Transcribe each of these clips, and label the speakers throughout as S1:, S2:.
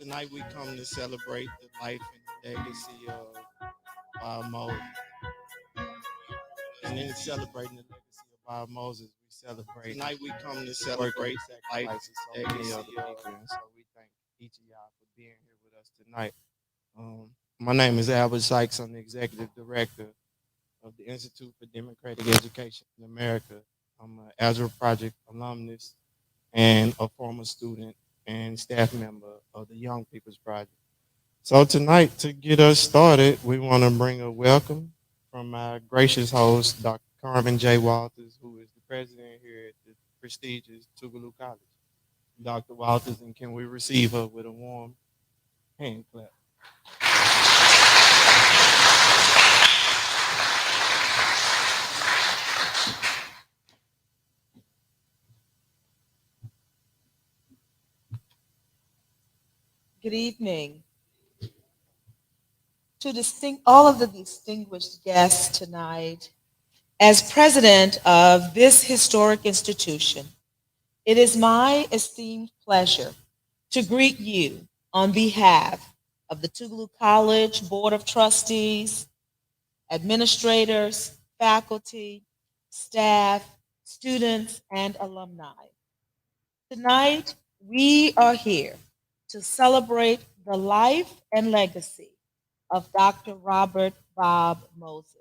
S1: Tonight we come to celebrate the life and legacy of Bob Moses. And in celebrating the legacy of Bob Moses, we celebrate. Tonight we come to celebrate the life and legacy of the people. And so we thank each of y'all for being here with us tonight. My name is Albert Sykes. I'm the executive director of the Institute for Democratic Education in America. I'm an Azure Project alumnus and a former student and staff member of the Young People's Project. So tonight, to get us started, we want to bring a welcome from our gracious host, Dr. Carmen J. Walters, who is the president here at the prestigious Tougaloo College. Dr. Walters, and can we receive her with a warm hand clap?
S2: Good evening to all of the distinguished guests tonight. As president of this historic institution, it is my esteemed pleasure to greet you on behalf of the Tougaloo College Board of Trustees, administrators, faculty, staff, students, and alumni. Tonight, we are here to celebrate the life and legacy of Dr. Robert Bob Moses.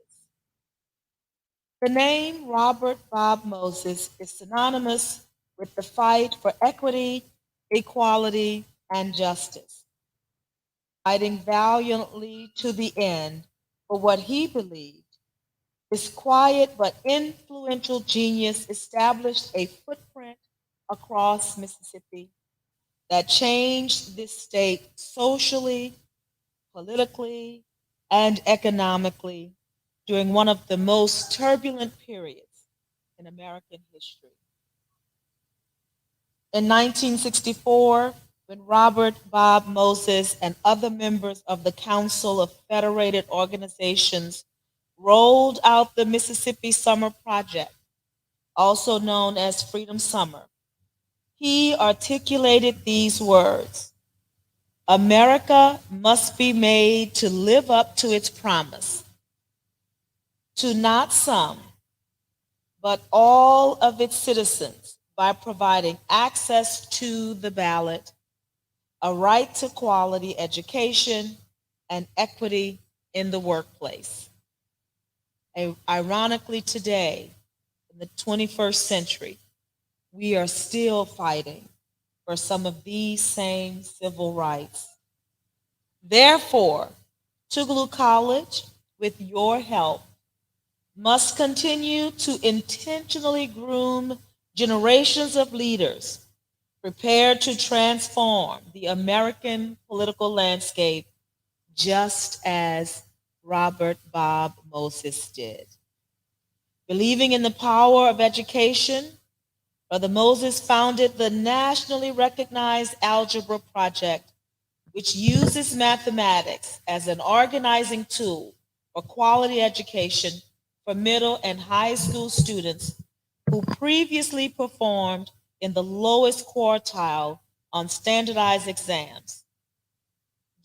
S2: The name Robert Bob Moses is synonymous with the fight for equity, equality, and justice, fighting valiantly to the end for what he believed. His quiet but influential genius established a footprint across Mississippi that changed this state socially, politically, and economically during one of the most turbulent periods in American history. In 1964, when Robert Bob Moses and other members of the Council of Federated Organizations rolled out the Mississippi Summer Project, also known as Freedom Summer, he articulated these words: America must be made to live up to its promise, to not some, but all of its citizens by providing access to the ballot, a right to quality education, and equity in the workplace. Ironically, today, in the 21st century, we are still fighting for some of these same civil rights. Therefore, Tougaloo College, with your help, must continue to intentionally groom generations of leaders prepared to transform the American political landscape just as Robert Bob Moses did. Believing in the power of education, Brother Moses founded the nationally recognized Algebra Project, which uses mathematics as an organizing tool for quality education for middle and high school students who previously performed in the lowest quartile on standardized exams.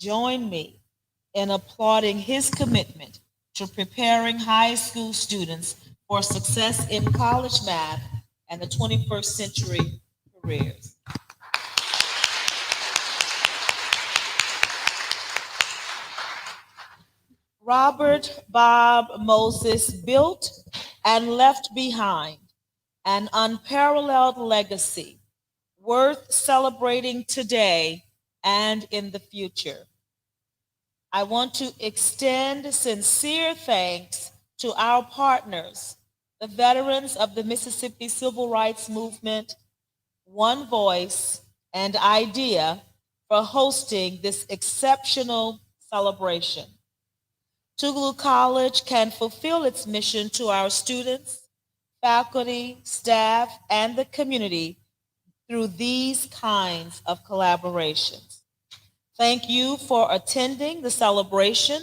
S2: Join me in applauding his commitment to preparing high school students for success in college math and the 21st century careers. Robert Bob Moses built and left behind an unparalleled legacy worth celebrating today and in the future. I want to extend sincere thanks to our partners, the veterans of the Mississippi Civil Rights Movement, One Voice, and IDEA for hosting this exceptional celebration. Tougaloo College can fulfill its mission to our students, faculty, staff, and the community through these kinds of collaborations. Thank you for attending the celebration,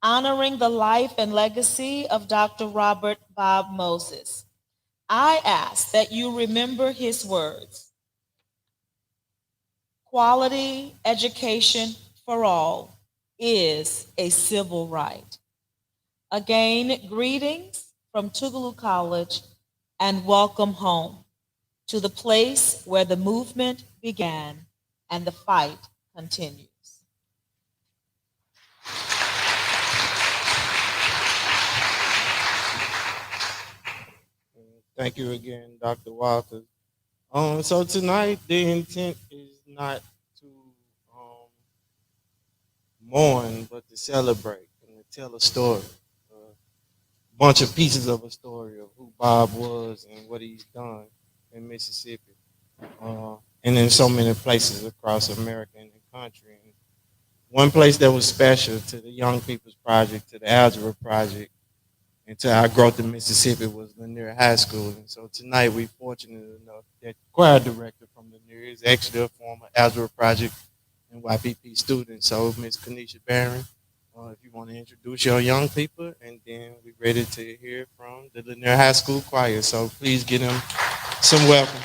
S2: honoring the life and legacy of Dr. Robert Bob Moses. I ask that you remember his words. quality education for all is a civil right. Again, greetings from Tougaloo College and welcome home to the place where the movement began and the fight continues.
S1: Thank you again, Dr. Walters. So tonight the intent is not to um, mourn, but to celebrate and to tell a story, a bunch of pieces of a story of who Bob was and what he's done in Mississippi, and in so many places across America and the country. And one place that was special to the Young People's Project, to the Algebra Project, and to our growth in Mississippi was Lanier High School. And so tonight we're fortunate enough that the choir director from Lanier is actually a former Algebra Project and YPP student. So Miss Kanisha Barron, if you want to introduce your young people, and then we're ready to hear from the Lanier High School choir. So please give them some welcome.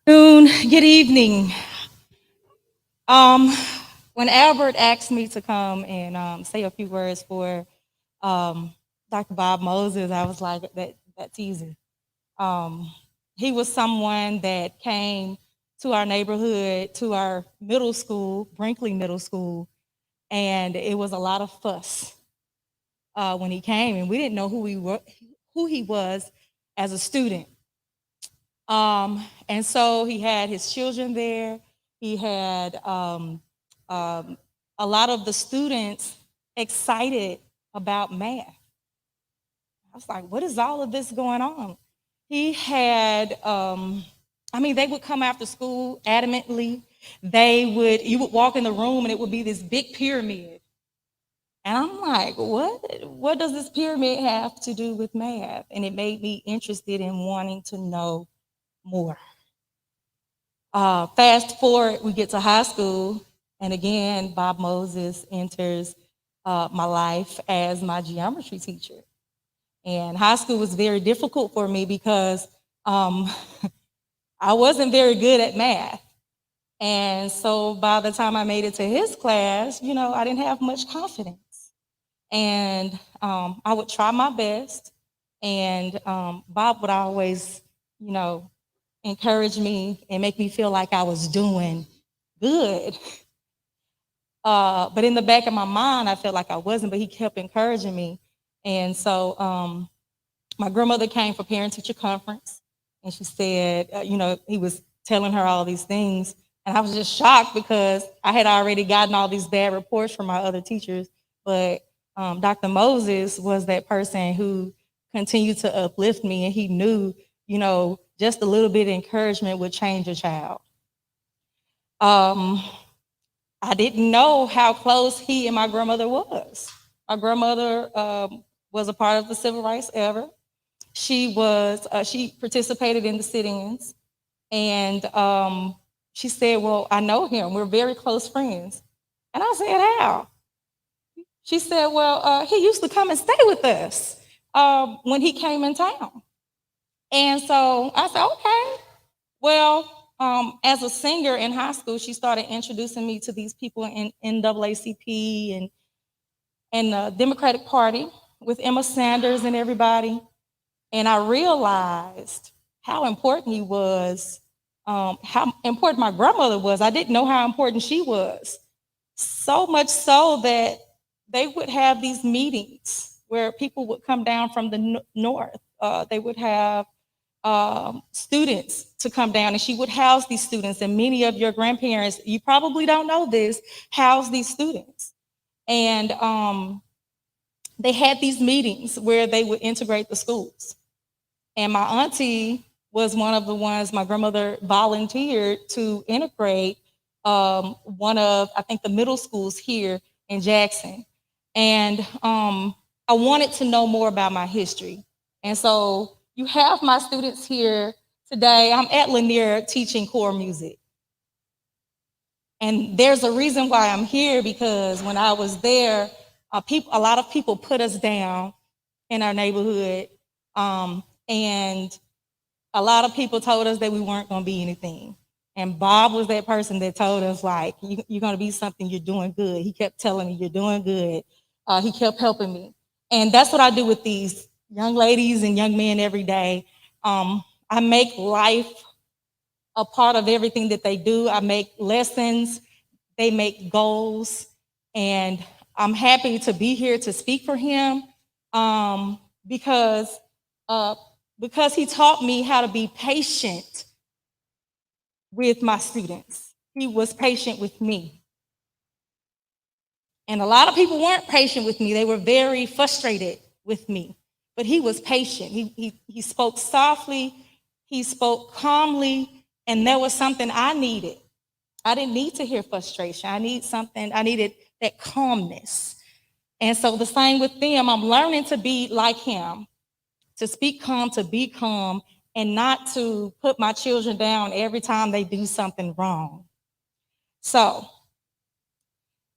S3: Good evening. Um, when Albert asked me to come and say a few words for Dr. Bob Moses, I was like, that's easy. He was someone that came to our neighborhood, to our middle school, Brinkley Middle School, and it was a lot of fuss when he came, and we didn't know who he was as a student. And so he had his children there. He had a lot of the students excited about math. I was like, what is all of this going on? He had, they would come after school adamantly. You would walk in the room and it would be this big pyramid. And I'm like, what does this pyramid have to do with math? And it made me interested in wanting to know more. Fast forward, we get to high school, and again, Bob Moses enters my life as my geometry teacher. And high school was very difficult for me because I wasn't very good at math. And so by the time I made it to his class, I didn't have much confidence. And I would try my best, and Bob would always, encourage me and make me feel like I was doing good. But in the back of my mind, I felt like I wasn't, but he kept encouraging me. And so my grandmother came for parent-teacher conference, and she said, he was telling her all these things. And I was just shocked because I had already gotten all these bad reports from my other teachers. But Dr. Moses was that person who continued to uplift me, and he knew, just a little bit of encouragement would change a child. I didn't know how close he and my grandmother was. My grandmother was a part of the civil rights era. She participated in the sit-ins, and she said, well, I know him. We're very close friends. And I said, how? She said, well, he used to come and stay with us when he came in town. And so I said, okay. Well, as a singer in high school, she started introducing me to these people in NAACP and the Democratic Party with Emma Sanders and everybody. And I realized how important he was, how important my grandmother was. I didn't know how important she was. So much so that they would have these meetings where people would come down from the north. They would have students to come down, and she would house these students. And many of your grandparents, you probably don't know this, house these students. And they had these meetings where they would integrate the schools. And my auntie was one of the ones my grandmother volunteered to integrate one of, I think, the middle schools here in Jackson. And I wanted to know more about my history. And so you have my students here today. I'm at Lanier teaching core music. And there's a reason why I'm here, because when I was there, a lot of people put us down in our neighborhood, and a lot of people told us that we weren't going to be anything. And Bob was that person that told us, like, you're going to be something, you're doing good. He kept telling me, you're doing good. He kept helping me. And that's what I do with these young ladies and young men every day. I make life a part of everything that they do. I make lessons, they make goals, and I'm happy to be here to speak for him, because he taught me how to be patient with my students. He was patient with me. And a lot of people weren't patient with me. They were very frustrated with me. But he was patient. He spoke softly, he spoke calmly, and there was something I needed. I didn't need to hear frustration. I needed that calmness. And so the same with them, I'm learning to be like him, to speak calm, to be calm, and not to put my children down every time they do something wrong. So,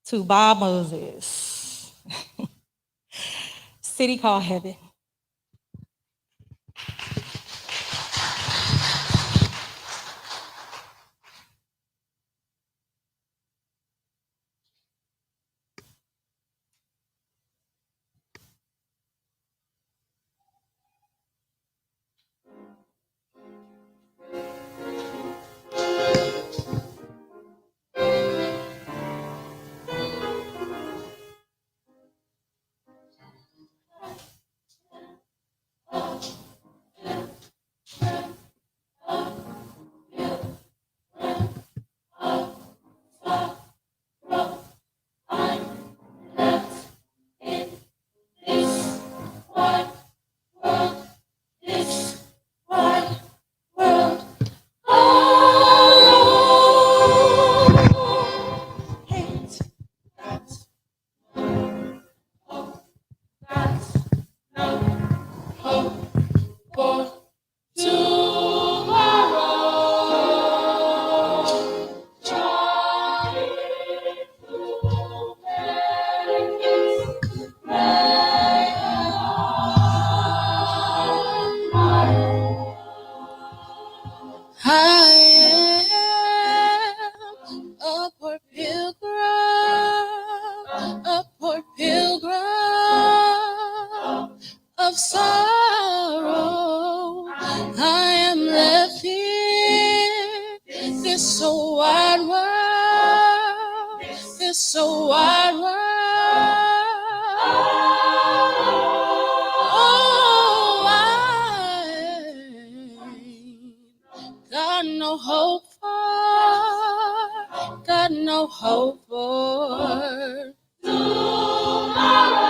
S3: to Bob Moses, City Called Heaven.
S4: Of sorrow, I am left here. This so wide world, this so wide world. Oh, I got no hope for, got no hope for tomorrow.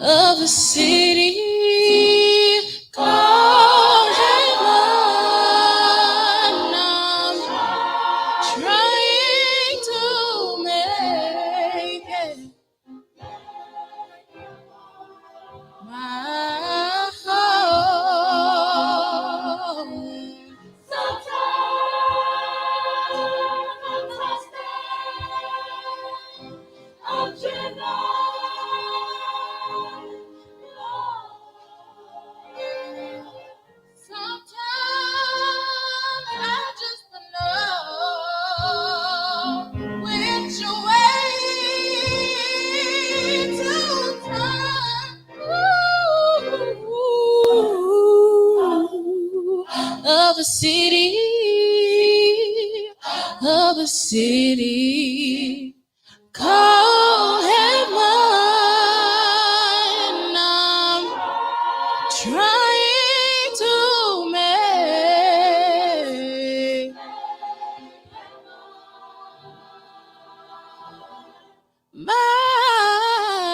S4: Of the city called heaven. I'm trying to make it my home. Of a city a city called heaven. I'm trying to make my own.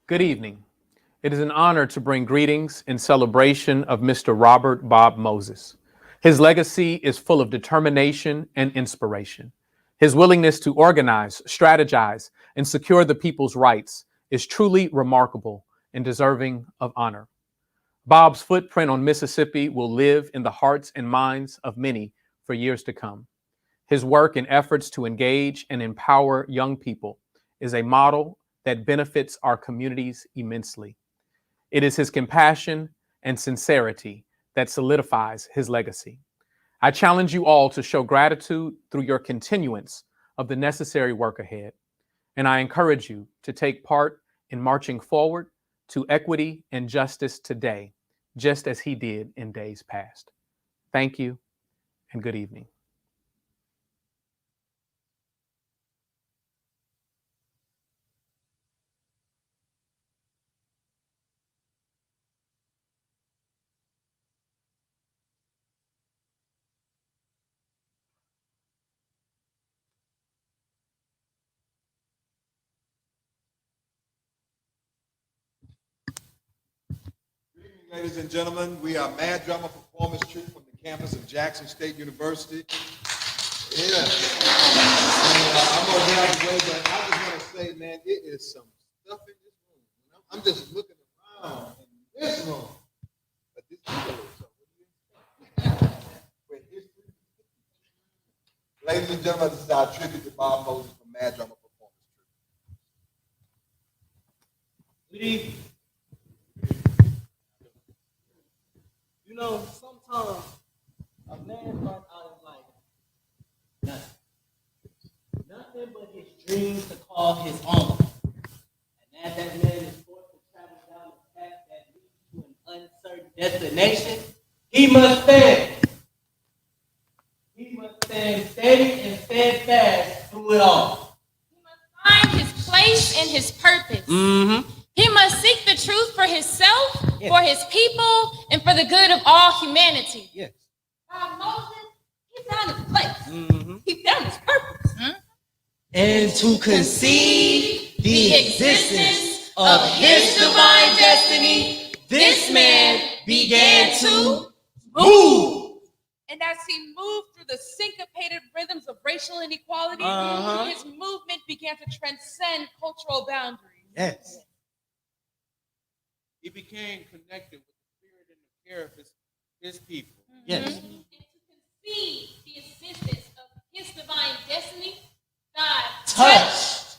S5: Good evening. It is an honor to bring greetings in celebration of Mr. Robert Bob Moses. His legacy is full of determination and inspiration. His willingness to organize, strategize, and secure the people's rights is truly remarkable and deserving of honor. Bob's footprint on Mississippi will live in the hearts and minds of many for years to come. His work and efforts to engage and empower young people is a model that benefits our communities immensely. It is his compassion and sincerity that solidifies his legacy. I challenge you all to show gratitude through your continuance of the necessary work ahead. And I encourage you to take part in marching forward to equity and justice today, just as he did in days past. Thank you and good evening.
S6: Ladies and gentlemen, we are Mad Drama Performance Troupe from the campus of Jackson State University. Yeah. I'm going to get out of the way, but I just want to say, man, it is some stuff in this room. I'm just looking around in this room. But this is good. So what do you expect? Ladies and gentlemen, this is our tribute to Bob Moses from Mad Drama Performance Troupe.
S1: Good evening. You know, sometimes a man starts out in life nothing but his dreams to call his own. And as that man is forced to travel down the path that leads to an uncertain destination, he must stand. He must stand steady and steadfast through it all.
S7: He must find his place and his purpose.
S1: Mm-hmm.
S7: He must seek the truth for himself, for his people, and for the good of all humanity.
S1: Yes.
S7: Moses, he found his place.
S1: Mm-hmm.
S7: He found his purpose.
S8: And to conceive the existence of his divine destiny, this man began to move.
S9: And as he moved through the syncopated rhythms of racial inequality, his movement began to transcend cultural boundaries.
S1: Yes.
S10: He became connected with the spirit and the care of his people.
S1: Yes.
S7: And to conceive the existence of his divine destiny, God
S8: Touched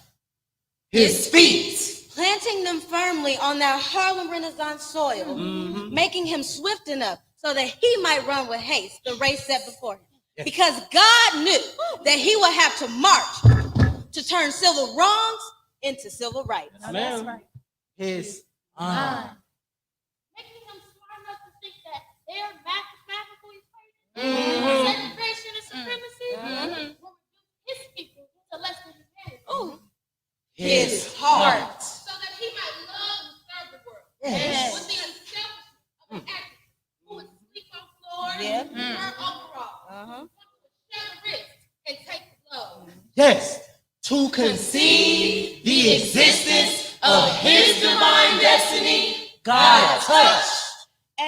S8: his feet,
S11: planting them firmly on that Harlem Renaissance soil, making him swift enough so that he might run with haste the race set before him.
S1: Yes.
S11: Because God knew that he would have to march to turn civil wrongs into civil rights.
S1: That's right. His honor.
S7: making him smart enough to think that their mathematical equation, segregation and supremacy, will reduce his people to less than humanity.
S11: His heart.
S7: So that he might love and serve the world.
S11: Yes.
S7: With the unselfishness of an activist who would sleep on floors, wear overalls, share the risk, and take the blow.
S8: yes, to conceive the existence of his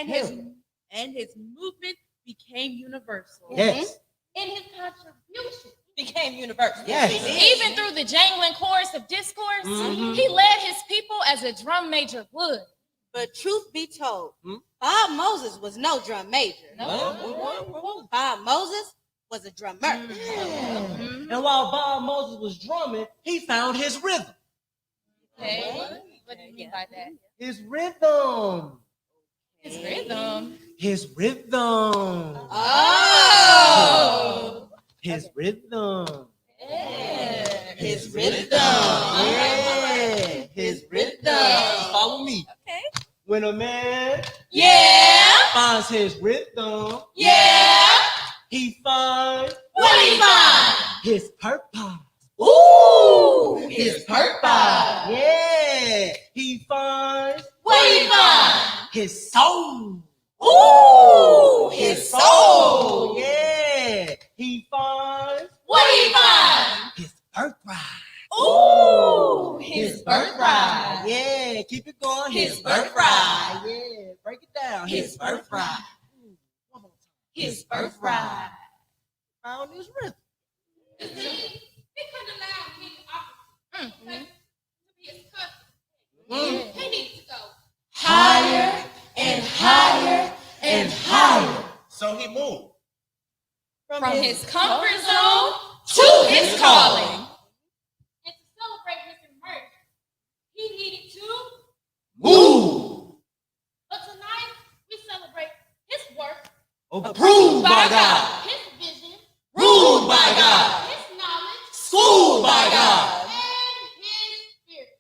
S9: and his movement became universal.
S8: Yes.
S7: In his contribution.
S2: Became universal.
S8: Yes.
S9: Even through the jangling chorus of discourse, he led his people as a drum major would.
S11: But truth be told, Bob Moses was no drum major. Bob Moses was a drummer.
S8: And while Bob Moses was drumming, he found his rhythm.
S9: Okay. What do you mean by that?
S8: His rhythm.
S9: His rhythm.
S8: His rhythm.
S9: Oh.
S8: His rhythm.
S11: His rhythm.
S8: Yeah. His rhythm. Follow me.
S9: Okay.
S8: When a man finds his rhythm, he finds
S9: What do you find?
S8: his purpose.
S9: Ooh.
S8: His purpose. Yeah. He finds
S9: What do you find?
S8: his soul.
S9: Ooh.
S8: His soul. Yeah. He finds
S9: What do you find?
S8: his birthright.
S9: Ooh.
S8: His birthright. Yeah. Keep it going.
S9: His birthright.
S8: Yeah. Break it down. His birthright. One more time.
S9: His birthright.
S8: Found his rhythm.
S7: He couldn't allow me the opportunity to be his cousin. He needs to go
S8: Higher and higher and higher.
S10: So he moved.
S9: From his comfort zone to his calling.
S7: and to celebrate his emergence. He needed to
S8: Move.
S7: But tonight we celebrate his work,
S8: Approved by God.
S7: his vision,
S8: Ruled by God.
S7: his knowledge,
S8: Schooled by God.
S7: and his spirit.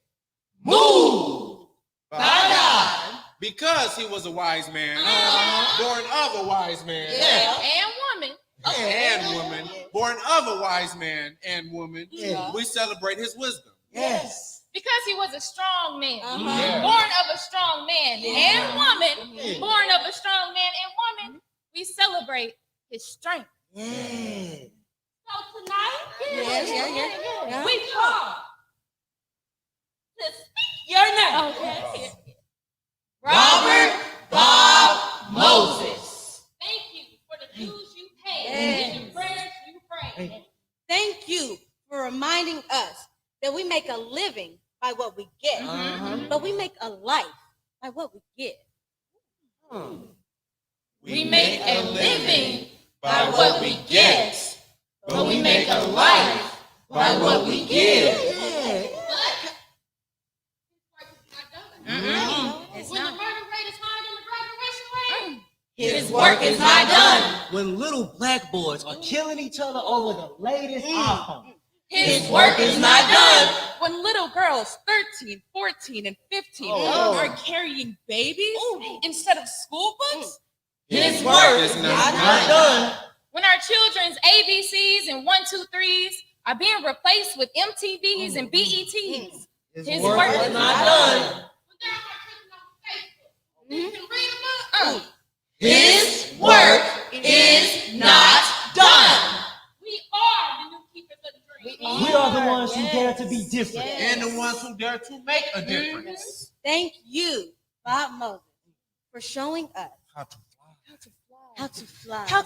S8: Move by God.
S10: Because he was a wise man, born of a wise man,
S9: And woman.
S10: and woman, born of a wise man and woman,
S8: Yeah.
S10: we celebrate his wisdom.
S8: Yes.
S9: Because he was a strong man,
S10: Yeah.
S9: born of a strong man and woman, born of a strong man and woman, we celebrate his strength.
S8: Yeah.
S7: So tonight,
S11: Yeah.
S7: we pause to speak
S2: Your name.
S9: Okay.
S8: Robert Bob Moses.
S7: thank you for the dues you paid and the prayers you prayed.
S11: Thank you for reminding us that we make a living by what we get, but we make a life by what we give.
S9: We make a living by what we get, but we make a life by what we give.
S7: But his work is not done. When the murder rate is higher than the graduation rate,
S9: His work is not done.
S8: When little black boys are killing each other over the latest iPhone.
S9: His work is not done. When little girls 13, 14, and 15 are carrying babies instead of school books,
S10: His work is not done.
S9: when our children's ABCs and 1, 2, 3s are being replaced with MTVs and BETs, his work is not done.
S7: when there are children on Facebook, you can read them up.
S8: His work is not done.
S7: We are the new keepers of the dream.
S8: We are the ones who dare to be different.
S10: And the ones who dare to make a difference.
S11: Thank you, Bob Moses, for showing us
S10: How to fly.
S11: how to fly.
S8: How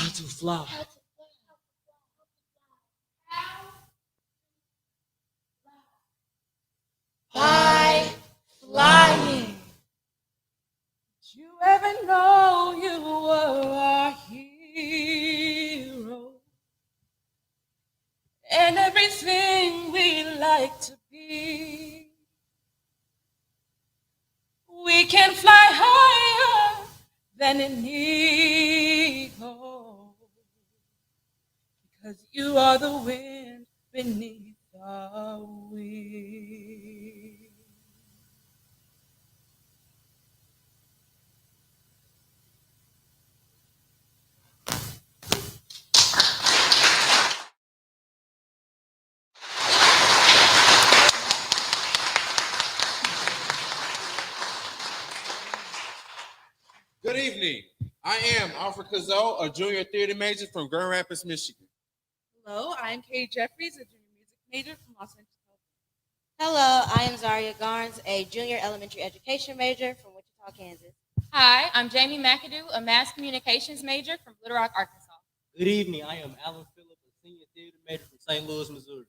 S8: to fly.
S9: By flying. Did you ever know you were our hero? And everything we like to be. We can fly higher than an eagle. Because you are the wind beneath our wings.
S10: Good evening. I am Alfred Cazot, a junior theater major from Grand Rapids, Michigan.
S9: Hello, I'm Kay Jeffries, a junior music major from Los Angeles.
S11: Hello, I am Zaria Garnes, a junior elementary education major from Wichita, Kansas.
S12: Hi, I'm Jamie McAdoo, a mass communications major from Little Rock, Arkansas.
S8: Good evening. I am Alan Phillip, a senior theater major from St. Louis, Missouri.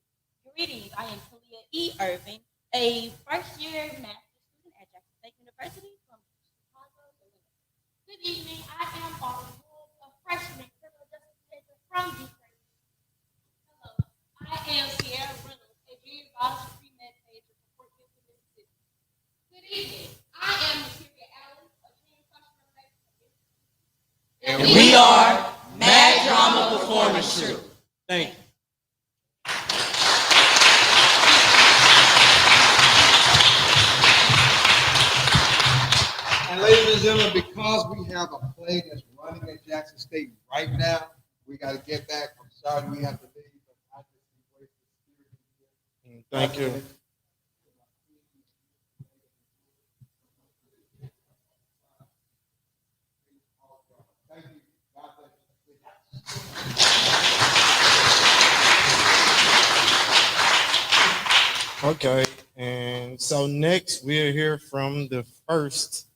S13: Greetings. I am Talia E. Irving, a first-year master's student at Jackson State University from Chicago, Illinois.
S7: Good evening. I am Autumn Wood, a freshman criminal justice major from Detroit. Hello. I am Sierra Reynolds, a junior biology pre-med major from Fort Gibson, Mississippi. Good evening. I am Materia Allen, a junior freshman major from Mississippi.
S8: And we are Mad Drama Performance Troupe. Thank you.
S6: And ladies and gentlemen, because we have a play that's running at Jackson State right now, we got to get back. I'm sorry we have to leave, but I just embrace the spirit.
S1: Thank you.
S6: Thank you. God bless you.
S1: Okay, and so next we'll hear from the first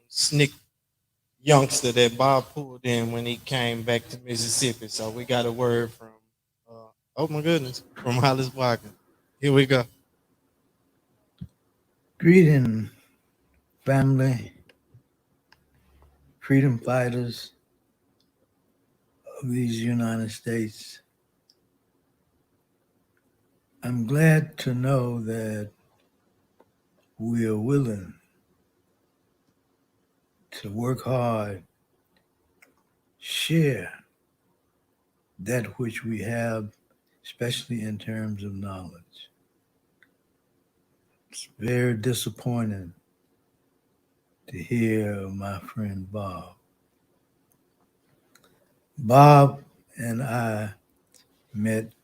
S1: SNCC youngster that Bob pulled in when he came back to Mississippi. So we got a word from, oh my goodness, from Hollis Walker. Here we go.
S14: Greeting, family, freedom fighters of these United States. I'm glad to know that we are willing to work hard, share that which we have, especially in terms of knowledge. It's very disappointing to hear of my friend Bob. Bob and I met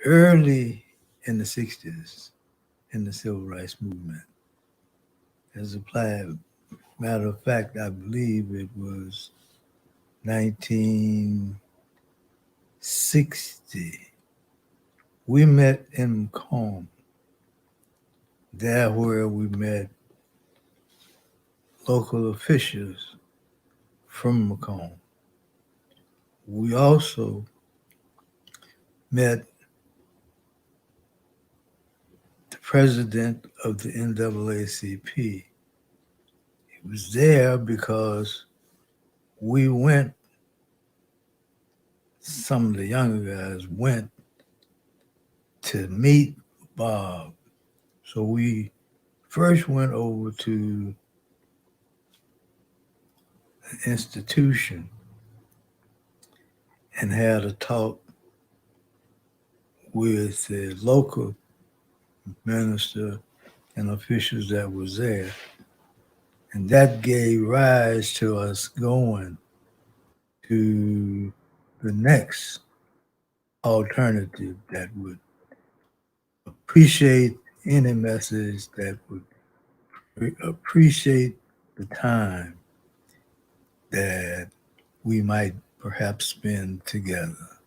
S14: early in the 60s in the civil rights movement. As a matter of fact, I believe it was 1960. We met in Macomb. There where we met local officials from Macomb. We also met the president of the NAACP. He was there because we went, some of the younger guys went to meet Bob. So we first went over to the institution and had a talk with the local minister and officials that was there. And that gave rise to us going to the next alternative that would appreciate any message, that would appreciate the time that we might perhaps spend together.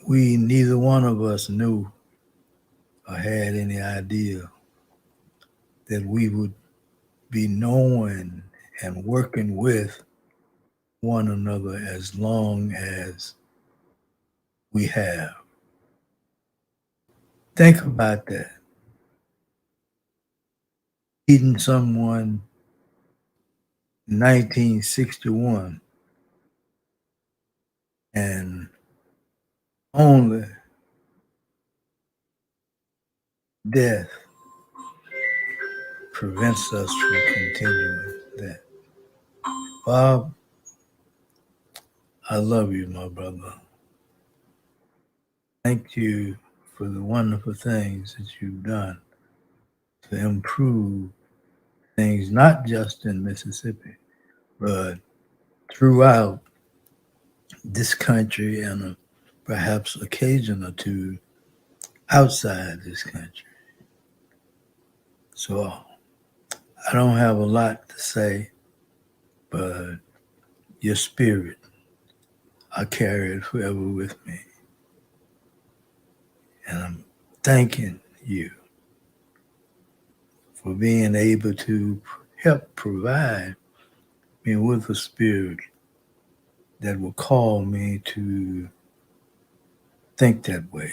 S14: Neither one of us knew or had any idea that we would be knowing and working with one another as long as we have. Think about that. Meeting someone in 1961 and only death prevents us from continuing that. Bob, I love you, my brother. Thank you for the wonderful things that you've done to improve things, not just in Mississippi, but throughout this country and perhaps occasion or two outside this country. So I don't have a lot to say, but your spirit, I carry it forever with me. And I'm thanking you for for being able to help provide me with a spirit that will call me to think that way.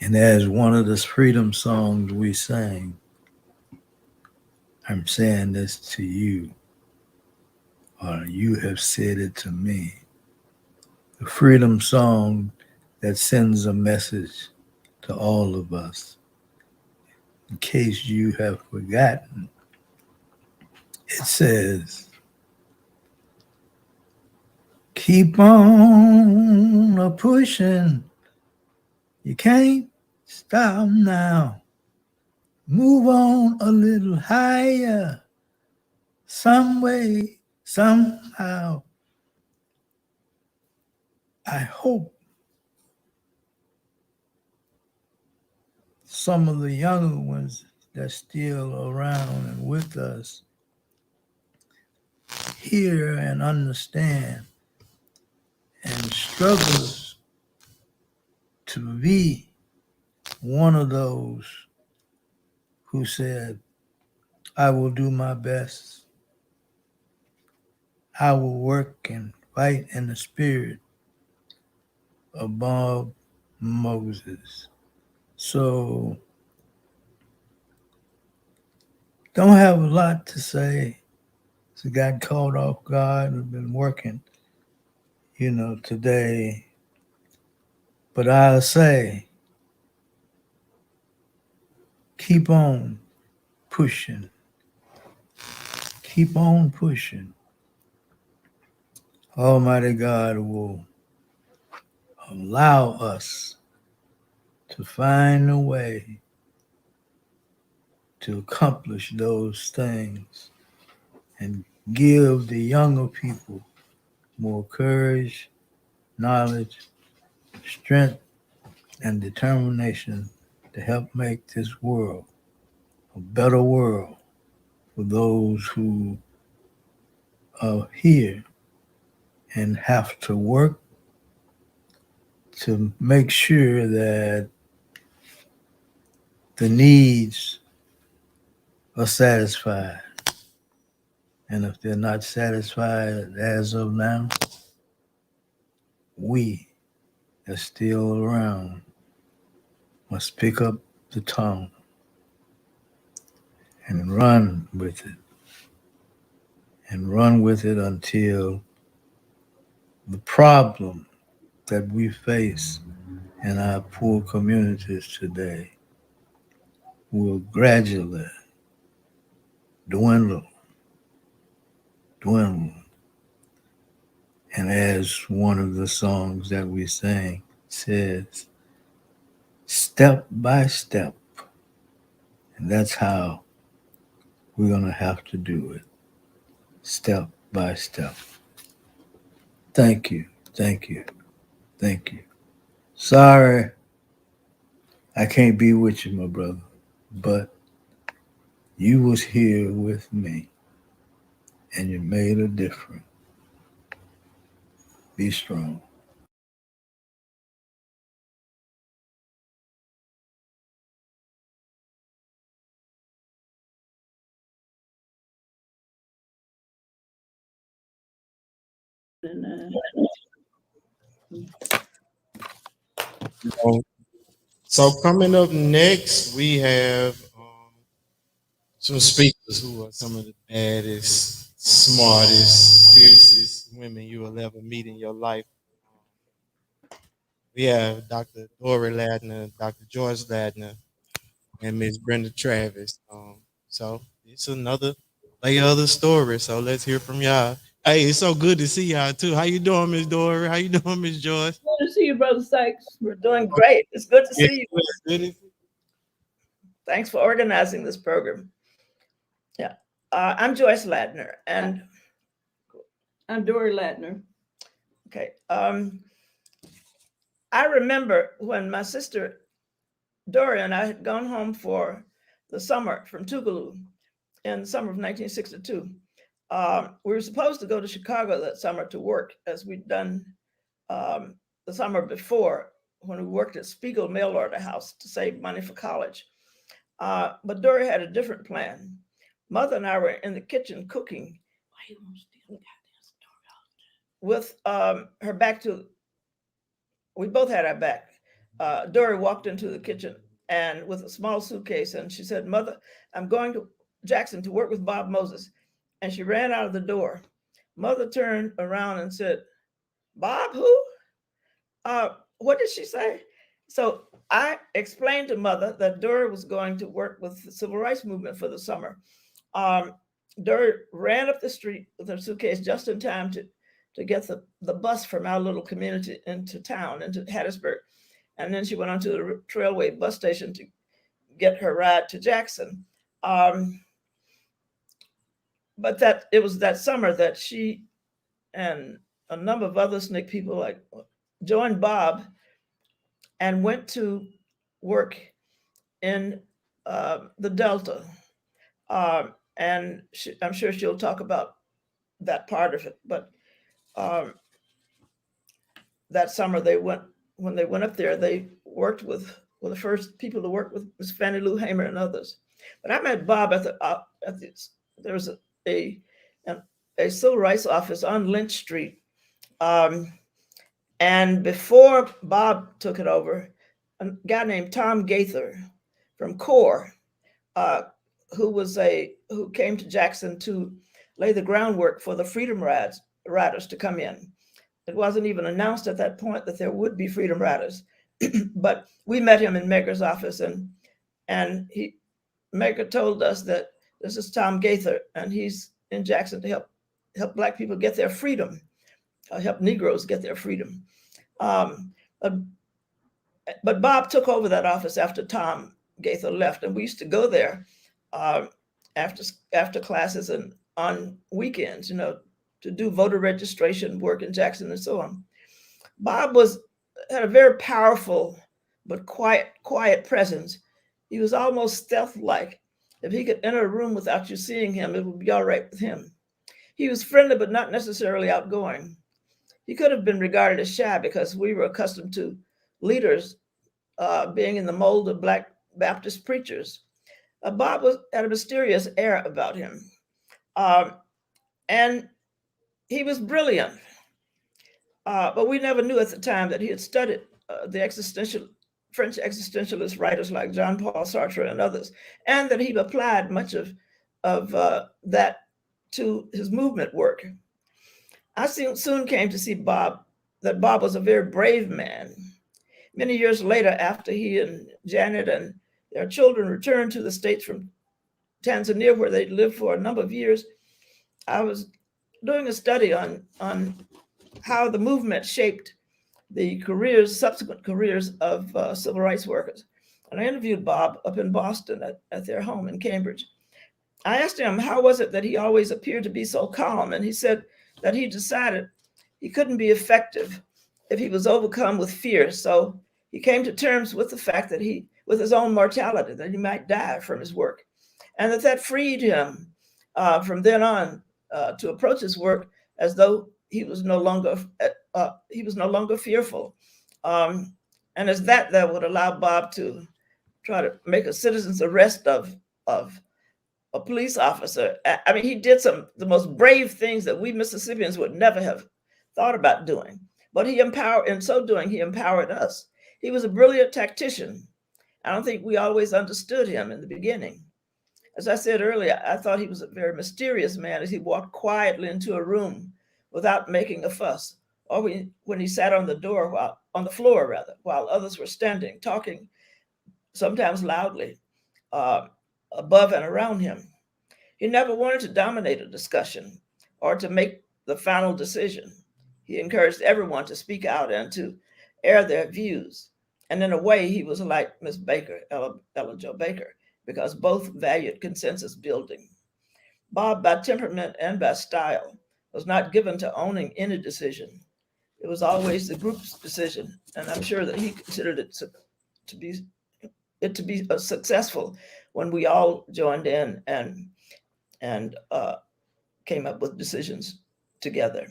S14: And as one of the freedom songs we sang, I'm saying this to you, or you have said it to me. The freedom song that sends a message to all of us. In case you have forgotten, it says, keep on a pushing. You can't stop now. Move on a little higher. Some way, somehow. I hope some of the younger ones that's still around and with us hear and understand and struggles to be one of those who said, I will do my best. I will work and fight in the spirit of Bob Moses. So don't have a lot to say. So got caught off guard. I've been working, today. But I'll say, keep on pushing. Keep on pushing. Almighty God will allow us to find a way to accomplish those things and give the younger people more courage, knowledge, strength, and determination to help make this world a better world for those who are here and have to work to make sure that the needs are satisfied. And if they're not satisfied as of now, we that are still around must pick up the tone and run with it. And run with it until the problem that we face in our poor communities today will gradually dwindle. And as one of the songs that we sang says, step by step. And that's how we're going to have to do it, step by step. Thank you, thank you, thank you. Sorry I can't be with you, my brother, but you was here with me and you made a difference. Be strong.
S1: So coming up next, we have some speakers who are some of the baddest, smartest, fiercest women you will ever meet in your life. We have Dr. Dory Ladner, Dr. George Ladner, and Miss Brenda Travis. So it's another layer of the story. So let's hear from y'all. Hey, it's so good to see y'all too. How you doing, Miss Dory? How you doing, Miss George?
S15: Good to see you, Brother Sykes. We're doing great. It's good to see you.
S1: Good.
S15: Thanks for organizing this program. Yeah. I'm Joyce Ladner, and I'm Dory Ladner. Okay. I remember when my sister Dory and I had gone home for the summer from Tougaloo in the summer of 1962. We were supposed to go to Chicago that summer to work, as we'd done the summer before when we worked at Spiegel Mail Order House to save money for college. But Dory had a different plan. Mother and I were in the kitchen cooking with her back to, we both had our back. Dory walked into the kitchen and with a small suitcase, and she said, "Mother, I'm going to Jackson to work with Bob Moses." And she ran out of the door. Mother turned around and said, "Bob, who? What did she say?" So I explained to Mother that Dory was going to work with the Civil Rights Movement for the summer. Dory ran up the street with her suitcase just in time to get the bus from our little community into town, into Hattiesburg. And then she went on to the Trailway bus station to get her ride to Jackson. But that it was that summer that she and a number of other SNCC people like joined Bob and went to work in the Delta. And I'm sure she'll talk about that part of it. But that summer when they went up there, they worked with the first people to work with was Fannie Lou Hamer and others. But I met Bob there was a civil rights office on Lynch Street. And before Bob took it over, a guy named Tom Gaither from CORE, who came to Jackson to lay the groundwork for the Freedom Riders to come in. It wasn't even announced at that point that there would be Freedom Riders, but we met him in Megger's office, and Megger told us that this is Tom Gaither, and he's in Jackson to help Black people get their freedom, help Negroes get their freedom. But Bob took over that office after Tom Gaither left, and we used to go there after classes and on weekends, to do voter registration work in Jackson and so on. Bob had a very powerful but quiet presence. He was almost stealth-like. If he could enter a room without you seeing him, it would be all right with him. He was friendly, but not necessarily outgoing. He could have been regarded as shy because we were accustomed to leaders being in the mold of Black Baptist preachers. Bob had a mysterious air about him. And he was brilliant. But we never knew at the time that he had studied the French existentialist writers like Jean-Paul Sartre and others, and that he'd applied much of that to his movement work. I soon came to see that Bob was a very brave man. Many years later, after he and Janet and their children returned to the States from Tanzania, where they'd lived for a number of years, I was doing a study on how the movement shaped the subsequent careers of civil rights workers. And I interviewed Bob up in Boston at their home in Cambridge. I asked him, how was it that he always appeared to be so calm? And he said that he decided he couldn't be effective if he was overcome with fear. So he came to terms with the fact that with his own mortality, that he might die from his work. And that freed him from then on to approach his work as though he was no longer fearful. And as that would allow Bob to try to make a citizen's arrest of a police officer. I mean, he did the most brave things that we Mississippians would never have thought about doing. But in so doing, he empowered us. He was a brilliant tactician. I don't think we always understood him in the beginning. As I said earlier, I thought he was a very mysterious man as he walked quietly into a room without making a fuss, or when he sat on the floor while others were standing, talking, sometimes loudly, above and around him. He never wanted to dominate a discussion or to make the final decision. He encouraged everyone to speak out and to air their views. And in a way, he was like Miss Baker, Ella Jo Baker, because both valued consensus building. Bob, by temperament and by style, was not given to owning any decision. It was always the group's decision, and I'm sure that he considered it to be successful when we all joined in and came up with decisions together.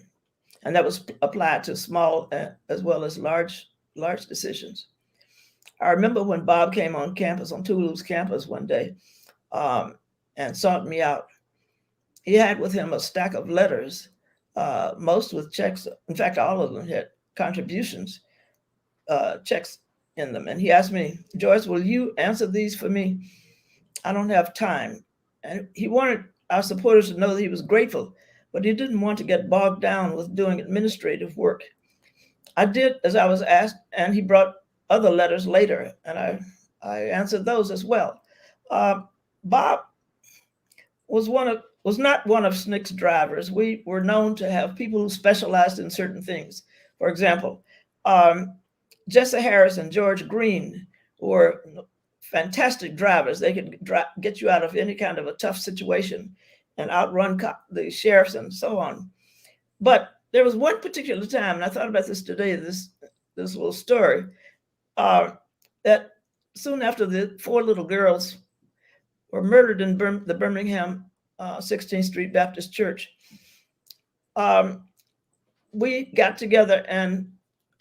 S15: And that was applied to small as well as large decisions. I remember when Bob came on campus, on Tougaloo's campus one day, and sought me out. He had with him a stack of letters, most with checks. In fact, all of them had contributions, checks in them. And he asked me, Joyce, will you answer these for me? I don't have time. And he wanted our supporters to know that he was grateful, but he didn't want to get bogged down with doing administrative work. I did as I was asked, and he brought other letters later, and I answered those as well. Bob was not one of SNCC's drivers. We were known to have people who specialized in certain things. For example, Jesse Harris and George Green were fantastic drivers. They could get you out of any kind of a tough situation and outrun the sheriffs and so on. But there was one particular time, and I thought about this today, this little story, that soon after the 4 little girls were murdered in the Birmingham 16th Street Baptist Church, we got together and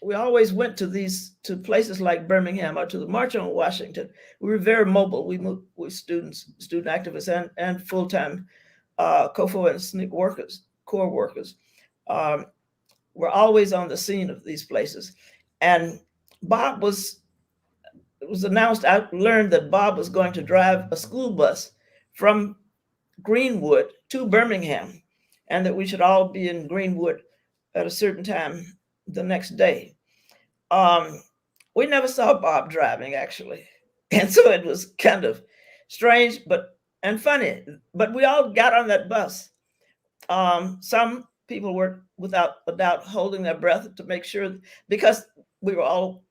S15: we always went to places like Birmingham or to the March on Washington. We were very mobile. We moved with student activists and full-time COFO and SNCC workers, core workers. We're always on the scene of these places. And Bob it was announced, I learned that Bob was going to drive a school bus from Greenwood to Birmingham, and that we should all be in Greenwood at a certain time the next day. We never saw Bob driving, actually. And so it was kind of strange and funny, but we all got on that bus. Some people were without a doubt holding their breath to make sure, because we were all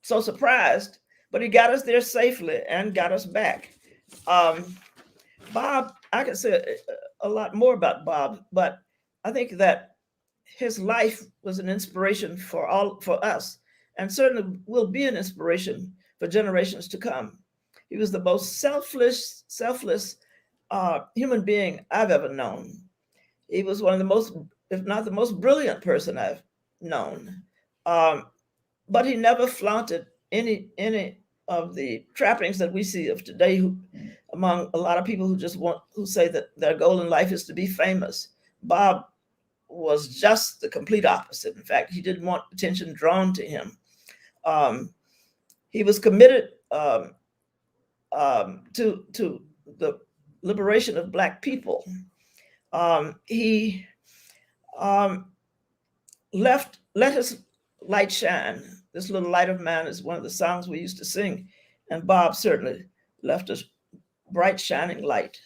S15: so surprised, but he got us there safely and got us back. Bob, I could say a lot more about Bob, but I think that his life was an inspiration for us, and certainly will be an inspiration for generations to come. He was the most selfless human being I've ever known. He was one of the most, if not the most brilliant person I've known. But he never flaunted any of the trappings that we see of today, among a lot of people who say that their goal in life is to be famous. Bob was just the complete opposite. In fact, he didn't want attention drawn to him. He was committed to the liberation of Black people. He let his light shine. This little light of mine is one of the songs we used to sing, and Bob certainly left us bright, shining light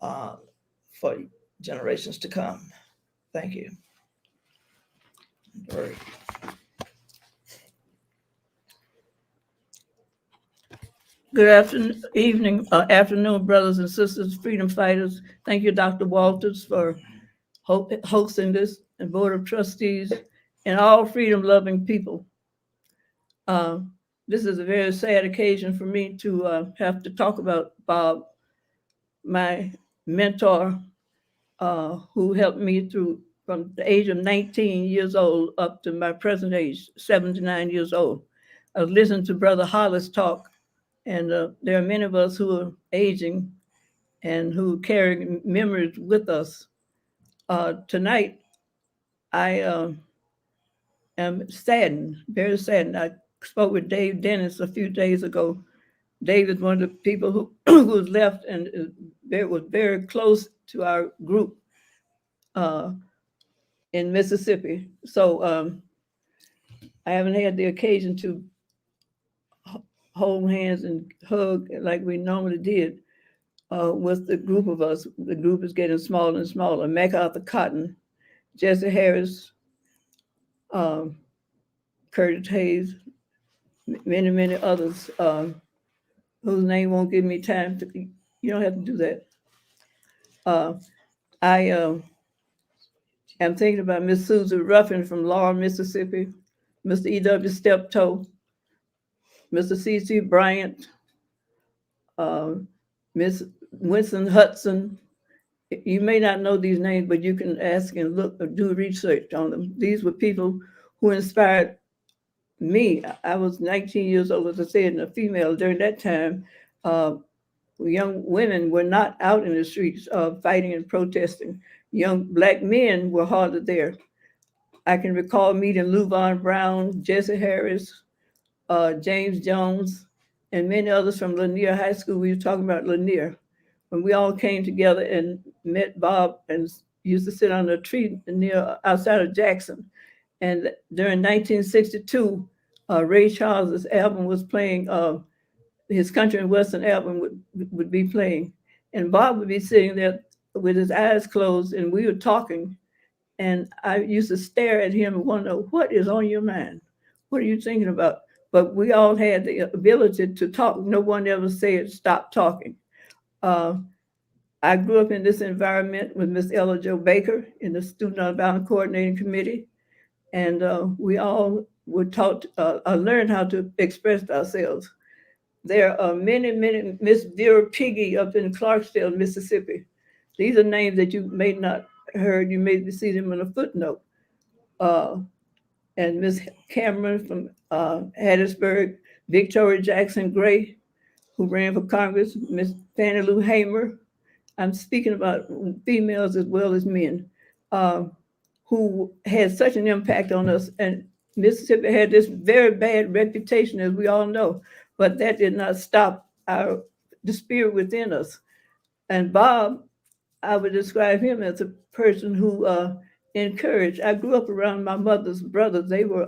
S15: for generations to come. Thank you. All right. Good afternoon, brothers and sisters, freedom fighters. Thank you, Dr. Walters, for hosting this, and Board of Trustees, and all freedom-loving people. This is a very sad occasion for me to have to talk about Bob, my mentor, who helped me through from the age of 19 years old up to my present age, 79 years old. I was listening to Brother Hollis talk, and there are many of us who are aging and who carry memories with us. Tonight, I am saddened, very saddened. I spoke with Dave Dennis a few days ago. Dave is one of the people who was left and was very close to our group in Mississippi. So I haven't had the occasion to hold hands and hug like we normally did with the group of us. The group is getting smaller and smaller. MacArthur Cotton, Jesse Harris, Curtis Hayes, many, many others whose name won't give me time to, you don't have to do that. I am thinking about Miss Susan Ruffin from Laurel, Mississippi, Mr. E.W. Steptoe, Mr. C.C. Bryant, Miss Winston Hudson. You may not know these names, but you can ask and look or do research on them. These were people who inspired me, I was 19 years old, as I said, and a female during that time. Young women were not out in the streets fighting and protesting. Young black men were hardly there. I can recall meeting Luvon Brown, Jesse Harris, James Jones, and many others from Lanier High School. We were talking about Lanier. When we all came together and met Bob and used to sit under a tree near outside of Jackson. And during 1962, Ray Charles's album was playing, his country and western album would be playing. And Bob would be sitting there with his eyes closed and we were talking. And I used to stare at him and wonder, what is on your mind? What are you thinking about? But we all had the ability to talk. No one ever said, stop talking. I grew up in this environment with Miss Ella Jo Baker in the Student Nonviolent Coordinating Committee. And we all were taught, learned how to express ourselves. There are many Miss Vera Piggy up in Clarksdale, Mississippi. These are names that you may not heard. You may see them in a footnote. And Miss Cameron from Hattiesburg, Victoria Jackson Gray, who ran for Congress, Miss Fannie Lou Hamer. I'm speaking about females as well as men, who had such an impact on us. And Mississippi had this very bad reputation, as we all know, but that did not stop the spirit within us. And Bob, I would describe him as a person who encouraged. I grew up around my mother's brothers. They were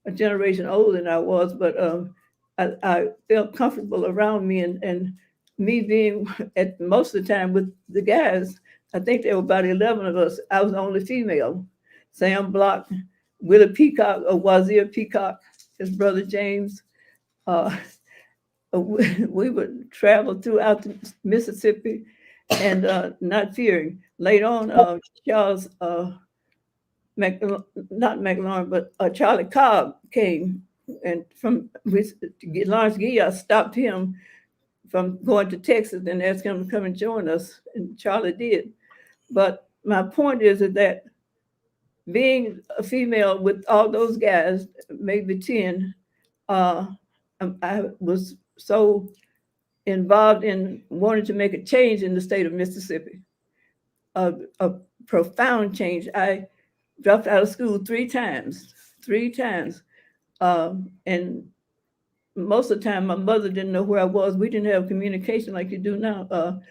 S15: a generation older than I was, but I felt comfortable around me, and me being at most of the time with the guys. I think there were about 11 of us. I was the only female. Sam Block, Willie Peacock, or Wazir Peacock, his brother James. We would travel throughout Mississippi and not fearing. Later on, Charles, not McLaurin, but Charlie Cobb came, and Lawrence Guillard stopped him from going to Texas and asked him to come and join us, and Charlie did. But my point is that being a female with all those guys, maybe 10, I was so involved in wanting to make a change in the state of Mississippi, a profound change. I dropped out of school three times. And most of the time, my mother didn't know where I was. We didn't have communication like you do now.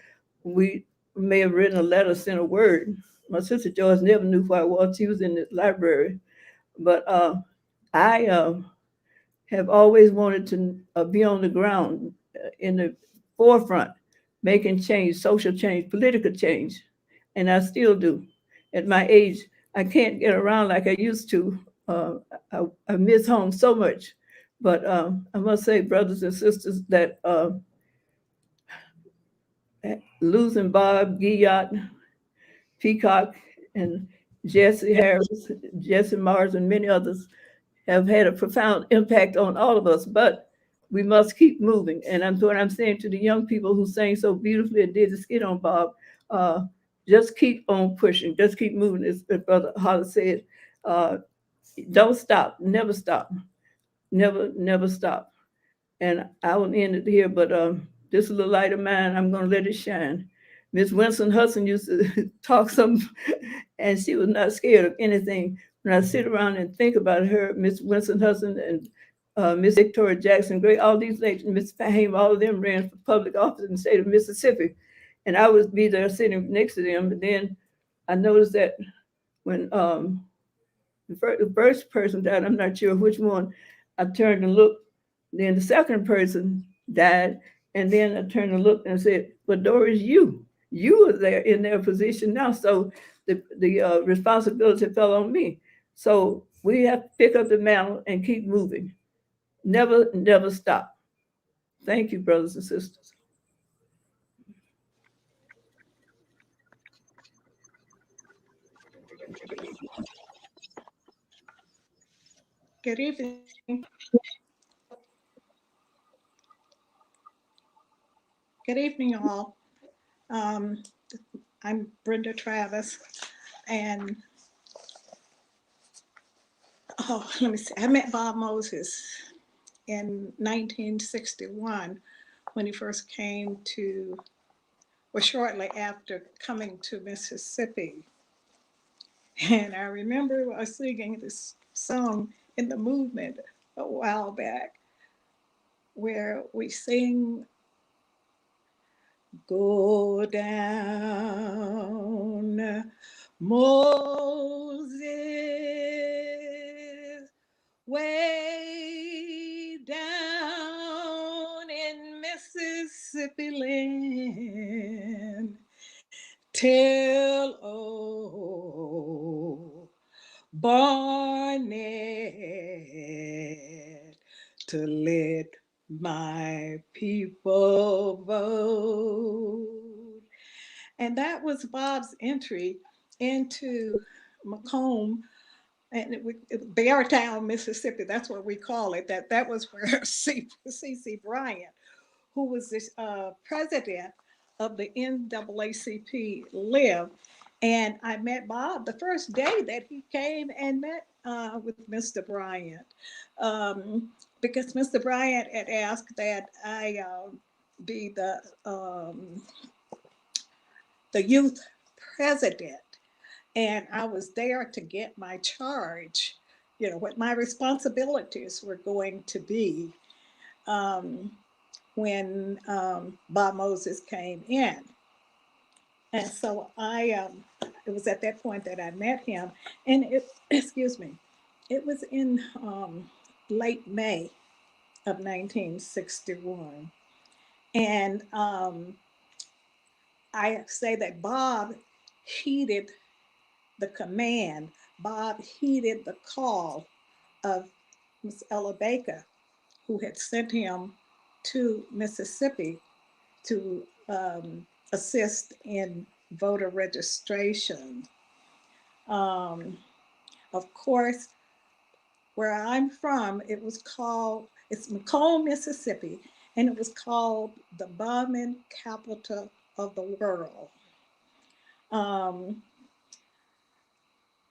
S15: We may have written a letter, sent a word. My sister Joyce never knew where I was. She was in the library. But I have always wanted to be on the ground, in the forefront, making change, social change, political change. And I still do. At my age, I can't get around like I used to. I miss home so much. But I must say, brothers and sisters, that losing Bob, Guillot, Peacock, and Jesse Harris, Jesse Mars, and many others have had a profound impact on all of us. But we must keep moving. And what I'm saying to the young people who sang so beautifully and did the skit on Bob, just keep on pushing, just keep moving, as Brother Hollis said. Don't stop, never stop. Never stop. And I will end it here, but this little light of mine, I'm going to let it shine. Miss Winston Hudson used to talk some, and she was not scared of anything. When I sit around and think about her, Miss Winston Hudson and Miss Victoria Jackson Gray, all these ladies, Miss Fahim, all of them ran for public office in the state of Mississippi. And I would be there sitting next to them. And then I noticed that when the first person died, I'm not sure which one, I turned and looked, then the second person died, and then I turned and looked and said, but Doris, you are there in their position now, so the responsibility fell on me. So we have to pick up the mantle and keep moving. Never stop. Thank you, brothers and sisters.
S16: Good evening. Good evening, all. I'm Brenda Travis, and let me see. I met Bob Moses in 1961 when he first came to, or shortly after coming to Mississippi. And I remember I was singing this song in the movement a while back where we sing, "Go down, Moses, way down in Mississippi land. Tell old Barnett to let my people vote." And that was Bob's entry into Macomb and Beartown, Mississippi. That's what we call it. That was where C.C. Bryant, who was the president of the NAACP, lived. And I met Bob the first day that he came and met with Mr. Bryant, because Mr. Bryant had asked that I be the youth president. And I was there to get my charge, what my responsibilities were going to be when Bob Moses came in. And so it was at that point that I met him. And excuse me, it was in late May of 1961. And I say that Bob heeded the command. Bob heeded the call of Miss Ella Baker, who had sent him to Mississippi to assist in voter registration. Of course, where I'm from, it's Macomb, Mississippi, and it was called the bombing capital of the world.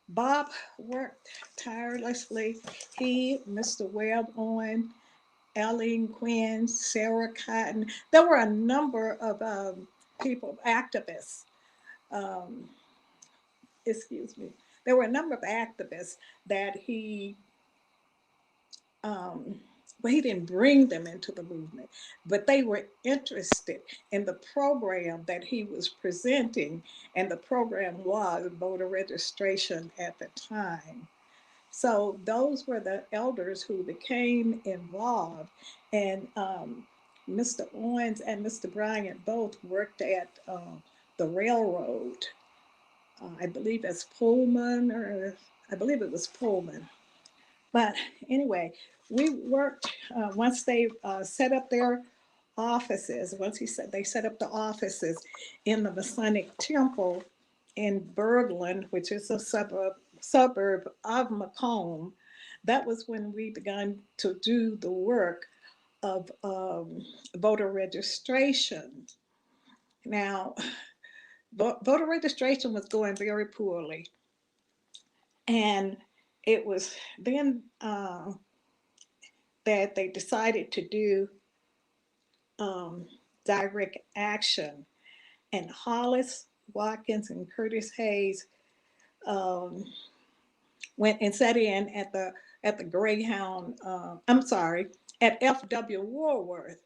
S16: Bob worked tirelessly. He, Mr. Webb Owen, Eileen Quinn, Sarah Cotton. There were a number of people, activists. Excuse me. There were a number of activists that he didn't bring them into the movement, but they were interested in the program that he was presenting, and the program was voter registration at the time. So those were the elders who became involved, and Mr. Owens and Mr. Bryant both worked at the railroad. I believe it's Pullman, or I believe it was Pullman. But anyway, we worked once they set up their offices. They set up the offices in the Masonic Temple in Berglund, which is a suburb of Macomb. That was when we began to do the work of voter registration. Now, voter registration was going very poorly. And it was then that they decided to do direct action. And Hollis, Watkins, and Curtis Hayes went and sat in at the Greyhound, at F.W. Woolworth.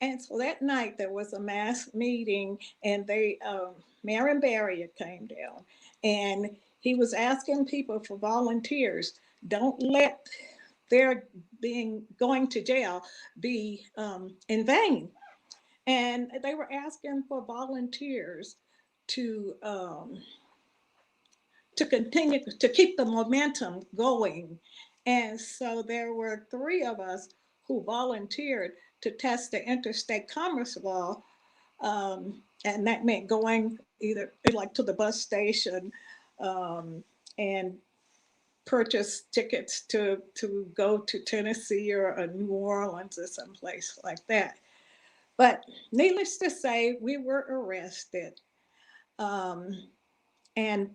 S16: And so that night there was a mass meeting, and Marion Barrier came down, and he was asking people for volunteers. Don't let their going to jail be in vain. And they were asking for volunteers to continue to keep the momentum going. And so there were 3 of us who volunteered to test the interstate commerce law. And that meant going either like to the bus station and purchase tickets to go to Tennessee or New Orleans or someplace like that. But needless to say, we were arrested. And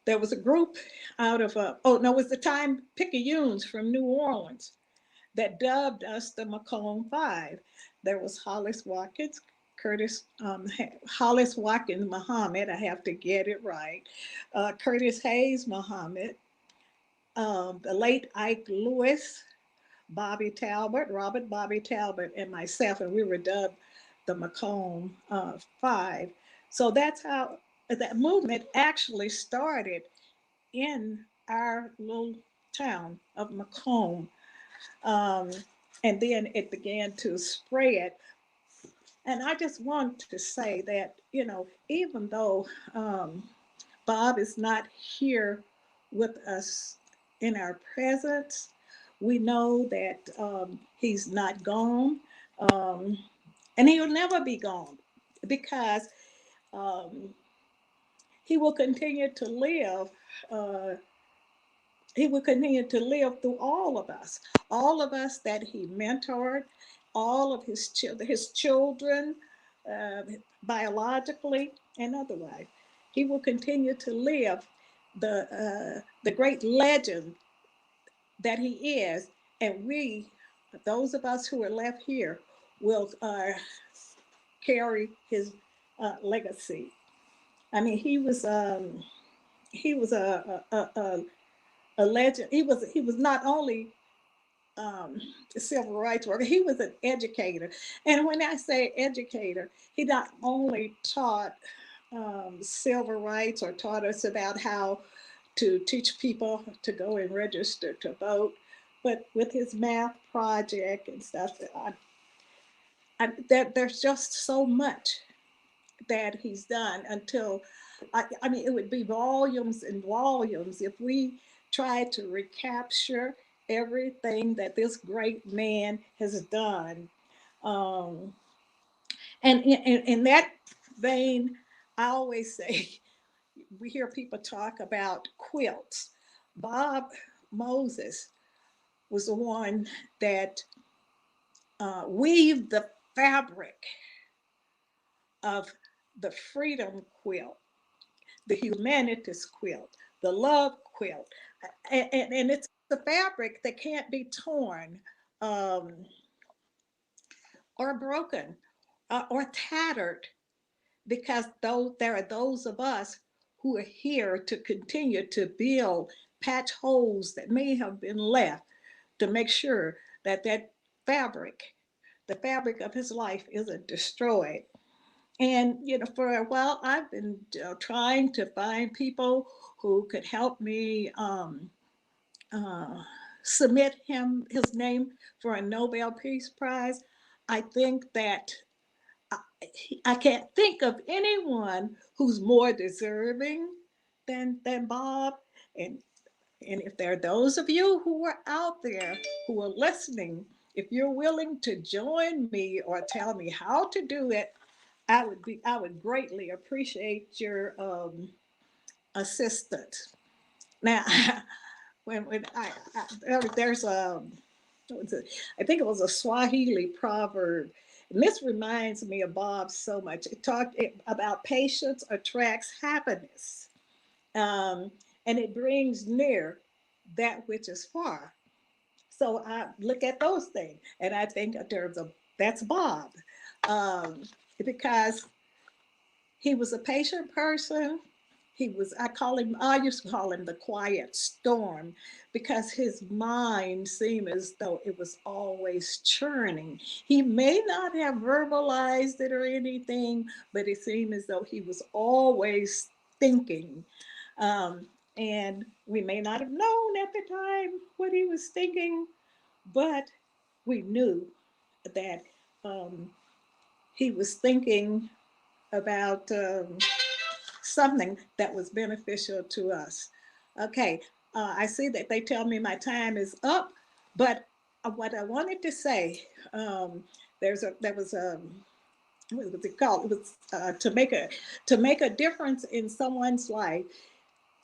S16: there was a group out of, oh no, it was the Time Picayunes from New Orleans that dubbed us the Macomb Five. There was Hollis Watkins, Hollis Watkins Muhammad, I have to get it right, Curtis Hayes Muhammad, the late Ike Lewis, Bobby Talbot, Robert Bobby Talbot, and myself, and we were dubbed the Macomb Five. So that's how that movement actually started in our little town of Macomb. And then it began to spread. And I just want to say that, you know, even though Bob is not here with us in our presence, we know that he's not gone, and he will never be gone, because he will continue to live. He will continue to live through all of us that he mentored, all of his children, biologically and otherwise. He will continue to live the great legend that he is, and we, those of us who are left here, will carry his legacy. I mean, he was a legend. He was not only a civil rights worker, he was an educator. And when I say educator, he not only taught civil rights or taught us about how to teach people to go and register to vote, but with his math project and stuff, there's just so much that he's done until, I mean, it would be volumes and volumes if we tried to recapture everything that this great man has done. And in that vein, I always say, we hear people talk about quilts. Bob Moses was the one that weaved the fabric of the freedom quilt, the humanities quilt, the love quilt. And it's the fabric that can't be torn or broken or tattered, because there are those of us who are here to continue to build, patch holes that may have been left, to make sure that that fabric, the fabric of his life, isn't destroyed. And, you know, for a while, I've been trying to find people who could help me submit his name for a Nobel Peace Prize. I think that I can't think of anyone who's more deserving than Bob. And if there are those of you who are out there who are listening, if you're willing to join me or tell me how to do it, I would greatly appreciate your assistance. Now, when there's I think it was a Swahili proverb, and this reminds me of Bob so much. It talked about patience attracts happiness, and it brings near that which is far. So I look at those things, and I think in terms of that's Bob, because he was a patient person. I used to call him the quiet storm, because his mind seemed as though it was always churning. He may not have verbalized it or anything, but it seemed as though he was always thinking. And we may not have known at the time what he was thinking, but we knew that he was thinking about something that was beneficial to us. Okay, I see that they tell me my time is up, but what I wanted to say, there was a what was it called? It was to make a difference in someone's life,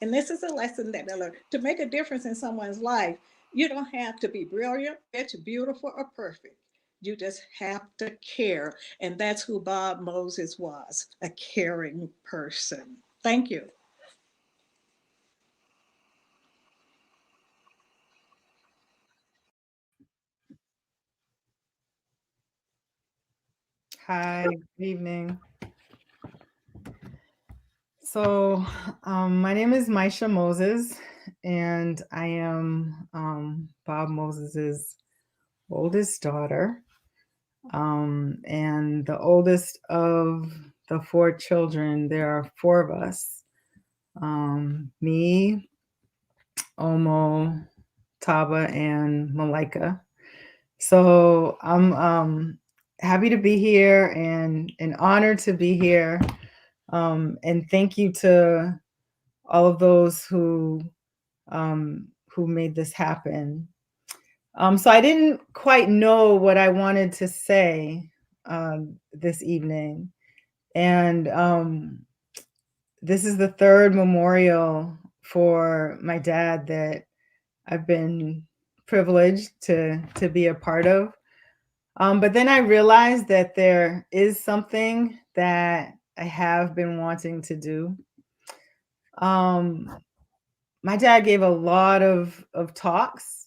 S16: and this is a lesson that I learned. To make a difference in someone's life, you don't have to be brilliant, rich, beautiful, or perfect. You just have to care. And that's who Bob Moses was, a caring person. Thank you.
S17: Hi, good evening. So, my name is Maisha Moses, and I am Bob Moses's oldest daughter, and the oldest of the four children. There are four of us: me, Omo, Taba, and Malika. So I'm happy to be here and honored to be here. And thank you to all of those who made this happen. So I didn't quite know what I wanted to say this evening, and this is the third memorial for my dad that I've been privileged to be a part of. But then I realized that there is something that I have been wanting to do. My dad gave a lot of talks,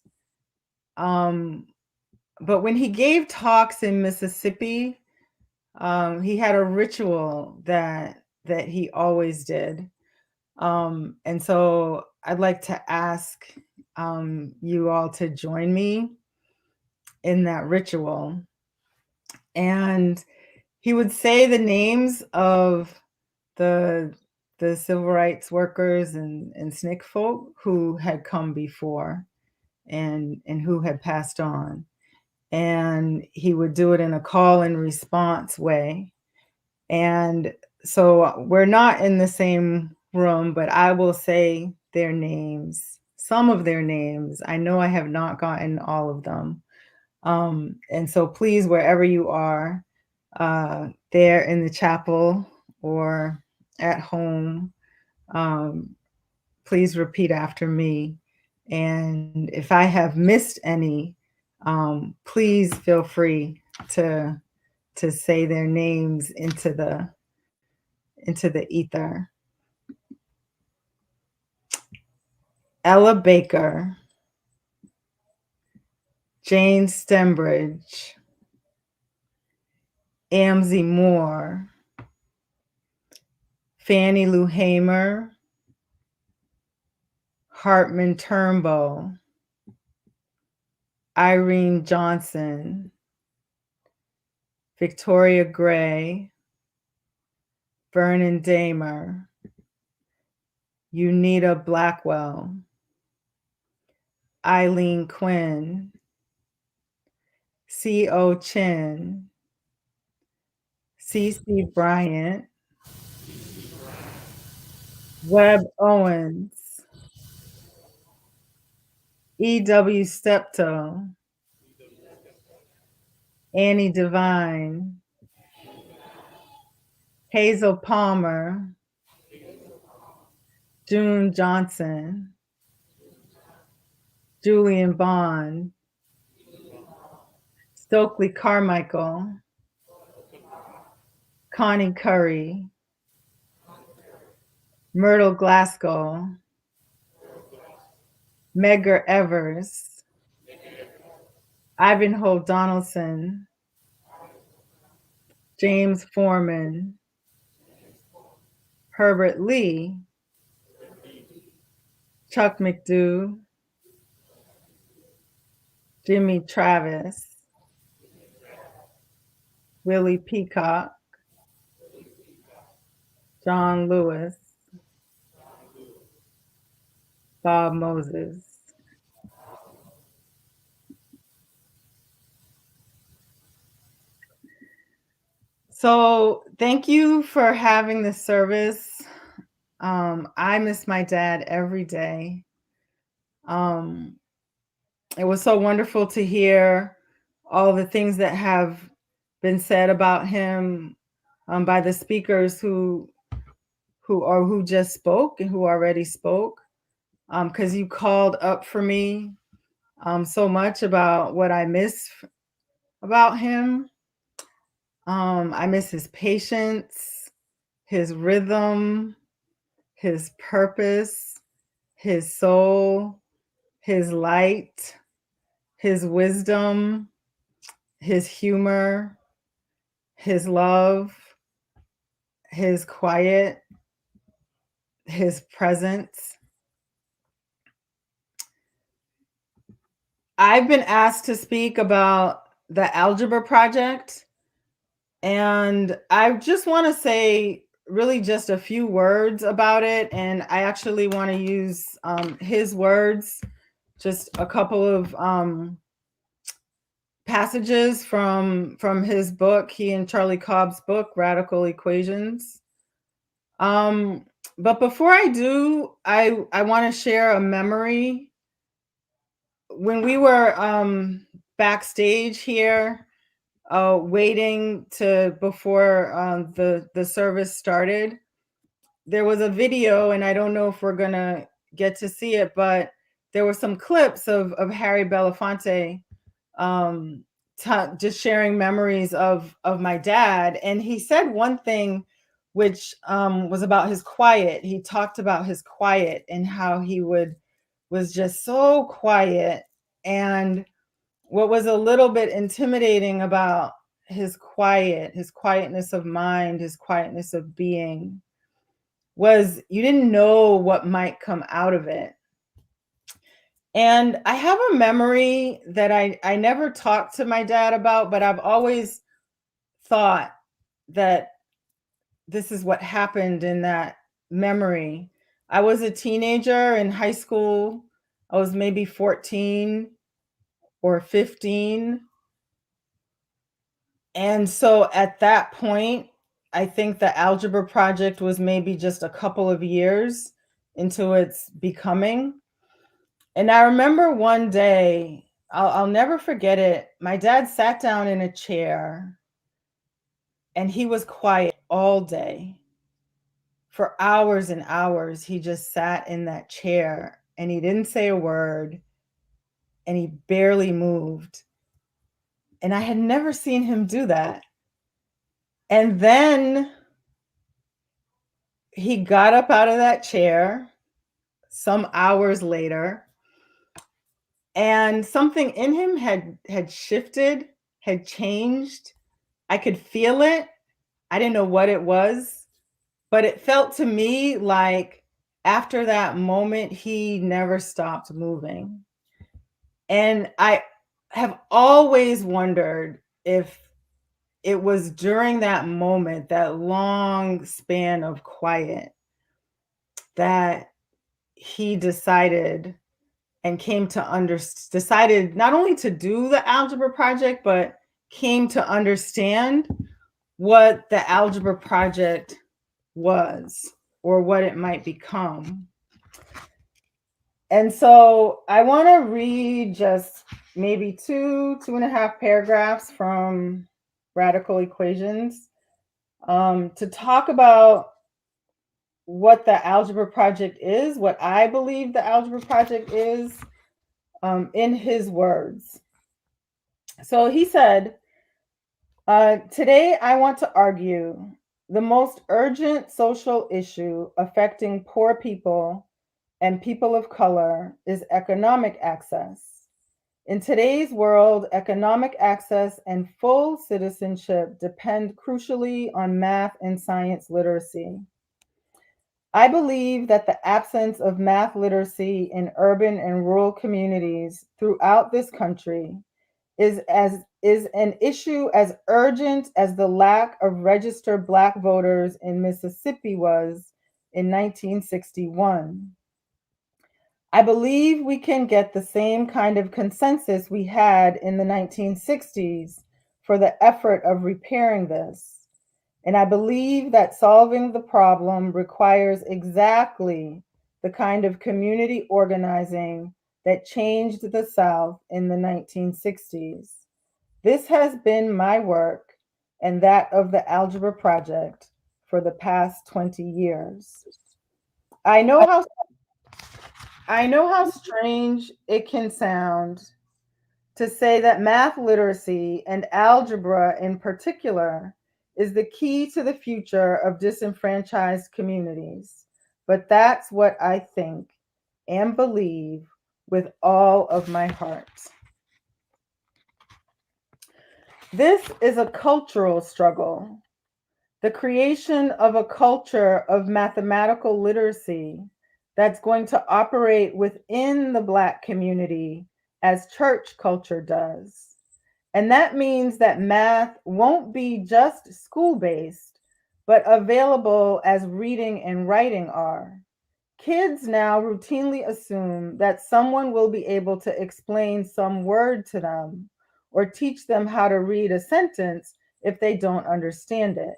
S17: but when he gave talks in Mississippi, he had a ritual that he always did. And so I'd like to ask you all to join me in that ritual. And he would say the names of the civil rights workers and SNCC folk who had come before and who had passed on. And he would do it in a call and response way. And so we're not in the same room, but I will say their names, some of their names. I know I have not gotten all of them. And so please, wherever you are, there in the chapel or at home, please repeat after me. And if I have missed any, please feel free to say their names into the ether. Ella Baker, Jane Stembridge, Amzie Moore, Fannie Lou Hamer, Hartman Turnbow, Irene Johnson, Victoria Gray, Vernon Damer, Unita Blackwell, Eileen Quinn, C.O. Chin, C.C. Bryant, Webb Owens, E.W. Steptoe, Annie Devine, Hazel Palmer, June Johnson, Julian Bond, Stokely Carmichael, Connie Curry, Myrtle Glasgow, Medgar Evers, Ivanhoe Donaldson, James Foreman, Herbert Lee, Chuck McDew, Jimmy Travis, Willie Peacock, John Lewis, Bob Moses. So thank you for having this service. I miss my dad every day. It was so wonderful to hear all the things that have been said about him by the speakers who just spoke and who already spoke, because you called up for me so much about what I miss about him. I miss his patience, his rhythm, his purpose, his soul, his light, his wisdom, his humor, his love, his quiet, his presence. I've been asked to speak about the Algebra Project, and I just want to say really just a few words about it. And I actually want to use his words, just a couple of passages from his book, he and Charlie Cobb's book, Radical Equations. But before I do, I want to share a memory. When we were backstage here, waiting before the service started, there was a video, and I don't know if we're gonna get to see it, but there were some clips of Harry Belafonte just sharing memories of my dad. And he said one thing which was about his quiet. He talked about his quiet and how he was just so quiet. And what was a little bit intimidating about his quietness of mind, his quietness of being, was you didn't know what might come out of it. And I have a memory that I never talked to my dad about, but I've always thought that this is what happened in that memory. I was a teenager in high school. I was maybe 14 or 15. And so at that point, I think the Algebra Project was maybe just a couple of years into its becoming. And I remember one day, I'll never forget it. My dad sat down in a chair and he was quiet all day. For hours and hours, he just sat in that chair and he didn't say a word and he barely moved. And I had never seen him do that. And then he got up out of that chair some hours later, and something in him had shifted, had changed. I could feel it. I didn't know what it was, but it felt to me like after that moment, he never stopped moving. And I have always wondered if it was during that moment, that long span of quiet, that he decided and decided not only to do the Algebra Project, but came to understand what the Algebra Project was or what it might become. And so I want to read just maybe two and a half paragraphs from Radical Equations to talk about what the Algebra Project is, what I believe the Algebra Project is, in his words. So he said, today I want to argue the most urgent social issue affecting poor people and people of color is economic access. In today's world, economic access and full citizenship depend crucially on math and science literacy. I believe that the absence of math literacy in urban and rural communities throughout this country is an issue as urgent as the lack of registered Black voters in Mississippi was in 1961. I believe we can get the same kind of consensus we had in the 1960s for the effort of repairing this. And I believe that solving the problem requires exactly the kind of community organizing that changed the South in the 1960s. This has been my work and that of the Algebra Project for the past 20 years. I know how strange it can sound to say that math literacy and algebra in particular is the key to the future of disenfranchised communities, but that's what I think and believe with all of my heart. This is a cultural struggle. The creation of a culture of mathematical literacy that's going to operate within the Black community as church culture does. And that means that math won't be just school-based, but available as reading and writing are. Kids now routinely assume that someone will be able to explain some word to them or teach them how to read a sentence if they don't understand it.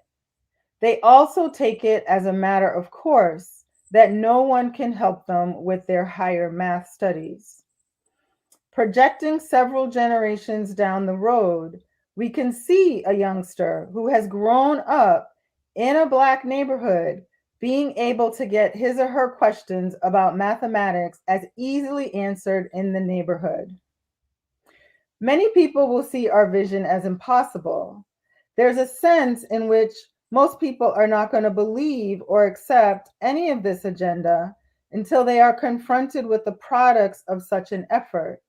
S17: They also take it as a matter of course that no one can help them with their higher math studies. Projecting several generations down the road, we can see a youngster who has grown up in a Black neighborhood being able to get his or her questions about mathematics as easily answered in the neighborhood. Many people will see our vision as impossible. There's a sense in which most people are not going to believe or accept any of this agenda until they are confronted with the products of such an effort.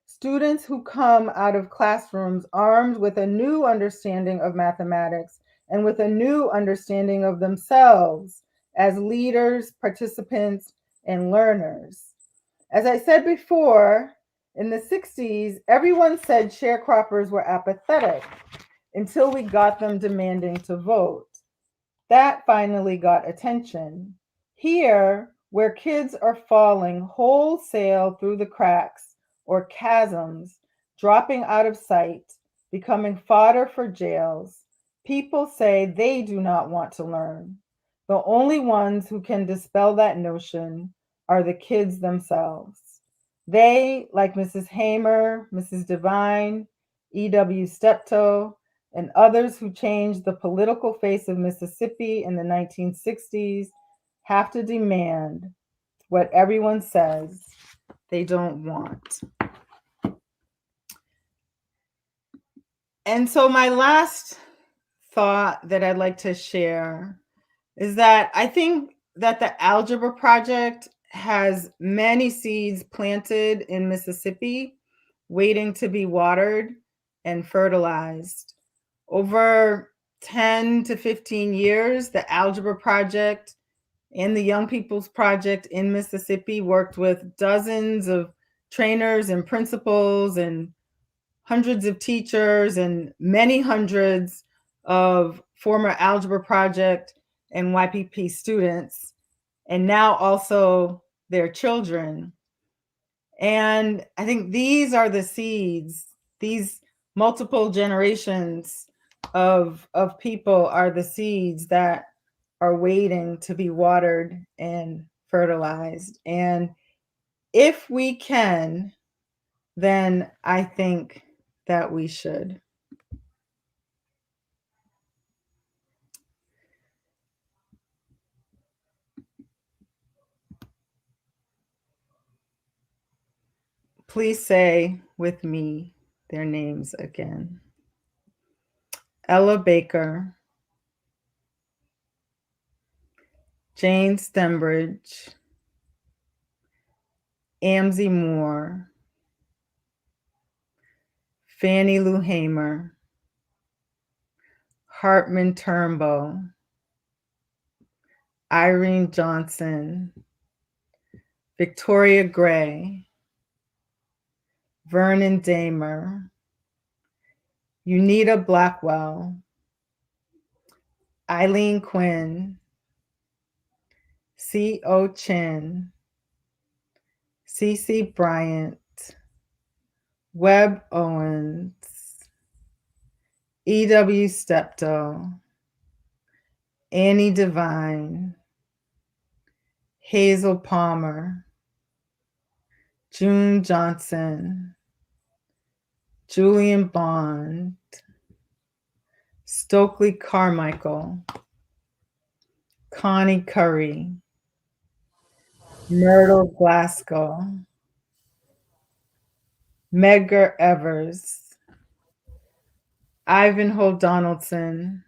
S17: Students who come out of classrooms armed with a new understanding of mathematics and with a new understanding of themselves as leaders, participants, and learners. As I said before, in the 60s, everyone said sharecroppers were apathetic until we got them demanding to vote. That finally got attention. Here, where kids are falling wholesale through the cracks or chasms, dropping out of sight, becoming fodder for jails, people say they do not want to learn. The only ones who can dispel that notion are the kids themselves. They, like Mrs. Hamer, Mrs. Devine, E.W. Steptoe, and others who changed the political face of Mississippi in the 1960s, have to demand what everyone says they don't want. And so my last thought that I'd like to share is that I think that the Algebra Project has many seeds planted in Mississippi waiting to be watered and fertilized. Over 10 to 15 years, the Algebra Project and the Young People's Project in Mississippi worked with dozens of trainers and principals and hundreds of teachers and many hundreds of former Algebra Project and YPP students, and now also their children. And I think these are the seeds, these multiple generations of people are the seeds that are waiting to be watered and fertilized. And if we can, then I think that we should. Please say with me their names again. Ella Baker, Jane Stembridge, Amzie Moore, Fannie Lou Hamer, Hartman Turnbow, Irene Johnson, Victoria Gray, Vernon Damer, Unita Blackwell, Eileen Quinn, C.O. Chin, C.C. Bryant, Webb Owens, E.W. Steptoe, Annie Devine, Hazel Palmer, June Johnson, Julian Bond, Stokely Carmichael, Connie Curry, Myrtle Glasgow, Medgar Evers, Ivanhoe Donaldson,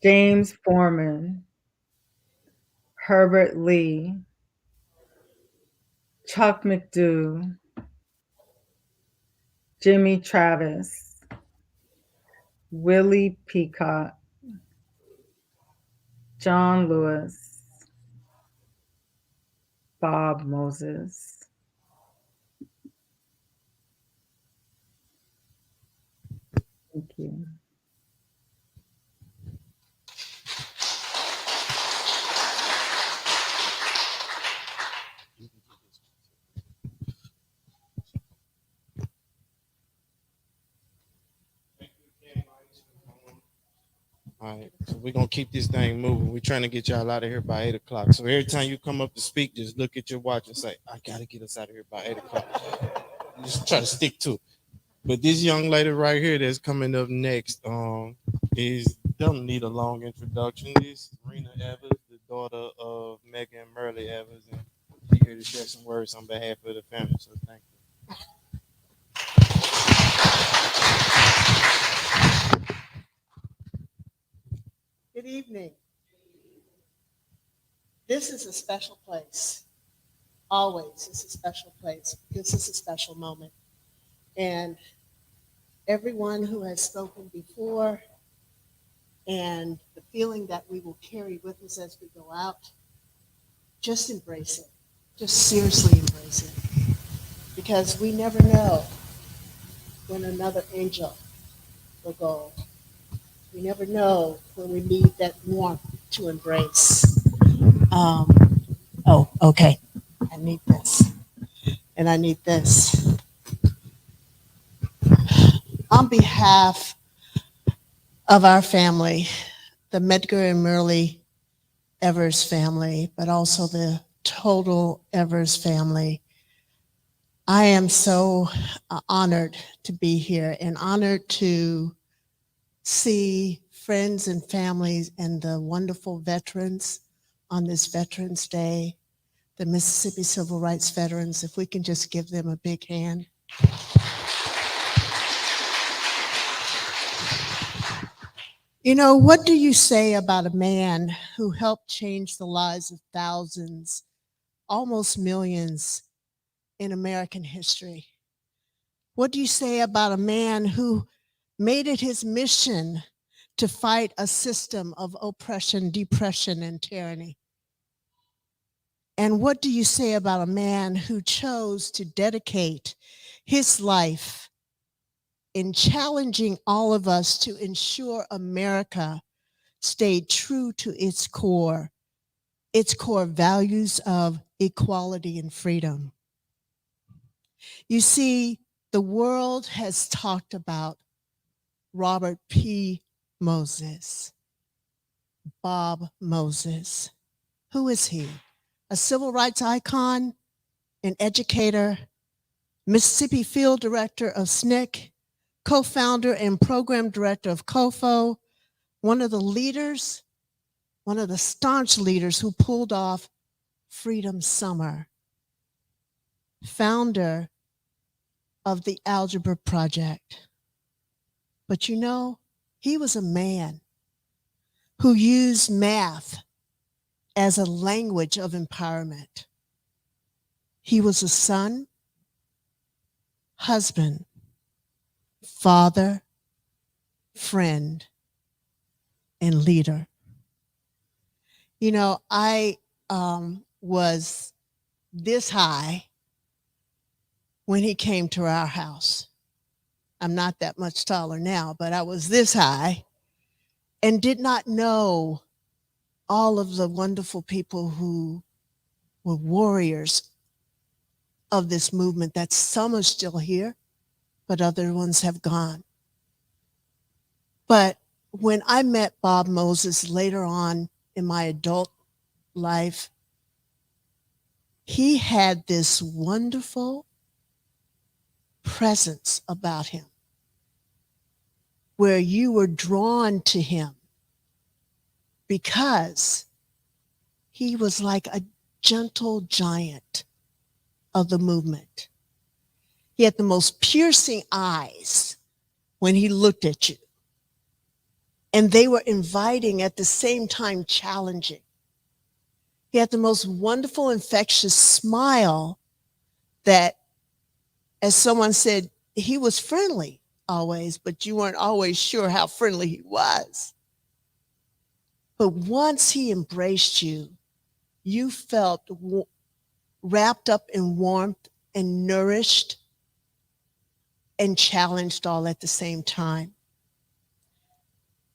S17: James Foreman, Herbert Lee, Chuck McDew, Jimmy Travis, Willie Peacock, John Lewis, Bob Moses. Thank you.
S1: All right, so we're gonna keep this thing moving. We're trying to get y'all out of here by 8 o'clock. So every time you come up to speak, just look at your watch and say, "I gotta get us out of here by 8 o'clock." Just try to stick to it. But this young lady right here that's coming up next, is don't need a long introduction. This is Rena Evers, the daughter of Megan and Merle Evers, and she's here to share some words on behalf of the family. So thank you.
S18: Good evening. This is a special place. Always, it's a special place. This is a special moment. And everyone who has spoken before and the feeling that we will carry with us as we go out, just embrace it. Just seriously embrace it. Because we never know when another angel will go. We never know when we need that warmth to embrace. Okay. I need this. And I need this. On behalf of our family, the Medgar and Merle Evers family, but also the total Evers family, I am so honored to be here and honored to see friends and families and the wonderful veterans on this Veterans Day, the Mississippi Civil Rights veterans, if we can just give them a big hand. You know, what do you say about a man who helped change the lives of thousands, almost millions in American history? What do you say about a man who made it his mission to fight a system of oppression, depression, and tyranny? And what do you say about a man who chose to dedicate his life in challenging all of us to ensure America stayed true to its core values of equality and freedom? You see, the world has talked about Robert P. Moses, Bob Moses. Who is he? A civil rights icon, an educator, Mississippi Field Director of SNCC, co-founder and program director of COFO, one of the leaders, one of the staunch leaders who pulled off Freedom Summer, founder of the Algebra Project. But you know, he was a man who used math as a language of empowerment. He was a son, husband, father, friend, and leader. You know, I was this high when he came to our house. I'm not that much taller now, but I was this high and did not know all of the wonderful people who were warriors of this movement, that some are still here, but other ones have gone. But when I met Bob Moses later on in my adult life, he had this wonderful presence about him where you were drawn to him because he was like a gentle giant of the movement. He had the most piercing eyes when he looked at you. And they were inviting at the same time challenging. He had the most wonderful, infectious smile that, as someone said, he was friendly always, but you weren't always sure how friendly he was. But once he embraced you, you felt wrapped up in warmth and nourished and challenged all at the same time.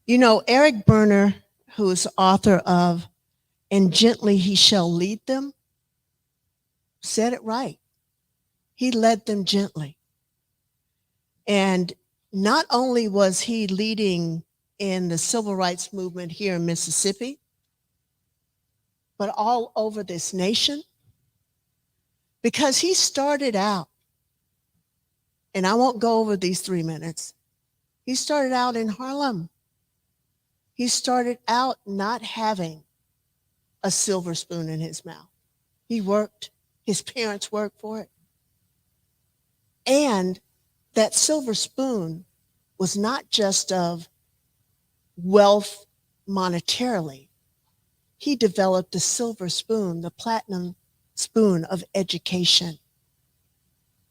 S18: You know, Eric Berner, who is author of And Gently He Shall Lead Them, said it right. He led them gently. And not only was he leading in the civil rights movement here in Mississippi, but all over this nation, because he started out, and I won't go over these 3 minutes, he started out in Harlem. He started out not having a silver spoon in his mouth. He worked, his parents worked for it. And that silver spoon was not just of wealth monetarily. He developed the silver spoon, the platinum spoon of education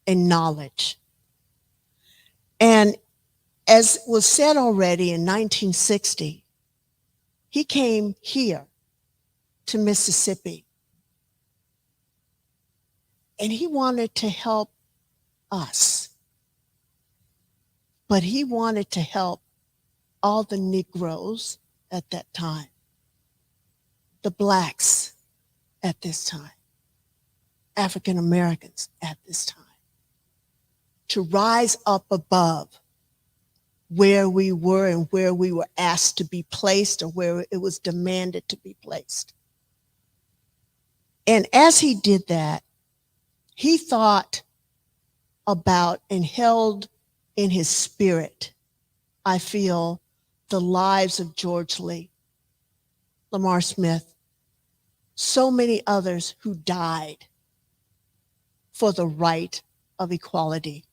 S18: and knowledge. And as was said already, in 1960, he came here to Mississippi, and he wanted to help us, but he wanted to help all the Negroes at that time, the Blacks at this time, African Americans at this time, to rise up above where we were and where we were asked to be placed or where it was demanded to be placed. And as he did that, he thought about and held in his spirit, I feel, the lives of George Lee, Lamar Smith, so many others who died for the right of equality,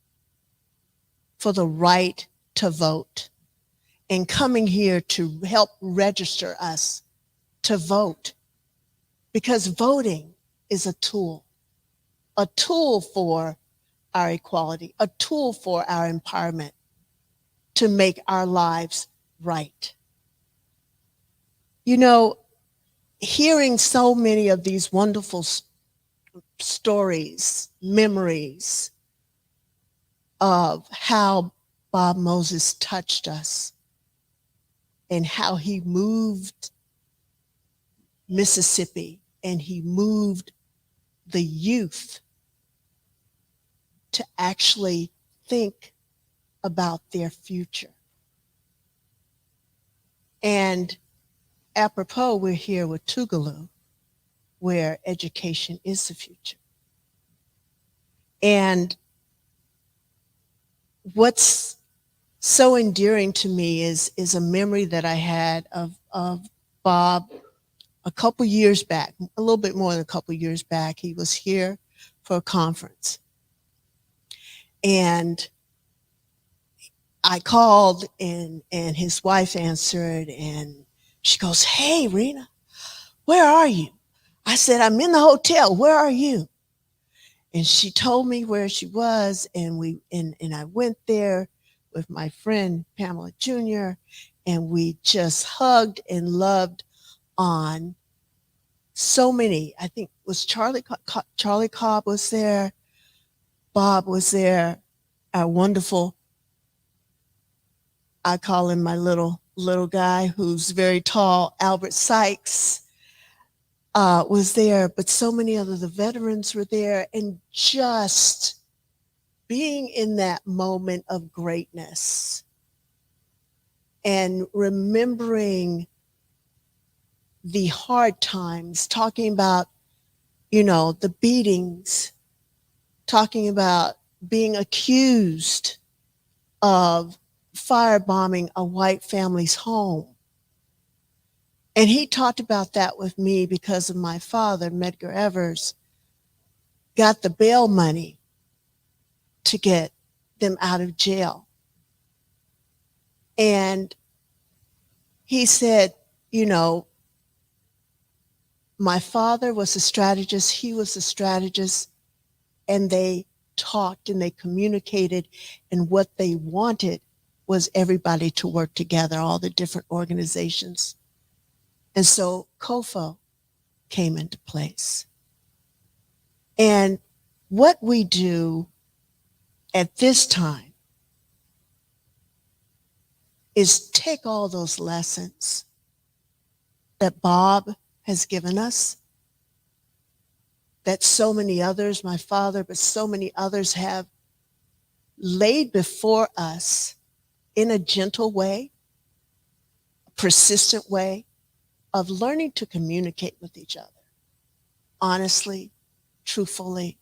S18: for the right to vote, and coming here to help register us to vote, because voting is a tool for our equality, a tool for our empowerment to make our lives right. You know, hearing so many of these wonderful stories, memories of how Bob Moses touched us and how he moved Mississippi and he moved the youth to actually think about their future. And apropos, we're here with Tougaloo, where education is the future. And what's so endearing to me is a memory that I had of Bob a couple years back, a little bit more than a couple years back. He was here for a conference. And I called and his wife answered and she goes, "Hey, Rena, where are you?" I said, "I'm in the hotel. Where are you?" And she told me where she was, and I went there with my friend Pamela Jr., and we just hugged and loved on so many. I think it was Charlie Cobb was there, Bob was there, our wonderful, I call him my little guy who's very tall, Albert Sykes, was there, but so many other the veterans were there, and just being in that moment of greatness and remembering the hard times, talking about, you know, the beatings, talking about being accused of firebombing a white family's home. And he talked about that with me because of my father, Medgar Evers, got the bail money to get them out of jail. And he said, you know, my father was a strategist, he was a strategist, and they talked and they communicated, and what they wanted was everybody to work together, all the different organizations. And so COFO came into place. And what we do at this time is take all those lessons that Bob has given us, that so many others, my father, but so many others have laid before us in a gentle way, a persistent way of learning to communicate with each other honestly, truthfully,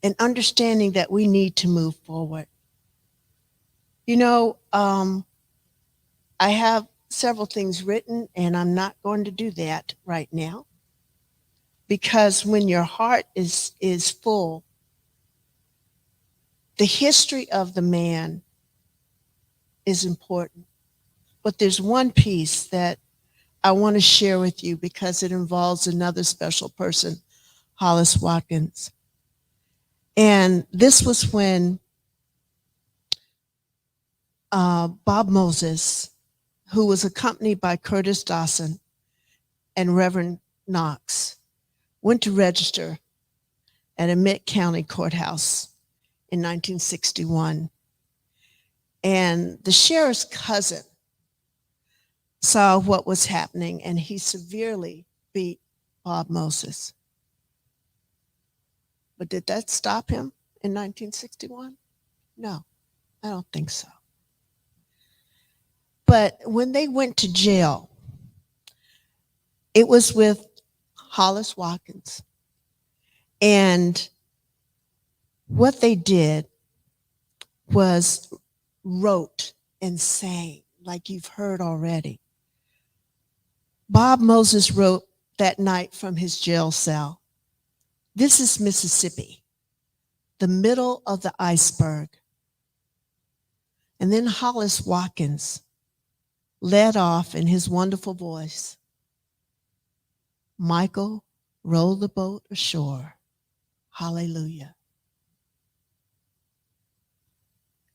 S18: and understanding that we need to move forward. You know, I have several things written, and I'm not going to do that right now, because when your heart is full, the history of the man is important. But there's one piece that I want to share with you because it involves another special person, Hollis Watkins. And this was when Bob Moses, who was accompanied by Curtis Dawson and Reverend Knox, went to register at Emmett County Courthouse in 1961. And the sheriff's cousin saw what was happening, and he severely beat Bob Moses. But did that stop him in 1961? No, I don't think so. But when they went to jail, it was with Hollis Watkins. And what they did was wrote and sang, like you've heard already. Bob Moses wrote that night from his jail cell, "This is Mississippi, the middle of the iceberg." And then Hollis Watkins led off in his wonderful voice, "Michael, roll the boat ashore. Hallelujah.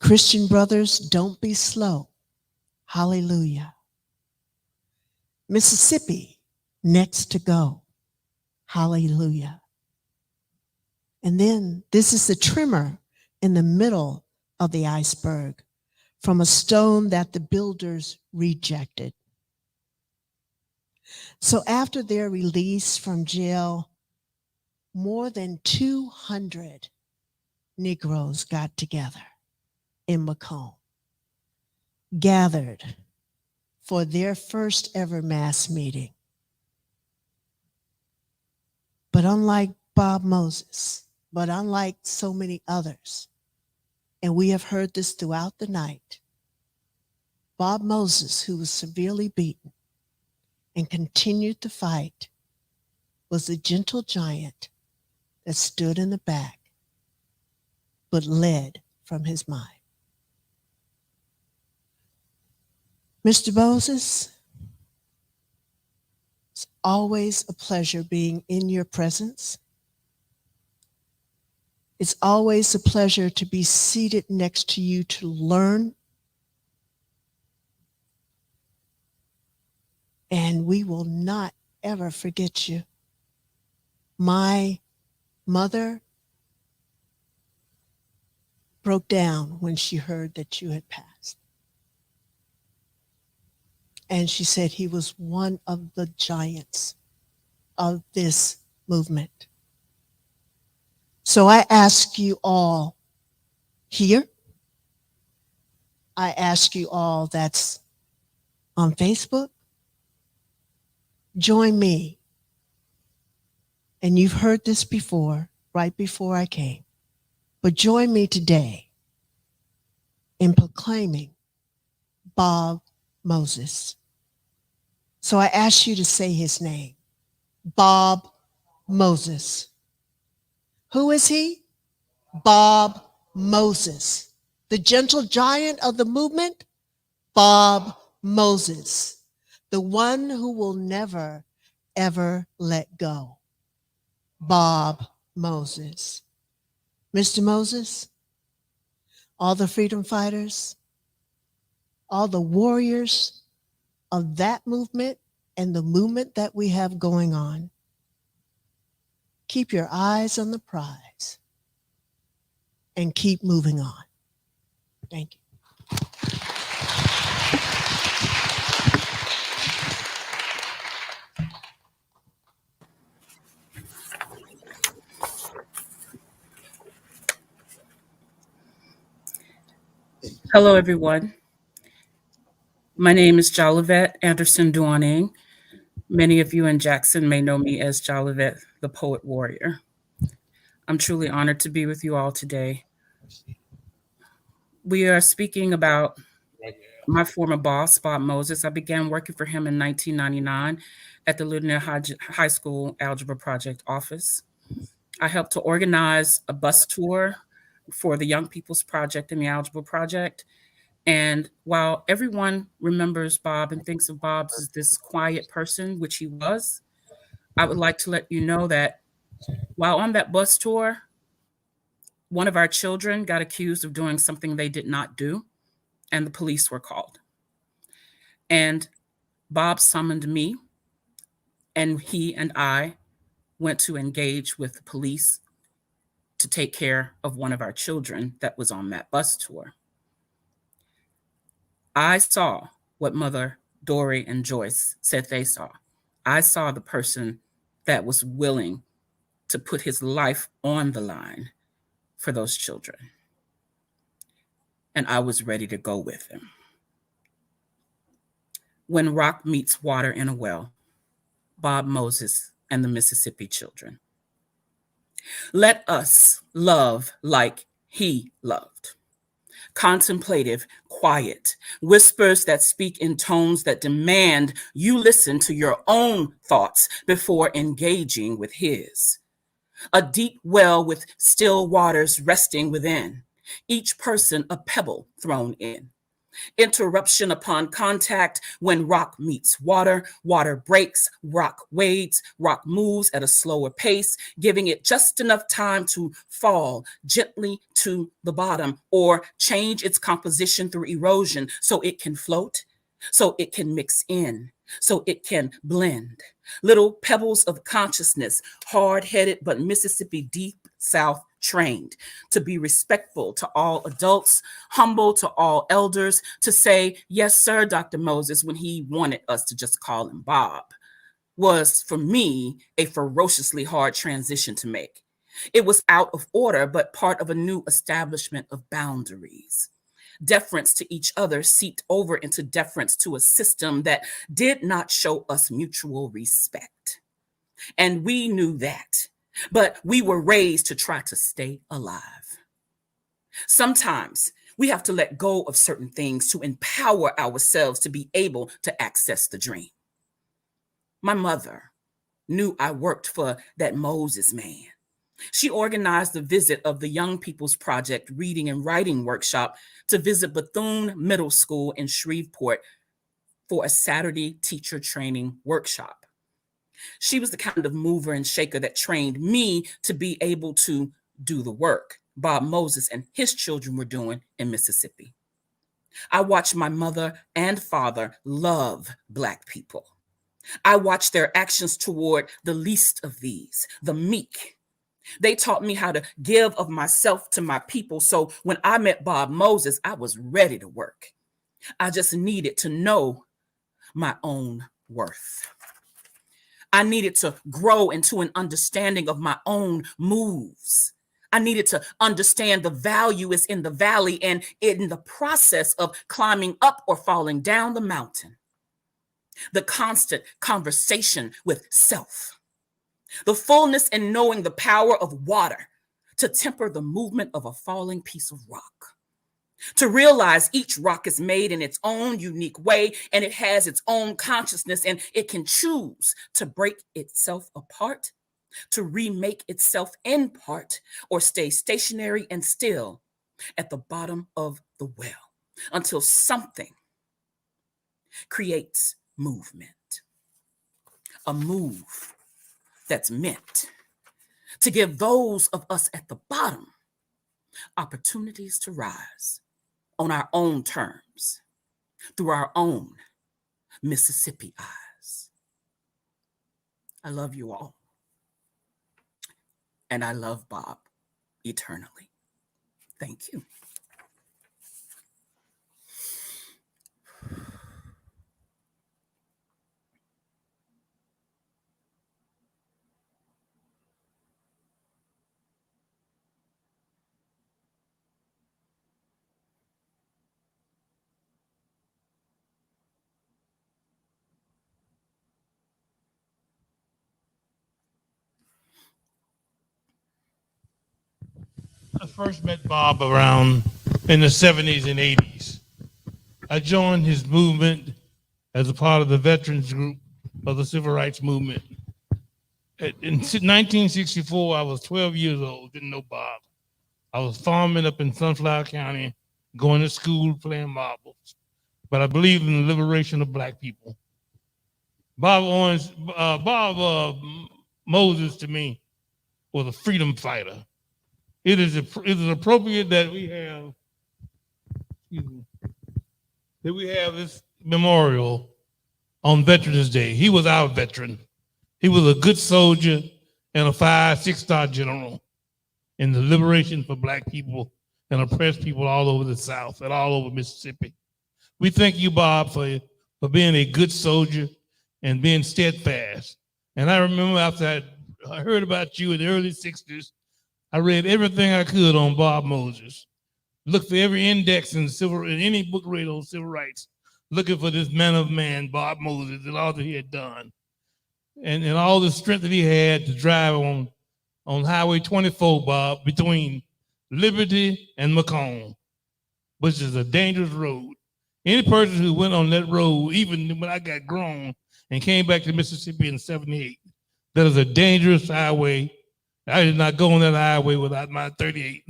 S18: Christian brothers, don't be slow. Hallelujah. Mississippi, next to go. Hallelujah." And then this is the tremor in the middle of the iceberg from a stone that the builders rejected. So after their release from jail, more than 200 Negroes got together in Macomb, gathered for their first ever mass meeting. But unlike Bob Moses, but unlike so many others, and we have heard this throughout the night, Bob Moses, who was severely beaten and continued to fight, was a gentle giant that stood in the back, but led from his mind. Mr. Moses, it's always a pleasure being in your presence. It's always a pleasure to be seated next to you to learn. And we will not ever forget you. My mother broke down when she heard that you had passed. And she said he was one of the giants of this movement. So I ask you all here, I ask you all that's on Facebook, join me. And you've heard this before, right before I came, but join me today in proclaiming Bob Moses. So I ask you to say his name, Bob Moses. Who is he? Bob Moses. The gentle giant of the movement, Bob Moses. The one who will never, ever let go. Bob Moses. Mr. Moses, all the freedom fighters, all the warriors of that movement and the movement that we have going on, keep your eyes on the prize and keep moving on. Thank you.
S19: Hello, everyone. My name is Jolivet Anderson Duaning. Many of you in Jackson may know me as Jolivet, the Poet Warrior. I'm truly honored to be with you all today. We are speaking about my former boss, Bob Moses. I began working for him in 1999 at the Linear High School Algebra Project office. I helped to organize a bus tour for the Young People's Project and the Algebra Project. And while everyone remembers Bob and thinks of Bob as this quiet person, which he was, I would like to let you know that while on that bus tour, one of our children got accused of doing something they did not do, and the police were called. And Bob summoned me, and he and I went to engage with the police to take care of one of our children that was on that bus tour. I saw what Mother Dory and Joyce said they saw. I saw the person that was willing to put his life on the line for those children. And I was ready to go with him. When rock meets water in a well, Bob Moses and the Mississippi children. Let us love like he loved. Contemplative, quiet, whispers that speak in tones that demand you listen to your own thoughts before engaging with his. A deep well with still waters resting within, each person a pebble thrown in. Interruption upon contact when rock meets water, water breaks, rock wades, rock moves at a slower pace, giving it just enough time to fall gently to the bottom or change its composition through erosion so it can float, so it can mix in, so it can blend. Little pebbles of consciousness, hard-headed but Mississippi deep South trained to be respectful to all adults, humble to all elders, to say, yes, sir, Dr. Moses, when he wanted us to just call him Bob, was for me a ferociously hard transition to make. It was out of order, but part of a new establishment of boundaries. Deference to each other seeped over into deference to a system that did not show us mutual respect. And we knew that. But we were raised to try to stay alive. Sometimes we have to let go of certain things to empower ourselves to be able to access the dream. My mother knew I worked for that Moses man. She organized the visit of the Young People's Project Reading and Writing Workshop to visit Bethune Middle School in Shreveport for a Saturday teacher training workshop. She was the kind of mover and shaker that trained me to be able to do the work Bob Moses and his children were doing in Mississippi. I watched my mother and father love Black people. I watched their actions toward the least of these, the meek. They taught me how to give of myself to my people. So when I met Bob Moses, I was ready to work. I just needed to know my own worth. I needed to grow into an understanding of my own moves. I needed to understand the value is in the valley and in the process of climbing up or falling down the mountain. The constant conversation with self. The fullness in knowing the power of water to temper the movement of a falling piece of rock. To realize each rock is made in its own unique way and it has its own consciousness and it can choose to break itself apart, to remake itself in part, or stay stationary and still at the bottom of the well until something creates movement. A move that's meant to give those of us at the bottom opportunities to rise on our own terms, through our own Mississippi eyes. I love you all. And I love Bob eternally. Thank you.
S20: I first met Bob around in the 70s and 80s. I joined his movement as a part of the veterans group of the civil rights movement. In 1964, I was 12 years old, didn't know Bob. I was farming up in Sunflower County, going to school, playing marbles. But I believed in the liberation of black people. Bob Moses, to me, was a freedom fighter. It is appropriate that we have this memorial on Veterans Day. He was our veteran. He was a good soldier and a 5-6-star general in the liberation for black people and oppressed people all over the South and all over Mississippi. We thank you, Bob, for being a good soldier and being steadfast. And I remember after I heard about you in the early 60s, I read everything I could on Bob Moses. Looked for every index in any book read on civil rights, looking for this man of man, Bob Moses, and all that he had done. And all the strength that he had to drive on Highway 24, Bob, between Liberty and Macomb, which is a dangerous road. Any person who went on that road, even when I got grown and came back to Mississippi in 78, that is a dangerous highway. I did not go on that highway without my 38.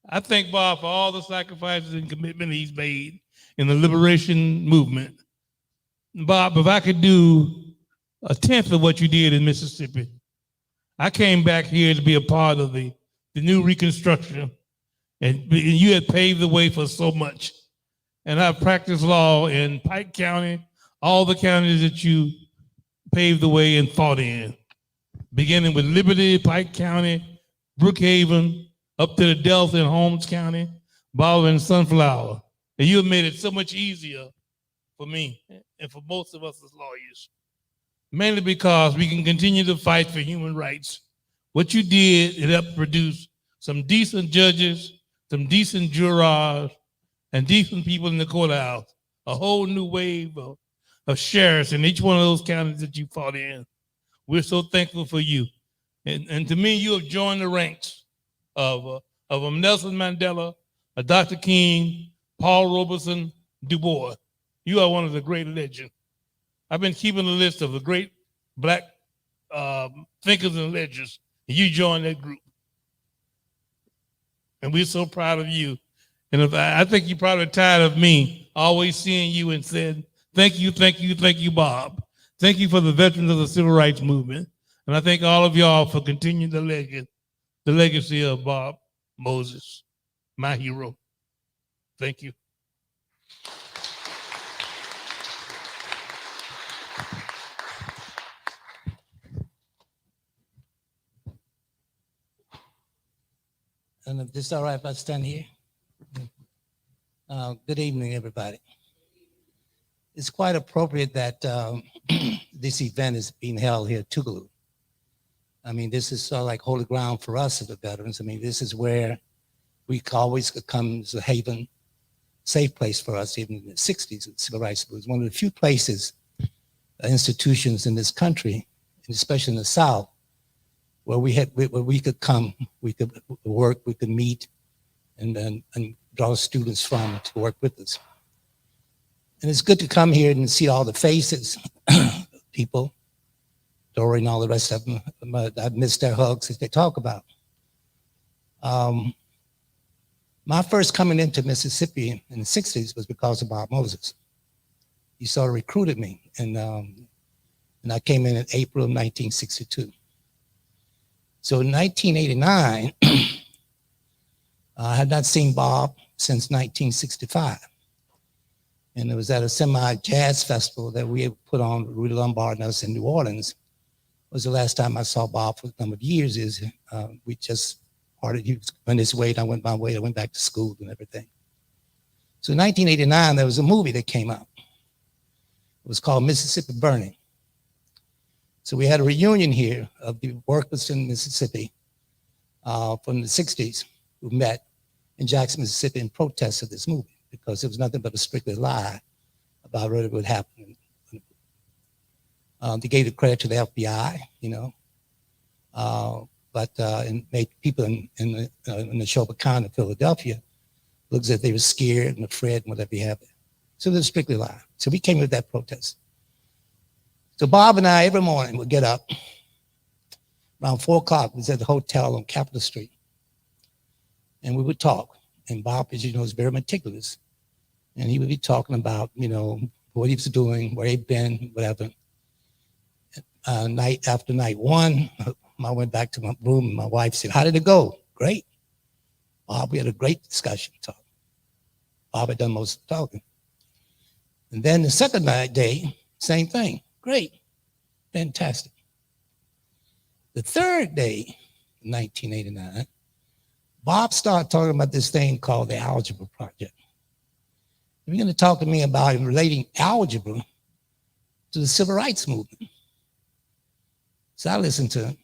S20: I thank Bob for all the sacrifices and commitment he's made in the liberation movement. Bob, if I could do a tenth of what you did in Mississippi, I came back here to be a part of the new Reconstruction, and you had paved the way for so much. And I've practiced law in Pike County, all the counties that you paved the way and fought in, beginning with Liberty, Pike County, Brookhaven, up to the Delta and Holmes County, Bolivar and Sunflower. And you have made it so much easier for me and for most of us as lawyers, mainly because we can continue to fight for human rights. What you did, it helped produce some decent judges, some decent jurors, and decent people in the courthouse, a whole new wave of sheriffs in each one of those counties that you fought in. We're so thankful for you. And to me, you have joined the ranks of a Nelson Mandela, a Dr. King, Paul Robeson, Du Bois. You are one of the great legends. I've been keeping a list of the great black thinkers and legends, and you joined that group. And we're so proud of you. And I think you're probably tired of me always seeing you and saying, thank you, thank you, thank you, Bob. Thank you for the veterans of the civil rights movement. And I thank all of y'all for continuing the legacy of Bob Moses, my hero. Thank you.
S21: And if this is all right if I stand here? Good evening, everybody. It's quite appropriate that this event is being held here at Tougaloo. I mean, this is sort of like holy ground for us as the veterans. I mean, this is where we always come as a haven, safe place for us, even in the 60s, the civil rights movement. One of the few places, institutions in this country, and especially in the South, where we could come, we could work, we could meet, and draw students from to work with us. And it's good to come here and see all the faces, people, Dory and all the rest of them. I've missed their hugs as they talk about. My first coming into Mississippi in the 60s was because of Bob Moses. He sort of recruited me, and I came in April of 1962. So in 1989, I had not seen Bob since 1965. And it was at a semi-jazz festival that we had put on Rudy Lombard and us in New Orleans. It was the last time I saw Bob for a number of years. We just parted. He went his way, and I went my way. I went back to school and everything. So in 1989, there was a movie that came out. It was called Mississippi Burning. So we had a reunion here of the workers in Mississippi from the 60s who met in Jackson, Mississippi in protest of this movie because it was nothing but a strictly lie about what would happen. They gave the credit to the FBI, you know, and made people in the Chopacabana of Philadelphia look as if they were scared and afraid and whatever you have. So it was strictly a lie. So we came with that protest. So Bob and I, every morning, would get up around 4 o'clock. We was at the hotel on Capitol Street. And we would talk. And Bob, as you know, is very meticulous. And he would be talking about, you know, what he was doing, where he'd been, whatever. Night after night one, I went back to my room and my wife said, "How did it go?" "Great." Bob, we had a great discussion talk. Bob had done most of the talking. And then the second day, same thing. "Great. Fantastic." The third day, 1989, Bob started talking about this thing called the Algebra Project. He began to talk to me about relating algebra to the Civil Rights Movement. So I listened to him.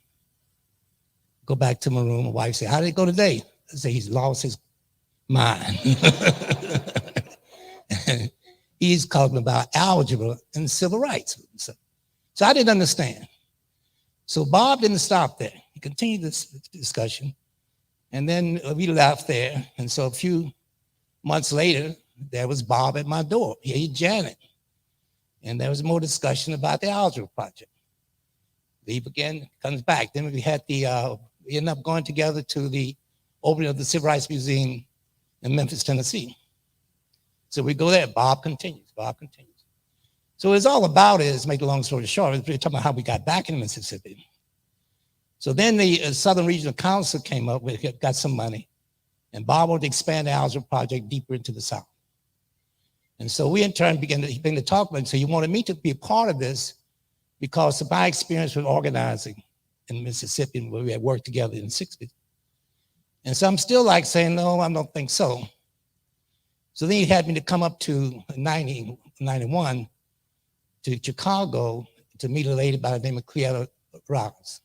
S21: Go back to my room. My wife said, "How did it go today?" I said, "He's lost his mind." He's talking about algebra and civil rights. So I didn't understand. So Bob didn't stop there. He continued this discussion. And then we left there. And so a few months later, there was Bob at my door. He Janet. And there was more discussion about the Algebra Project. Leave again, comes back. Then we had we ended up going together to the opening of the Civil Rights Museum in Memphis, Tennessee. So we go there. Bob continues. So it's all about is, make a long story short, we're talking about how we got back in Mississippi. So then the Southern Regional Council came up with, got some money, and Bob wanted to expand the Algebra Project deeper into the South. And so we in turn began to talk about it. So he wanted me to be a part of this because of my experience with organizing in Mississippi, where we had worked together in the 60s. And so I'm still like saying, no, I don't think so. So then he had me to come up to 91 to Chicago to meet a lady by the name of Cleetta Robbins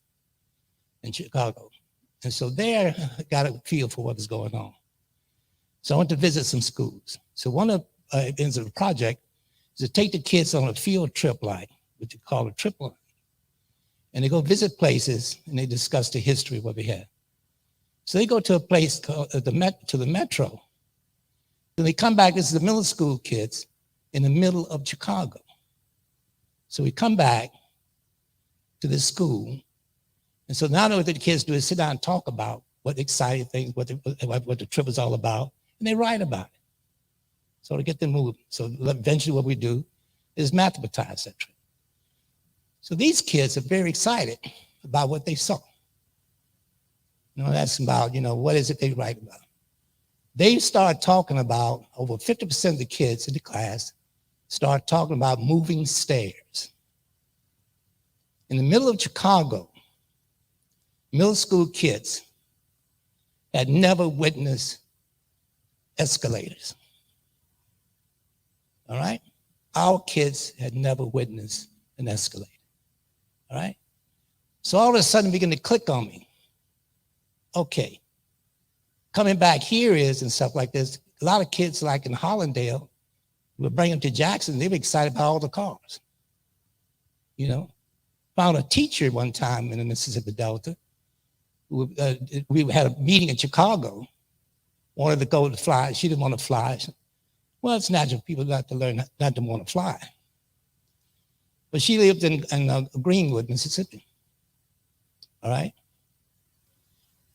S21: in Chicago. And so there I got a feel for what was going on. So I went to visit some schools. So one of the ends of the project is to take the kids on a field trip like, what you call a trip line. And they go visit places and they discuss the history of what we had. So they go to a place called to the Metro. Then they come back, this is the middle school kids in the middle of Chicago. So we come back to this school. And so now what the kids do is sit down and talk about what exciting things, what the trip is all about, and they write about it. So to get them moving. So eventually what we do is mathematize that trip. So these kids are very excited about what they saw. You know, that's about, you know, what is it they write about? They start talking about, over 50% of the kids in the class start talking about moving stairs. In the middle of Chicago, middle school kids had never witnessed escalators. All right? Our kids had never witnessed an escalator. All right? So all of a sudden began to click on me. Okay. Coming back here is and stuff like this. A lot of kids like in Hollandale, we would bring them to Jackson. They were excited about all the cars. You know, found a teacher one time in the Mississippi Delta. We had a meeting in Chicago. Wanted to go to fly. She didn't want to fly. Well, it's natural. People got to learn not to want to fly. But she lived in Greenwood, Mississippi. All right.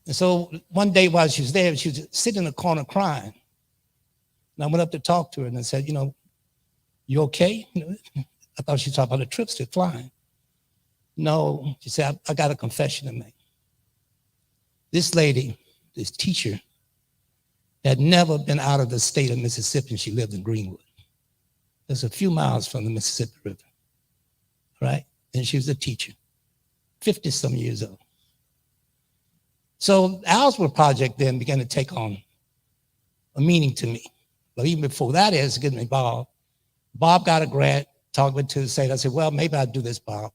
S21: And so one day while she was there, she was sitting in the corner crying. And I went up to talk to her and I said, you know, you okay? You know, I thought she was talking about the trips to flying. No, she said, I got a confession to make. This lady, this teacher, had never been out of the state of Mississippi, and she lived in Greenwood. That's a few miles from the Mississippi River, right? And she was a teacher, 50-some years old. So the Algebra Project then began to take on a meaning to me. But even before that is getting involved, Bob got a grant, talked with to the state. I said, well, maybe I'll do this, Bob.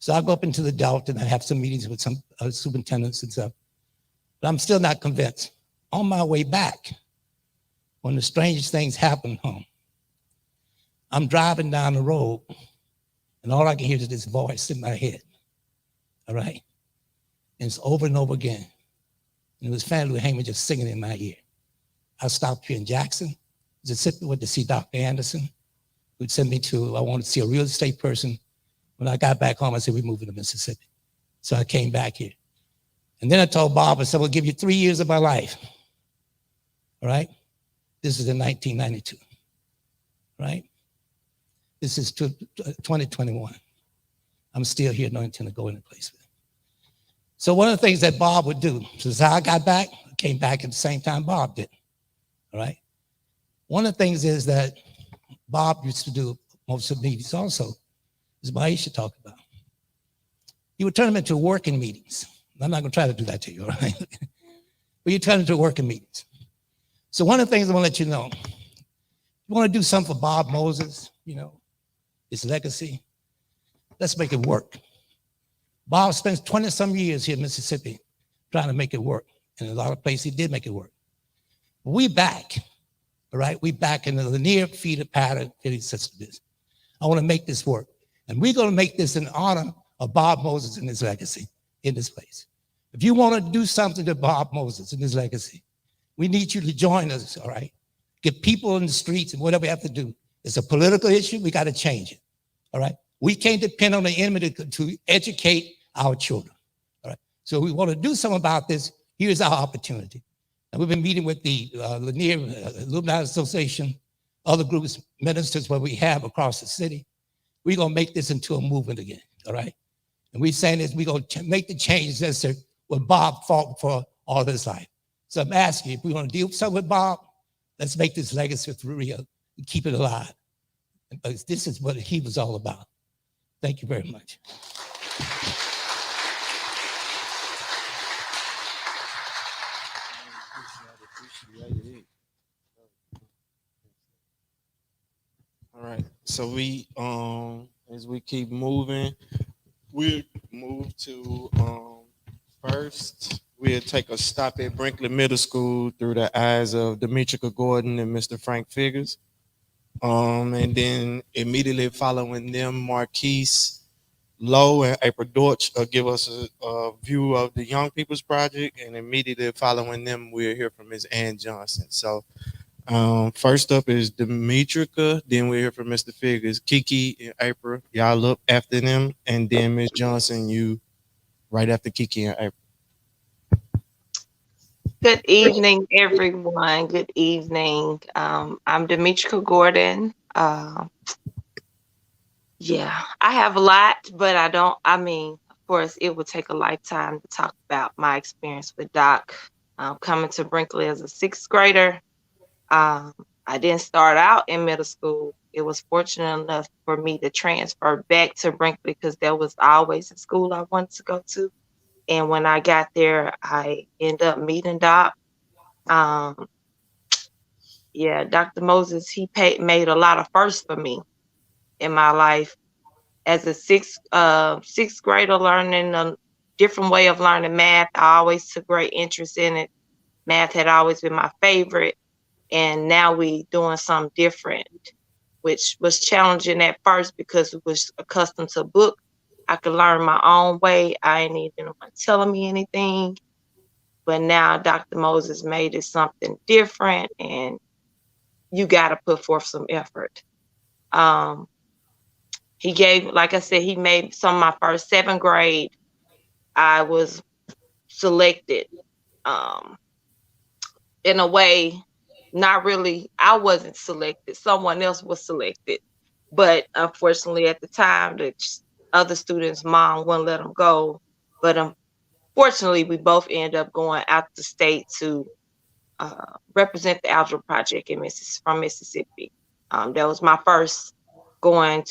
S21: So I go up into the Delta and I have some meetings with some superintendents and stuff. But I'm still not convinced. On my way back, when the strangest things happened home, I'm driving down the road and all I can hear is this voice in my head. All right? And it's over and over again. And it was Fannie Lou Hamer just singing in my ear. I stopped here in Jackson, Mississippi, went to see Dr. Anderson, who'd send me to, I wanted to see a real estate person. When I got back home, I said, we're moving to Mississippi. So I came back here. And then I told Bob, I said, we'll give you 3 years of my life. All right? This is in 1992. Right? This is 2021. I'm still here, no intent to go into place. So one of the things that Bob would do, since I got back, I came back at the same time Bob did. All right? One of the things is that Bob used to do most of the meetings also, is what I used to talk about. He would turn them into working meetings. I'm not going to try to do that to you, all right? But you turn them into working meetings. So one of the things I want to let you know, you want to do something for Bob Moses, you know, his legacy, let's make it work. Bob spends 20-some years here in Mississippi trying to make it work. And in a lot of places, he did make it work. We back, all right? We back in the linear feeder pattern feeding system. I want to make this work. And we're going to make this in honor of Bob Moses and his legacy in this place. If you want to do something to Bob Moses and his legacy, we need you to join us, all right? Get people in the streets and whatever we have to do. It's a political issue, we got to change it, all right? We can't depend on the enemy to educate our children, all right? So we want to do something about this. Here's our opportunity. And we've been meeting with the Lanier Alumni Association, other groups, ministers, what we have across the city. We're going to make this into a movement again, all right? And we're saying this, we're going to make the changes necessary what Bob fought for all his life. So I'm asking you, if we want to deal something with Bob, let's make this legacy for real and keep it alive. Because this is what he was all about. Thank you very much.
S1: All right, so we as we keep moving, we'll move to first we'll take a stop at Brinkley Middle School through the eyes of Demetrica Gordon and Mr. Frank Figures. And then immediately following them, Marquise Lowe and April Dortch give us a view of the Young People's Project, and immediately following them, we'll hear from Ms. Ann Johnson. So first up is Demetrica, then we'll hear from Mr. Figures. Kiki and April, y'all up after them, and then Ms. Johnson, you right after Kiki and April.
S3: Good evening, everyone. Good evening. I'm Demetrica Gordon. Yeah, I have a lot, but of course, it would take a lifetime to talk about my experience with Doc. Coming to Brinkley as a sixth grader. I didn't start out in middle school. It was fortunate enough for me to transfer back to Brinkley because there was always a school I wanted to go to. And when I got there, I ended up meeting Doc. Yeah, Dr. Moses, he made a lot of firsts for me in my life. As a sixth grader learning a different way of learning math, I always took great interest in it. Math had always been my favorite. And now we doing something different, which was challenging at first because it was accustomed to a book. I could learn my own way. I ain't need anyone telling me anything. But now Dr. Moses made it something different, and you got to put forth some effort. He gave, like I said, he made some of my first seventh grade. I was selected in a way, not really, I wasn't selected. Someone else was selected. But unfortunately, at the time, the other students' mom wouldn't let them go. But fortunately, we both ended up going out the state to represent the Algebra Project from Mississippi. That was my first going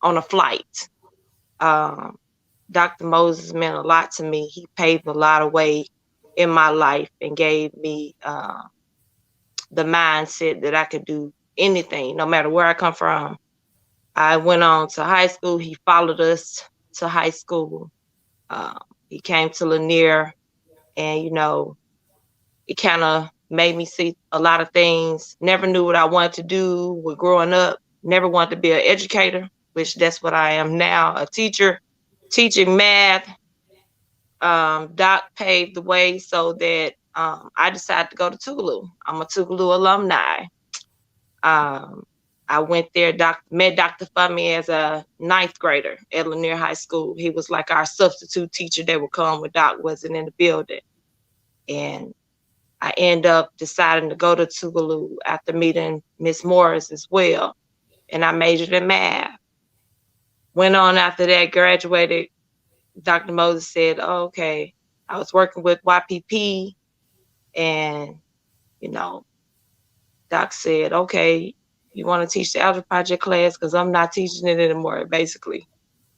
S3: on a flight. Dr. Moses meant a lot to me. He paved a lot of way in my life and gave me the mindset that I could do anything, no matter where I come from. I went on to high school. He followed us to high school. He came to Lanier, and it kind of made me see a lot of things. Never knew what I wanted to do with growing up. Never wanted to be an educator, which that's what I am now, a teacher, teaching math. Doc paved the way so that I decided to go to Tougaloo. I'm a Tougaloo alumni. I went there, met Dr. Fummy as a 9th grader at Lanier High School. He was like our substitute teacher that would come when Doc wasn't in the building. And I ended up deciding to go to Tougaloo after meeting Miss Morris as well. And I majored in math. Went on after that, graduated. Dr. Moses said, oh, okay, I was working with YPP, and, Doc said, okay, you want to teach the Algebra Project class? Because I'm not teaching it anymore, basically,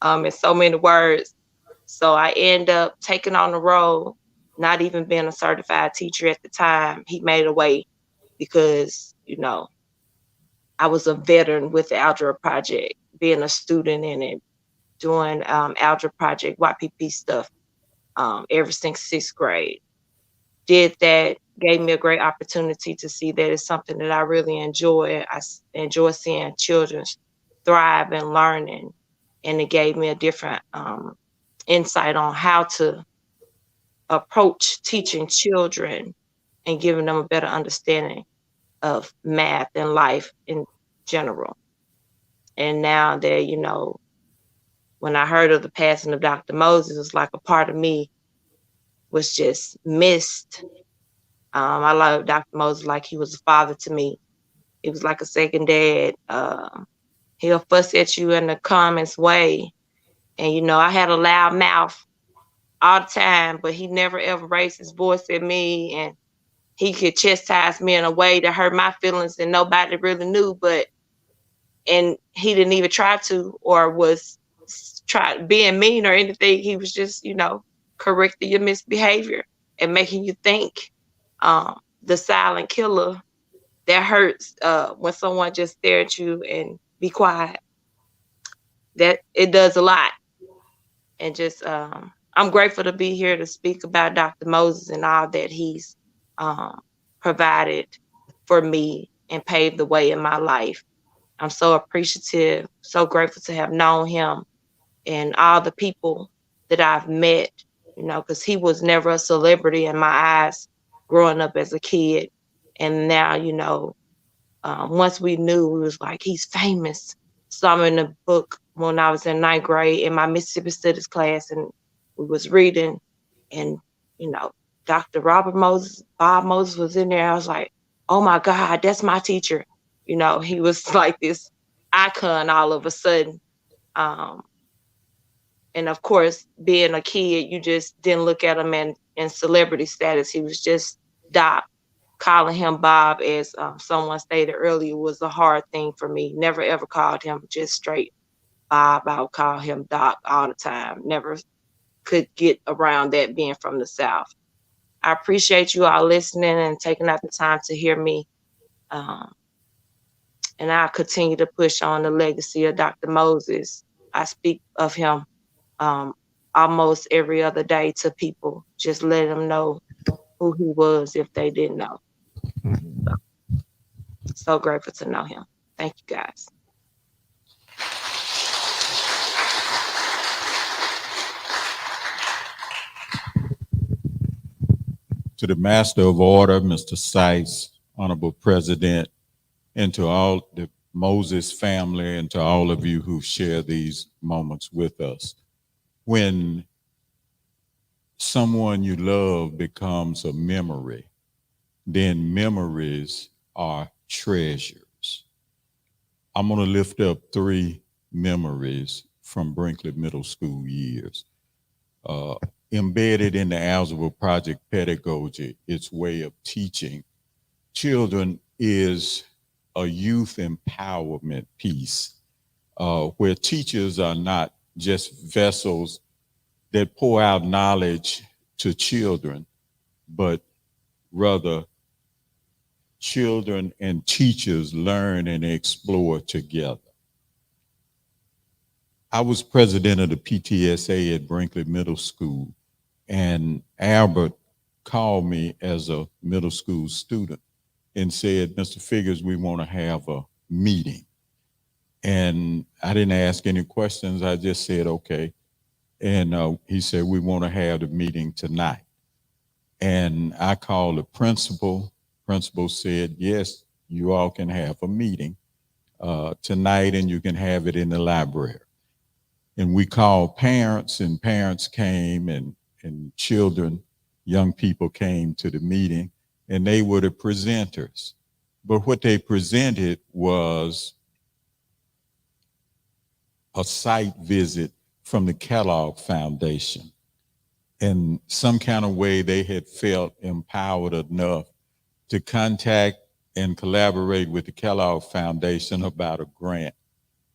S3: in so many words. So I end up taking on the role, not even being a certified teacher at the time. He made a way because, I was a veteran with the Algebra Project, being a student in it, doing Algebra Project, YPP stuff ever since 6th grade. Did that, gave me a great opportunity to see that it's something that I really enjoy. I enjoy seeing children thrive and learning, and it gave me a different insight on how to approach teaching children and giving them a better understanding of math and life in general. And now that, when I heard of the passing of Dr. Moses, it was like a part of me was just missed. I love Dr. Moses like he was a father to me. He was like a second dad. He'll fuss at you in the calmest way. And, I had a loud mouth all the time, but he never ever raised his voice at me. And he could chastise me in a way that hurt my feelings and nobody really knew. And he didn't even try to or was being mean or anything. He was just, correcting your misbehavior and making you think. The silent killer that hurts when someone just stare at you and be quiet. That it does a lot. And just I'm grateful to be here to speak about Dr. Moses and all that he's provided for me and paved the way in my life. I'm so appreciative, so grateful to have known him and all the people that I've met, because he was never a celebrity in my eyes growing up as a kid. And now, once we knew, it was like, he's famous. So I'm in the book when I was in 9th grade in my Mississippi Studies class, and we was reading, and, Dr. Robert Moses, Bob Moses was in there. I was like, oh my God, that's my teacher. He was like this icon all of a sudden. And of course, being a kid, you just didn't look at him in celebrity status. He was just Doc. Calling him Bob, as someone stated earlier, was a hard thing for me. Never ever called him just straight Bob. I would call him Doc all the time. Never could get around that, being from the South. I appreciate you all listening and taking out the time to hear me. And I'll continue to push on the legacy of Dr. Moses. I speak of him almost every other day to people, just let them know who he was if they didn't know. So grateful to know him. Thank you, guys.
S4: To the Master of Order, Mr. Sykes, Honorable President, and to all the Moses family, and to all of you who share these moments with us. When someone you love becomes a memory, then memories are treasures. I'm going to lift up 3 memories from Brinkley Middle School years. embedded in the Algebra Project pedagogy, its way of teaching children, is a youth empowerment piece, where teachers are not just vessels that pour out knowledge to children, but rather children and teachers learn and explore together. I was president of the PTSA at Brinkley Middle School, and Albert called me as a middle school student and said, "Mr. Figures, we want to have a meeting." And I didn't ask any questions. I just said, okay. And he said, "We want to have the meeting tonight." And I called the principal. Principal said, "Yes, you all can have a meeting tonight, and you can have it in the library." And we called parents, and parents came, and children, young people came to the meeting, and they were the presenters. But what they presented was a site visit from the Kellogg Foundation. In some kind of way, they had felt empowered enough to contact and collaborate with the Kellogg Foundation about a grant.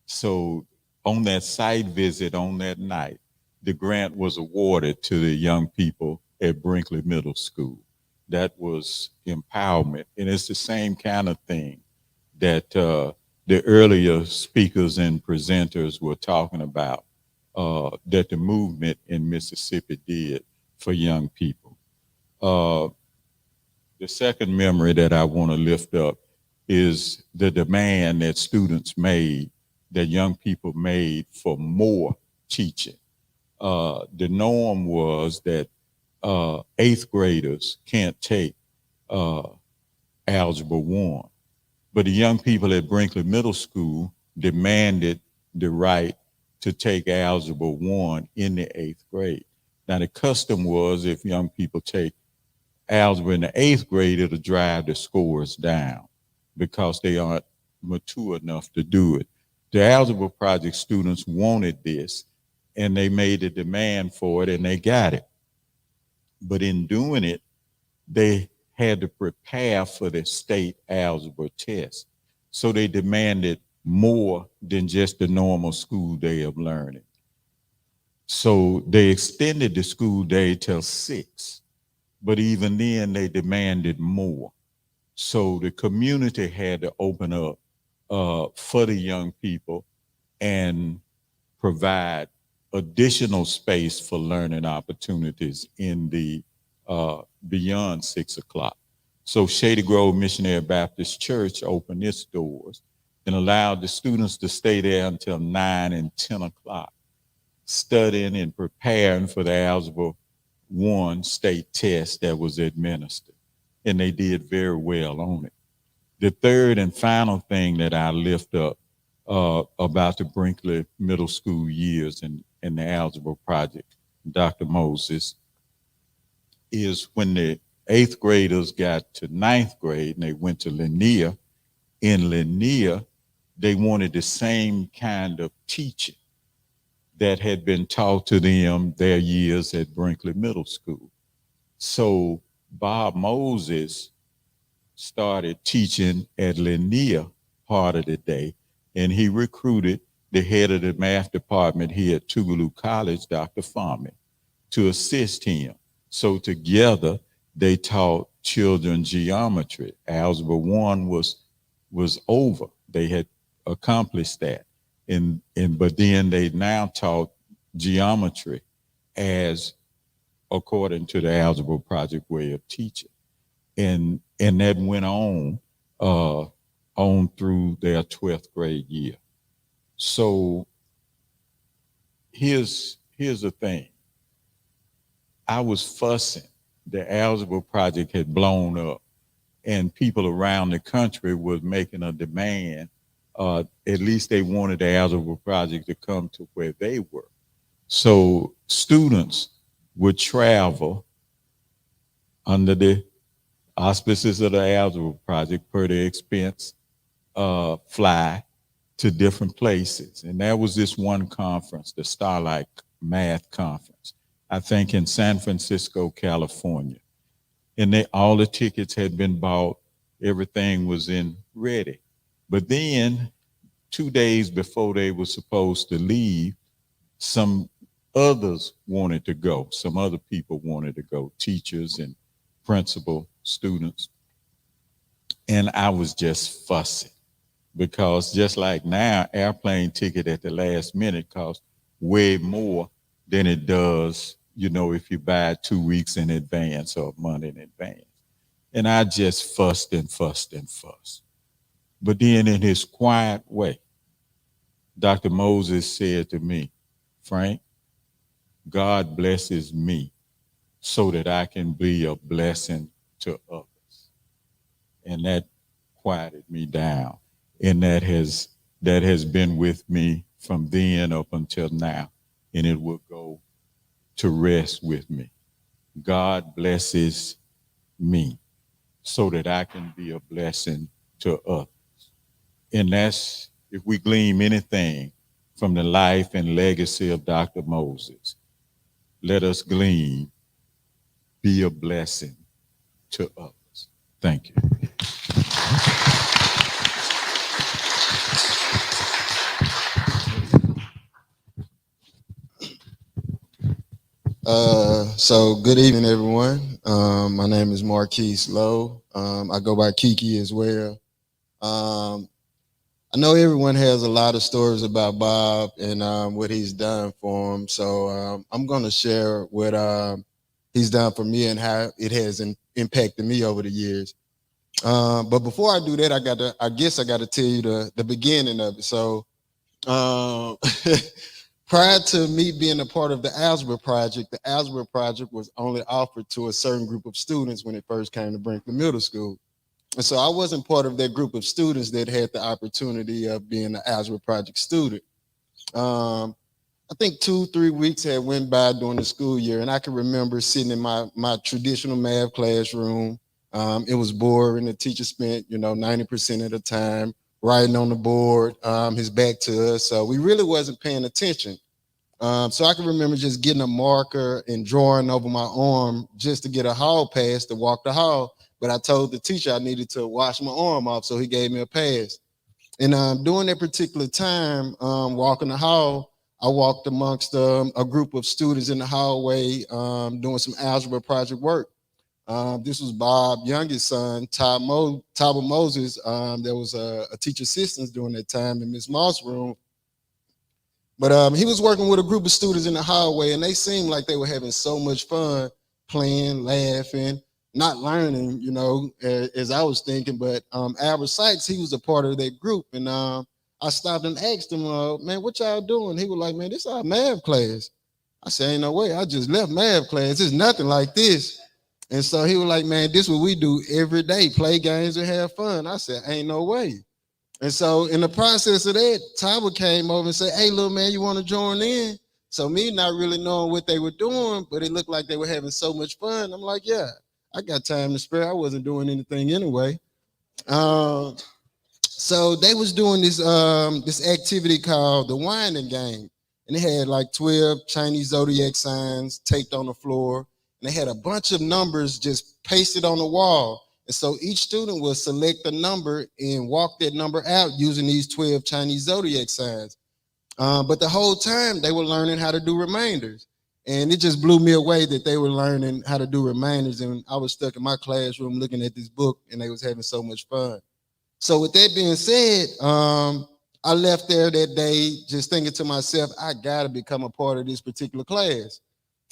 S4: So on that site visit on that night, the grant was awarded to the young people at Brinkley Middle School. That was empowerment. And it's the same kind of thing that the earlier speakers and presenters were talking about, that the movement in Mississippi did for young people. The second memory that I want to lift up is the demand that students made, that young people made for more teaching. The norm was that 8th graders can't take Algebra 1. But the young people at Brinkley Middle School demanded the right to take Algebra 1 in the 8th grade. Now, the custom was if young people take algebra in the 8th grade, it'll drive the scores down because they aren't mature enough to do it. The Algebra Project students wanted this, and they made a demand for it, and they got it. But in doing it, they had to prepare for the state algebra test. So they demanded more than just the normal school day of learning. So they extended the school day till 6, but even then they demanded more. So the community had to open up for the young people and provide additional space for learning opportunities in the beyond 6 o'clock. So Shady Grove Missionary Baptist Church opened its doors and allowed the students to stay there until 9 and 10 o'clock, studying and preparing for the Algebra 1 state test that was administered. And they did very well on it. The third and final thing that I lift up about the Brinkley Middle School years and the Algebra Project, Dr. Moses, is when the 8th graders got to 9th grade and they went to Lanier. In Lanier, they wanted the same kind of teaching that had been taught to them their years at Brinkley Middle School. So Bob Moses started teaching at Lanier part of the day, and he recruited the head of the math department here at Tougaloo College, Dr. Farmy, to assist him. So together they taught children geometry. Algebra 1 was over. They had accomplished that. But then they now taught geometry as according to the Algebra Project way of teaching. And that went on through their 12th grade year. So here's the thing. I was fussing. The Algebra Project had blown up, and people around the country was making a demand. At least they wanted the Algebra Project to come to where they were. So students would travel under the auspices of the Algebra Project per their expense, fly to different places. And there was this one conference, the Starlight Math Conference. I think in San Francisco, California. And all the tickets had been bought. Everything was ready. But then 2 days before they were supposed to leave, some others wanted to go. Some other people wanted to go, teachers and principal, students. And I was just fussing because just like now, airplane ticket at the last minute costs way more than it does, if you buy 2 weeks in advance or a month in advance. And I just fussed and fussed and fussed. But then in his quiet way, Dr. Moses said to me, Frank, God blesses me so that I can be a blessing to others. And that quieted me down. And that has been with me from then up until now. And it will go to rest with me. God blesses me so that I can be a blessing to others. And that's, if we glean anything from the life and legacy of Dr. Moses, let us glean, be a blessing to others. Thank you.
S1: So good evening, everyone. My name is Marquise Lowe. I go by Kiki as well. I know everyone has a lot of stories about Bob and what he's done for him. So I'm going to share what he's done for me and how it has impacted me over the years. But before I do that, I guess I got to tell you the beginning of it. So prior to me being a part of the Algebra Project was only offered to a certain group of students when it first came to Brinkley Middle School. And so I wasn't part of that group of students that had the opportunity of being an Algebra Project student. I think 2-3 weeks had went by during the school year, and I can remember sitting in my traditional math classroom. It was boring. The teacher spent, 90% of the time writing on the board, his back to us. So we really wasn't paying attention. So I can remember just getting a marker and drawing over my arm just to get a hall pass to walk the hall. But I told the teacher I needed to wash my arm off, so he gave me a pass. And during that particular time, walking the hall, I walked amongst a group of students in the hallway doing some algebra project work. This was Bob's youngest son, Taba Moses. There was a teacher assistant during that time in Miss Moss' room. But he was working with a group of students in the hallway, and they seemed like they were having so much fun playing, laughing, not learning, as I was thinking. But Albert Sykes, he was a part of that group. And I stopped and asked him, man, what y'all doing? He was like, man, this is our math class. I said, ain't no way. I just left math class. It's nothing like this. And so he was like, man, this is what we do every day, play games and have fun. I said, ain't no way. And so in the process of that, Tyler came over and said, hey, little man, you want to join in? So me not really knowing what they were doing, but it looked like they were having so much fun. I'm like, yeah, I got time to spare. I wasn't doing anything anyway. So they was doing this activity called the winding game. And they had like 12 Chinese zodiac signs taped on the floor. And they had a bunch of numbers just pasted on the wall. And so each student will select a number and walk that number out using these 12 Chinese zodiac signs. But the whole time they were learning how to do remainders. And it just blew me away that they were learning how to do remainders. And I was stuck in my classroom looking at this book, and they was having so much fun. So with that being said, I left there that day just thinking to myself, I got to become a part of this particular class.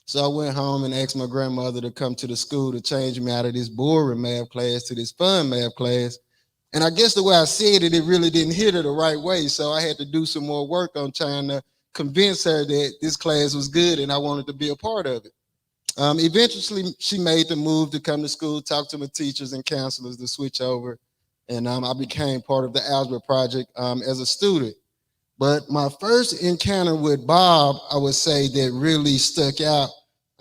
S1: So I went home and asked my grandmother to come to the school to change me out of this boring math class to this fun math class. And I guess the way I said it, it really didn't hit her the right way. So I had to do some more work on trying to convince her that this class was good and I wanted to be a part of it. Eventually, she made the move to come to school, talk to my teachers and counselors to switch over. And I became part of the Algebra Project as a student. But my first encounter with Bob, I would say that really stuck out.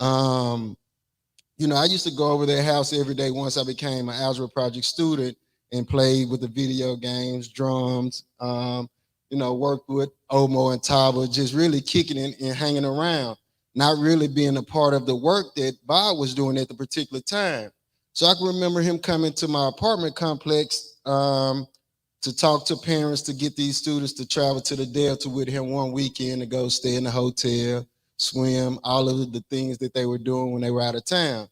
S1: I used to go over their house every day once I became an Algebra Project student and played with the video games, drums, worked with Omo and Taba, just really kicking and hanging around. not really being a part of the work that Bob was doing at the particular time. So I can remember him coming to my apartment complex to talk to parents to get these students to travel to the Delta with him one weekend to go stay in the hotel, swim, all of the things that they were doing when they were out of town.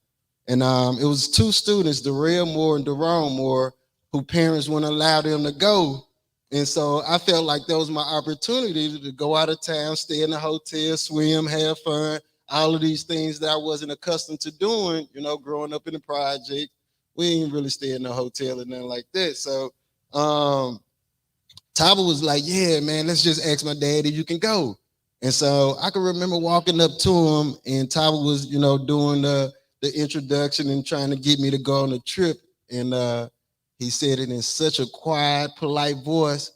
S1: And it was two students, Darrell Moore and Daron Moore, who parents wouldn't allow them to go. And so I felt like that was my opportunity to go out of town, stay in the hotel, swim, have fun, all of these things that I wasn't accustomed to doing, you know, growing up in the project. We didn't really stay in the hotel or nothing like that. So Taba was like, yeah, man, let's just ask my dad if you can go. And so I can remember walking up to him and Taba was, you know, doing the introduction and trying to get me to go on a trip. And he said it in such a quiet, polite voice.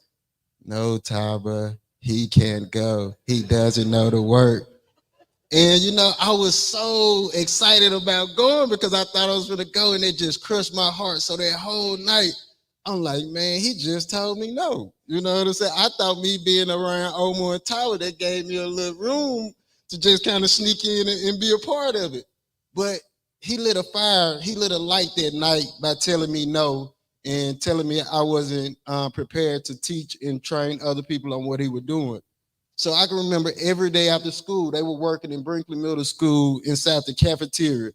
S1: No, Taba, he can't go. He doesn't know the work. And, you know, I was so excited about going because I thought I was going to go and it just crushed my heart. So that whole night, I'm like, man, he just told me no. You know what I'm saying? I thought me being around Omar and Tyler, that gave me a little room to just kind of sneak in and be a part of it. But he lit a fire, he lit a light that night by telling me no and telling me I wasn't prepared to teach and train other people on what he was doing. So I can remember every day after school, they were working in Brinkley Middle School inside the cafeteria.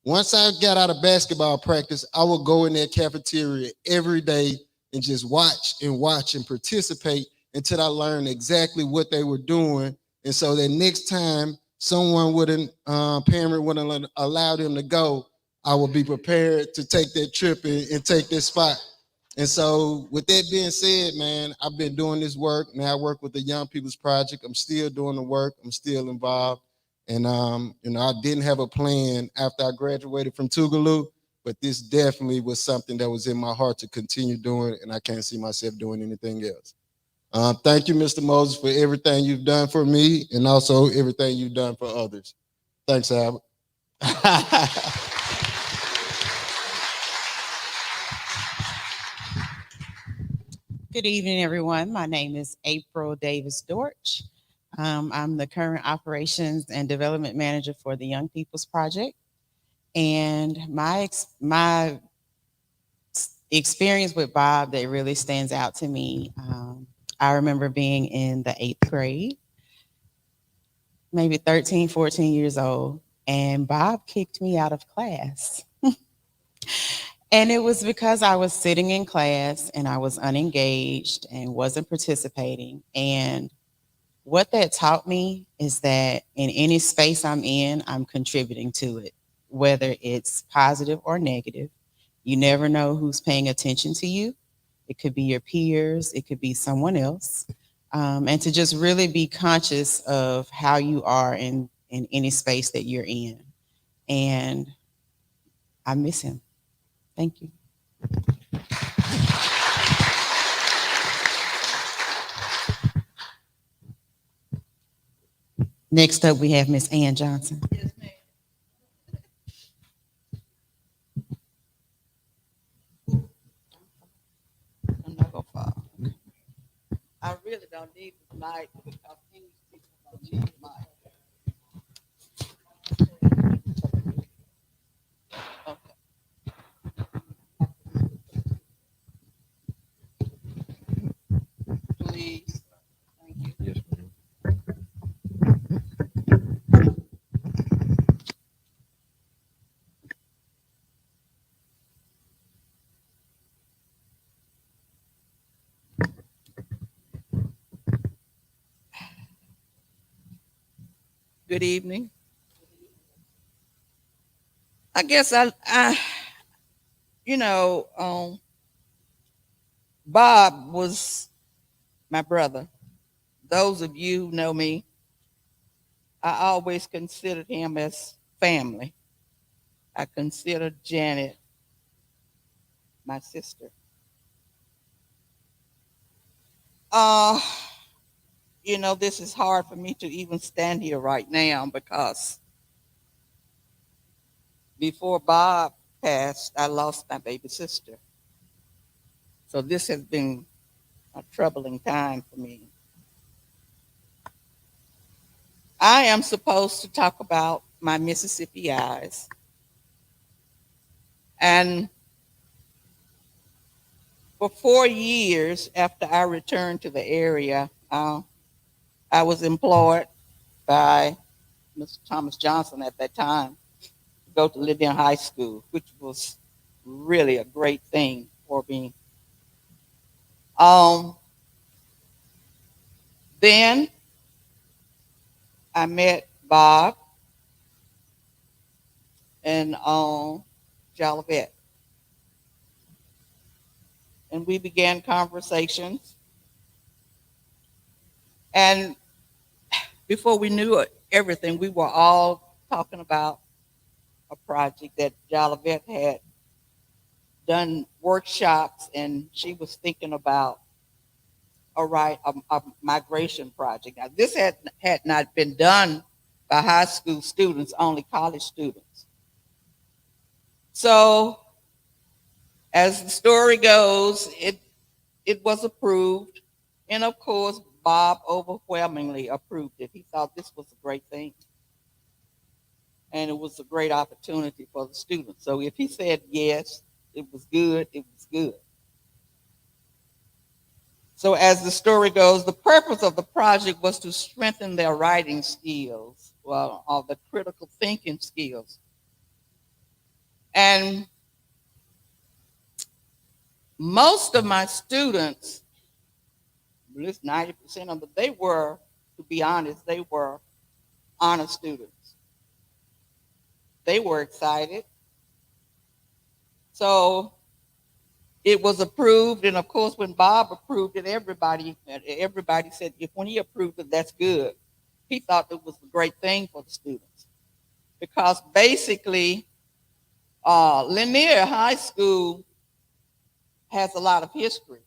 S1: Once I got out of basketball practice, I would go in that cafeteria every day and just watch and participate until I learned exactly what they were doing. And so that next time someone wouldn't, parent wouldn't allow them to go, I would be prepared to take that trip and take that spot. And so with that being said, man, I've been doing this work. Now I work with the Young People's Project. I'm still doing the work. I'm still involved. And, you know, I didn't have a plan after I graduated from Tougaloo, but this definitely was something that was in my heart to continue doing, and I can't see myself doing anything else. Thank you, Mr. Moses, for everything you've done for me and also everything you've done for others. Thanks, Albert.
S5: Good evening, everyone. My name is April Davis Dortch. I'm the current operations and development manager for the Young People's Project. And my experience with Bob that really stands out to me, I remember being in the 8th grade, maybe 13, 14 years old, and Bob kicked me out of class. And it was because I was sitting in class and I was unengaged and wasn't participating. And what that taught me is that in any space I'm in, I'm contributing to it, whether it's positive or negative. You never know who's paying attention to you. It could be your peers, it could be someone else. And to just really be conscious of how you are in any space that you're in. And I miss him. Thank you. Next up, we have Miss Ann Johnson.
S15: Yes, ma'am. I'm not gonna fall. I really don't need the mic because these people don't need the mic. Okay. Please. Thank you.
S1: Yes, ma'am.
S15: Good evening. I guess Bob was my brother. Those of you who know me, I always considered him as family. I considered Janet my sister. This is hard for me to even stand here right now because before Bob passed, I lost my baby sister. So this has been a troubling time for me.
S2: I am supposed to talk about my Mississippi eyes. And for 4 years after I returned to the area, I was employed by Mr. Thomas Johnson at that time to go to Lydian High School, which was really a great thing for me. Then I met Bob and Jolivet, and we began conversations. And before we knew it, everything, we were all talking about a project that Jolivet had done workshops, and she was thinking about a migration project. Now, this had not been done by high school students, only college students. So, as the story goes, it was approved, and of course, Bob overwhelmingly approved it. He thought this was a great thing, and it was a great opportunity for the students. So, if he said yes, it was good, it was good. So as the story goes, the purpose of the project was to strengthen their writing skills, well, all the critical thinking skills. And most of my students, at least 90% of them, they were, to be honest, they were honor students. They were excited. So it was approved, and of course, when Bob approved it, everybody said, if when he approved it, that's good. He thought it was a great thing for the students, because basically, Lanier High School has a lot of history,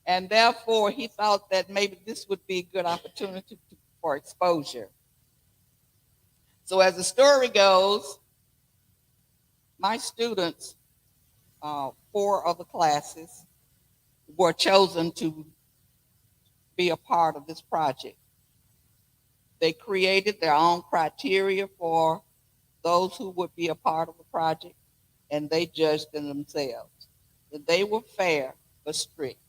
S2: and therefore he thought that maybe this would be a good opportunity for exposure. So as the story goes, my students, 4 of the classes, were chosen to be a part of this project. They created their own criteria for those who would be a part of the project, and they judged them themselves. And they were fair but strict.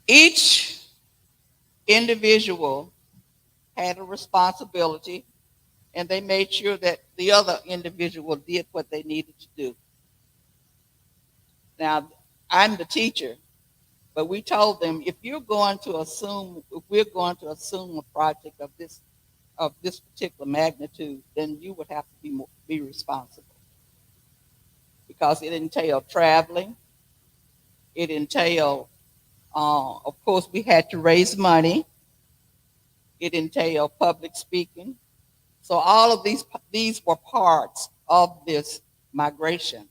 S2: Each individual had a responsibility, and they made sure that the other individual did what they needed to do. Now, I'm the teacher, but we told them, if we're going to assume a project of this particular magnitude, then you would have to be responsible, because it entailed traveling. It entailed, of course, we had to raise money. It entailed public speaking. So all of these were parts of this migration.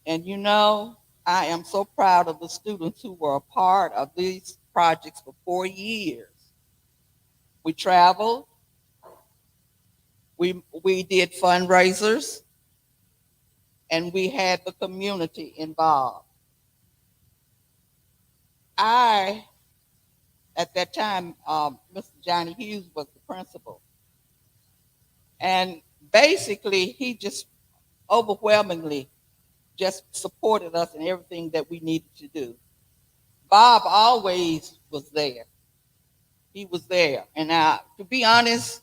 S2: And you know, I am so proud of the students who were a part of these projects for 4 years. We traveled, we did fundraisers, and we had the community involved. At that time, Mr. Johnny Hughes was the principal. And basically, he just overwhelmingly just supported us in everything that we needed to do. Bob always was there. He was there. And to be honest,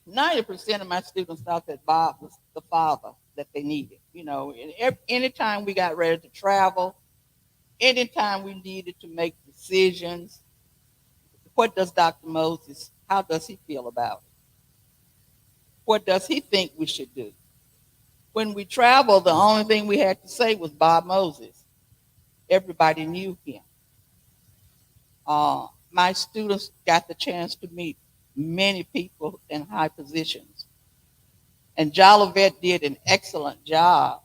S2: 90% of my students thought that Bob was the father that they needed. You know, anytime we got ready to travel, anytime we needed to make decisions, what does Dr. Moses, how does he feel about it? What does he think we should do? When we traveled, the only thing we had to say was Bob Moses. Everybody knew him. My students got the chance to meet many people in high positions. And Jolivet did an excellent job,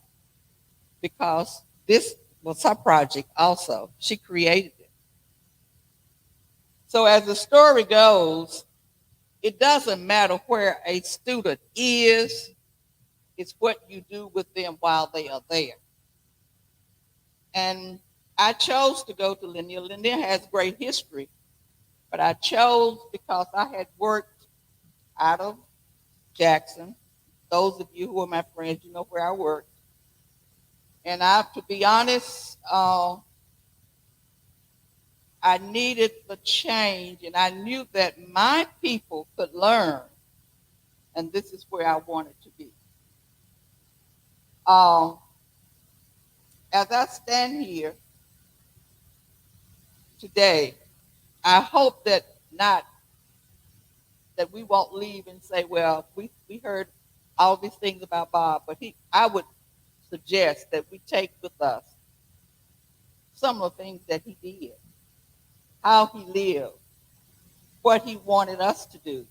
S2: because this was her project also. She created it. So as the story goes, it doesn't matter where a student is, it's what you do with them while they are there. And I chose to go to Lanier. Lanier has great history, but I chose because I had worked out of Jackson. Those of you who are my friends, you know where I worked. And to be honest, I needed the change, and I knew that my people could learn, and this is where I wanted to be. As I stand here today, I hope that we won't leave and say, well, we heard all these things about Bob, but I would suggest that we take with us some of the things that he did, how he lived, what he wanted us to do.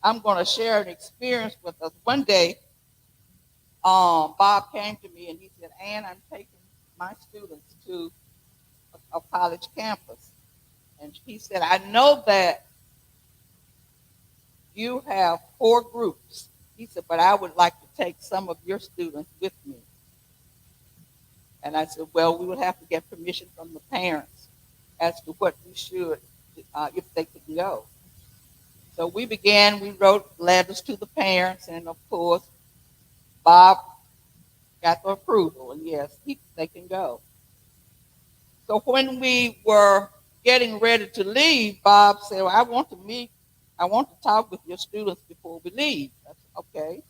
S2: I'm going to share an experience with us. One day, Bob came to me and he said, Ann, I'm taking my students to a college campus. And he said, I know that you have 4 groups. He said, but I would like to take some of your students with me. And I said, well, we would have to get permission from the parents as to what we should, if they could go. So we wrote letters to the parents, and of course, Bob got the approval, and yes, they can go. So when we were getting ready to leave, Bob said, well, I want to talk with your students before we leave. I said, okay.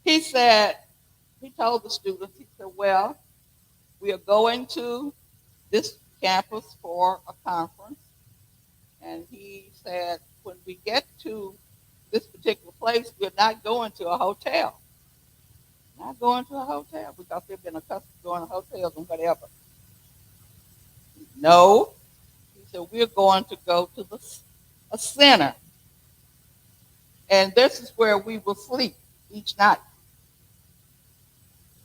S2: He told the students, he said, well, we are going to this campus for a conference. And he said, when we get to this particular place, we're not going to a hotel. Not going to a hotel because they've been accustomed to going to hotels and whatever. No. He said, we're going to go to a center. And this is where we will sleep each night.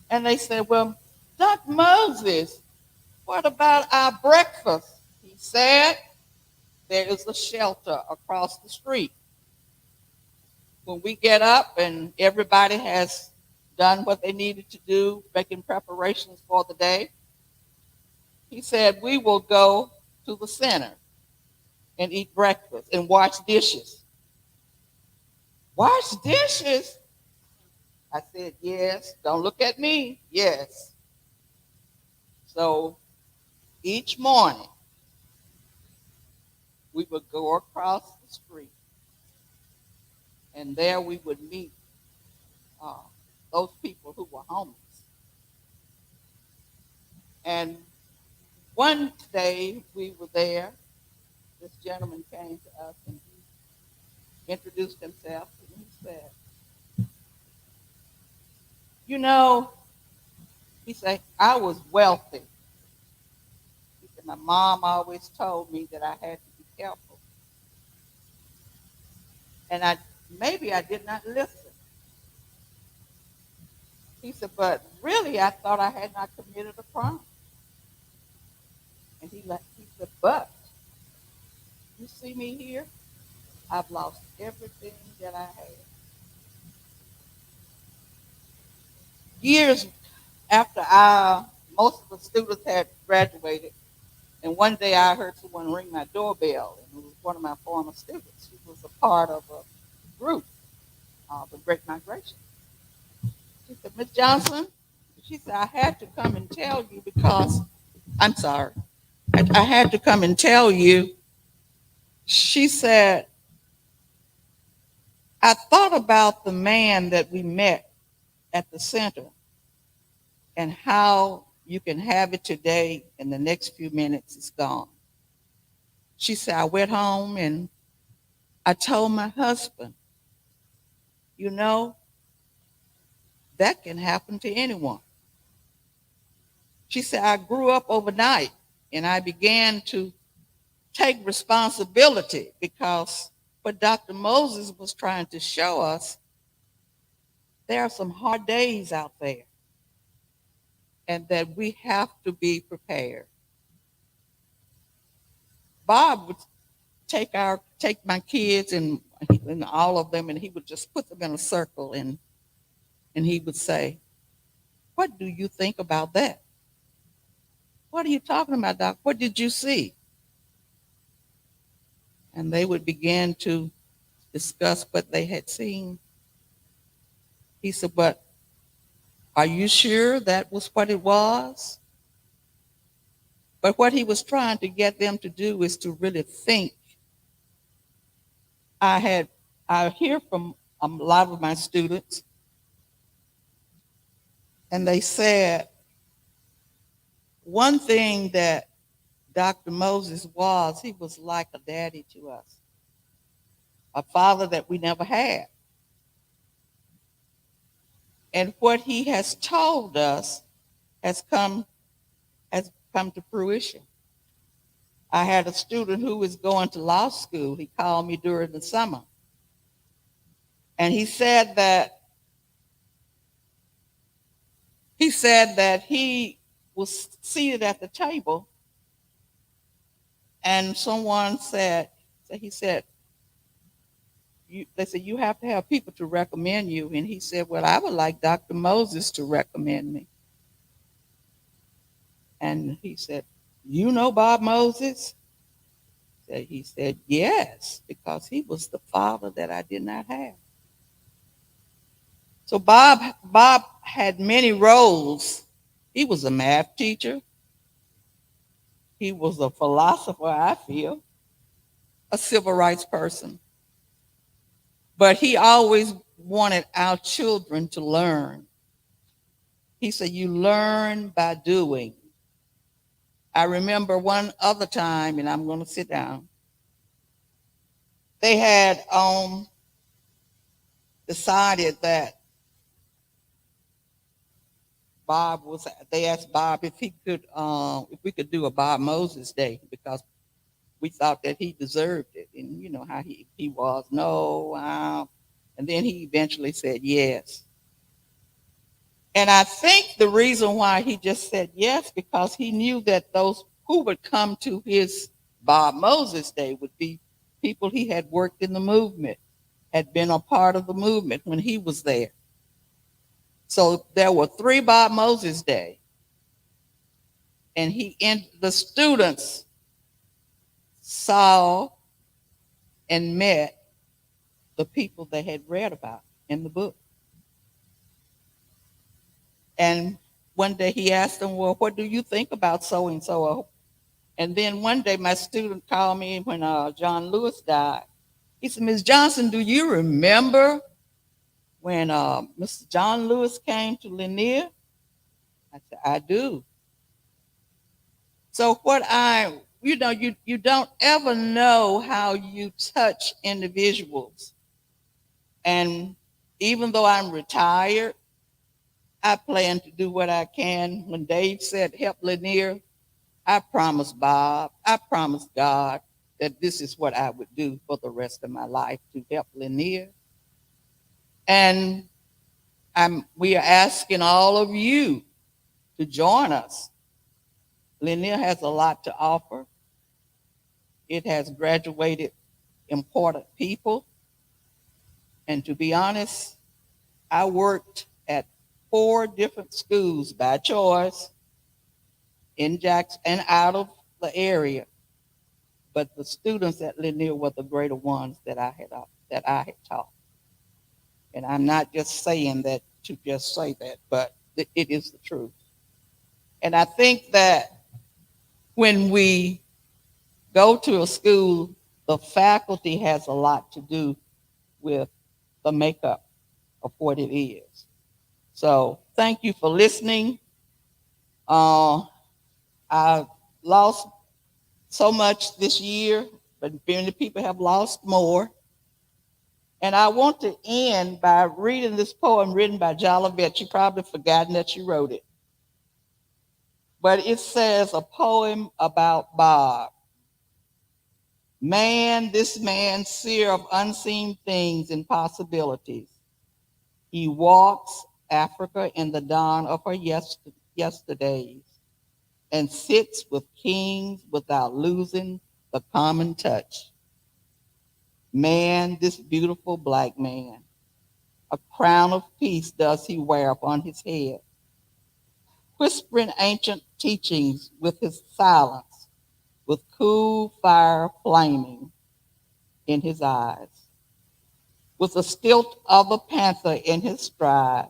S2: And they said, well, Dr. Moses, what about our breakfast? He said, there is a shelter across the street. When we get up and everybody has done what they needed to do, making preparations for the day, he said, we will go to the center and eat breakfast and wash dishes. Wash dishes? I said, yes. Don't look at me. Yes. So each morning, we would go across the street, and there we would meet those people who were homeless. And one day we were there. This gentleman came to us and he introduced himself, and he said, you know, he said, I was wealthy. He said, my mom always told me that I had to be careful. And maybe I did not listen. He said, but really I thought I had not committed a crime. And he said, but you see me here? I've lost everything that I had. Years after most of the students had graduated, and one day I heard someone ring my doorbell, and it was one of my former students. She was a part of a group, the Great Migration. She said, Miss Johnson, she said, I had to come and tell you because, I'm sorry, I had to come and tell you. She said, I thought about the man that we met at the center and how you can have it today and the next few minutes it's gone. She said, I went home and I told my husband, you know, that can happen to anyone. She said, I grew up overnight and I began to take responsibility because what Dr. Moses was trying to show us, there are some hard days out there and that we have to be prepared. Bob would take my kids and all of them, and he would just put them in a circle and he would say, what do you think about that? What are you talking about, Doc? What did you see? And they would begin to discuss what they had seen. He said, but are you sure that was what it was? But what he was trying to get them to do is to really think. I hear from a lot of my students, and they said one thing that Dr. Moses was, he was like a daddy to us, a father that we never had. And what he has told us has come to fruition. I had a student who was going to law school. He called me during the summer. And he said that he was seated at the table, and someone said, they said, you have to have people to recommend you. And he said, well, I would like Dr. Moses to recommend me. And he said, you know Bob Moses? He said, yes, because he was the father that I did not have. So Bob had many roles. He was a math teacher. He was a philosopher, I feel, a civil rights person. But he always wanted our children to learn. He said, you learn by doing. I remember one other time, and I'm going to sit down. They had decided that they asked Bob if he could, if we could do a Bob Moses Day, because we thought that he deserved it. And you know how he was, no. And then he eventually said yes. And I think the reason why he just said yes, because he knew that those who would come to his Bob Moses Day would be people he had worked in the movement, had been a part of the movement when he was there. So there were 3 Bob Moses Day. And the students saw and met the people they had read about in the book. And one day he asked them, well, what do you think about so-and-so? And then one day my student called me when John Lewis died. He said, Ms. Johnson, do you remember when Mr. John Lewis came to Lanier? I said, I do. So you don't ever know how you touch individuals. And even though I'm retired, I plan to do what I can. When Dave said help Lanier, I promised Bob, I promised God that this is what I would do for the rest of my life, to help Lanier. And we are asking all of you to join us. Lanier has a lot to offer. It has graduated important people. And to be honest, I worked at 4 different schools by choice in Jackson and out of the area. But the students at Lanier were the greater ones that I had taught. And I'm not just saying that to just say that, but it is the truth. And I think that when we go to a school, the faculty has a lot to do with the makeup of what it is. So thank you for listening. I lost so much this year, but many people have lost more. And I want to end by reading this poem written by Jolivet. You've probably forgotten that you wrote it. But it says, a poem about Bob. Man, this man, seer of unseen things and possibilities. He walks Africa in the dawn of her yesterdays and sits with kings without losing the common touch. Man, this beautiful black man, a crown of peace does he wear upon his head. whispering ancient teachings with his silence, with cool fire flaming in his eyes, with the stilt of a panther in his stride,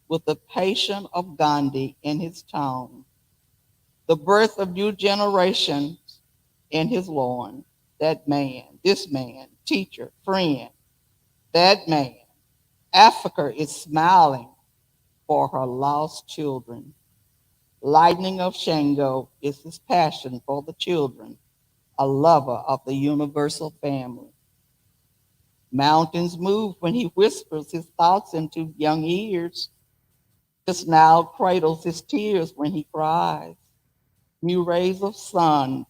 S2: with the patience of Gandhi in his tone, the birth of new generations in his loin. That man, this man, teacher, friend, that man, Africa is smiling for her lost children. Lightning of Shango is his passion for the children, a lover of the universal family. Mountains move when he whispers his thoughts into young ears. This now cradles his tears when he cries. New rays of sun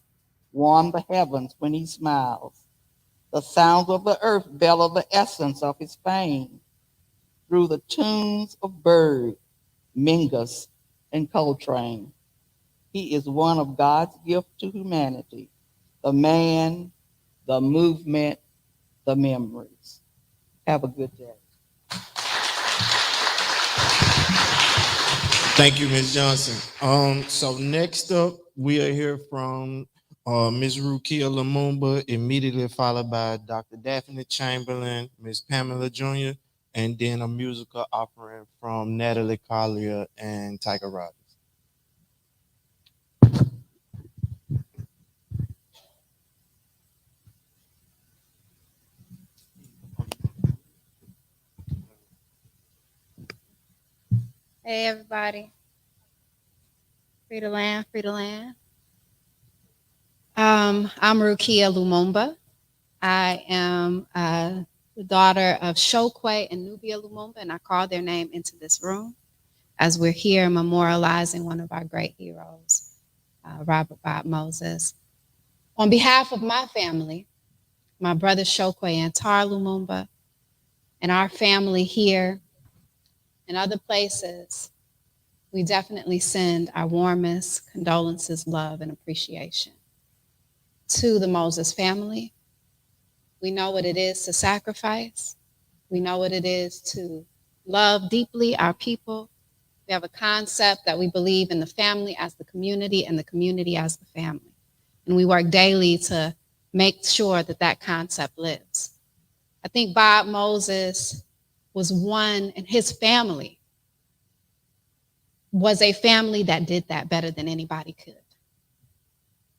S2: warm the heavens when he smiles. The sounds of the earth bellow the essence of his fame through the tunes of Bird, Mingus, and Coltrane. He is one of God's gift to humanity, the man, the movement, the memories. Have a good day.
S1: Thank you, Ms. Johnson. So next up, we'll hear from Ms. Rukia Lumumba, immediately followed by Dr. Daphne Chamberlain, Ms. Pamela Jr., and then a musical offering from Natalie Collier and Tiger Rogers.
S12: Hey, everybody. Free to land, free to land. I'm Rukia Lumumba. I am the daughter of Shokwe and Nubia Lumumba, and I call their name into this room as we're here memorializing one of our great heroes, Robert Bob Moses. On behalf of my family, my brother Shokwe and Tar Lumumba, and our family here and other places, we definitely send our warmest condolences, love, and appreciation to the Moses family. We know what it is to sacrifice. We know what it is to love deeply our people. We have a concept that we believe in the family as the community and the community as the family. And we work daily to make sure that that concept lives. I think Bob Moses was one, and his family was a family that did that better than anybody could.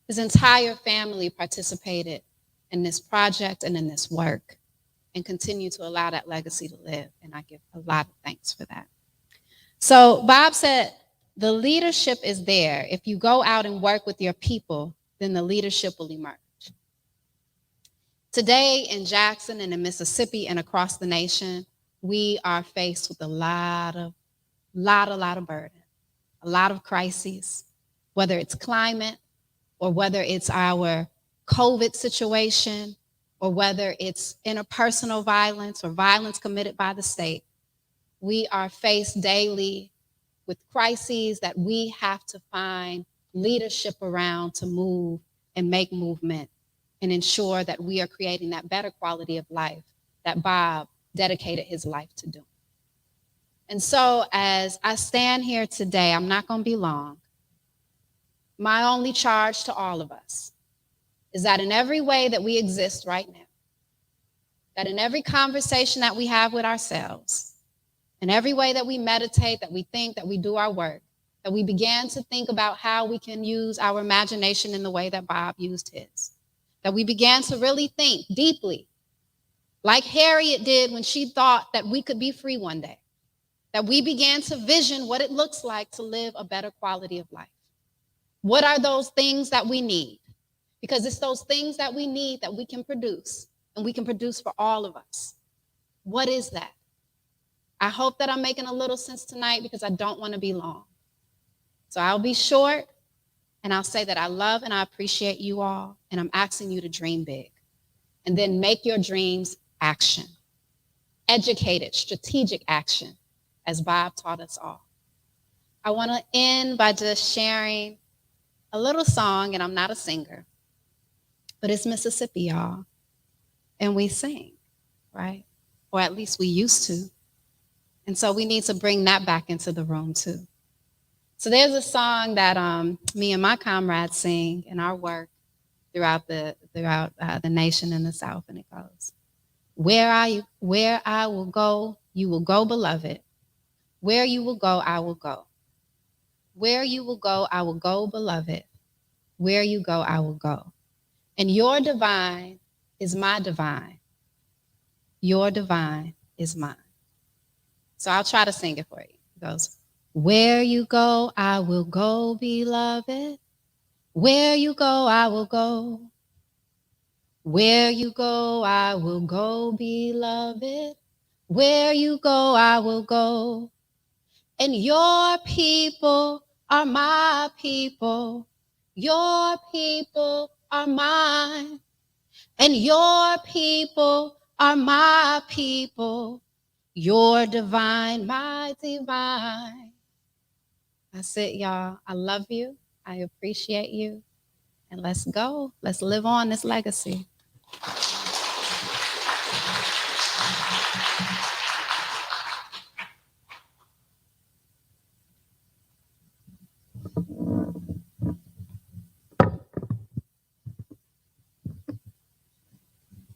S12: His entire family participated in this project and in this work and continue to allow that legacy to live. And I give a lot of thanks for that. So Bob said, the leadership is there. If you go out and work with your people, then the leadership will emerge. Today in Jackson and in Mississippi and across the nation, we are faced with a lot of burden, a lot of crises, whether it's climate or whether it's our COVID situation or whether it's interpersonal violence or violence committed by the state. We are faced daily with crises that we have to find leadership around to move and make movement and ensure that we are creating that better quality of life that Bob dedicated his life to do. And so as I stand here today, I'm not going to be long. My only charge to all of us is that in every way that we exist right now, that in every conversation that we have with ourselves, in every way that we meditate, that we think, that we do our work, that we began to think about how we can use our imagination in the way that Bob used his, that we began to really think deeply, like Harriet did when she thought that we could be free one day, that we began to vision what it looks like to live a better quality of life. What are those things that we need? Because it's those things that we need that we can produce, and we can produce for all of us. What is that? I hope that I'm making a little sense tonight because I don't want to be long. So I'll be short, and I'll say that I love and I appreciate you all, and I'm asking you to dream big. And then make your dreams action. Educated, strategic action, as Bob taught us all. I want to end by just sharing a little song, and I'm not a singer, but it's Mississippi, y'all. And we sing, right? Or at least we used to. And so we need to bring that back into the room too. So there's a song that me and my comrades sing in our work throughout the nation in the South, and it goes, where I will go, you will go, beloved. Where you will go, I will go. Where you will go, I will go, beloved. Where you go, I will go. And your divine is my divine. Your divine is mine. So I'll try to sing it for you. It goes, where you go, I will go, beloved. Where you go, I will go. Where you go, I will go, beloved. Where you go, I will go. And your people are my people. Your people are mine. And your people are my people. Your divine, my divine. That's it, y'all. I love you. I appreciate you. And let's go. Let's live on this legacy.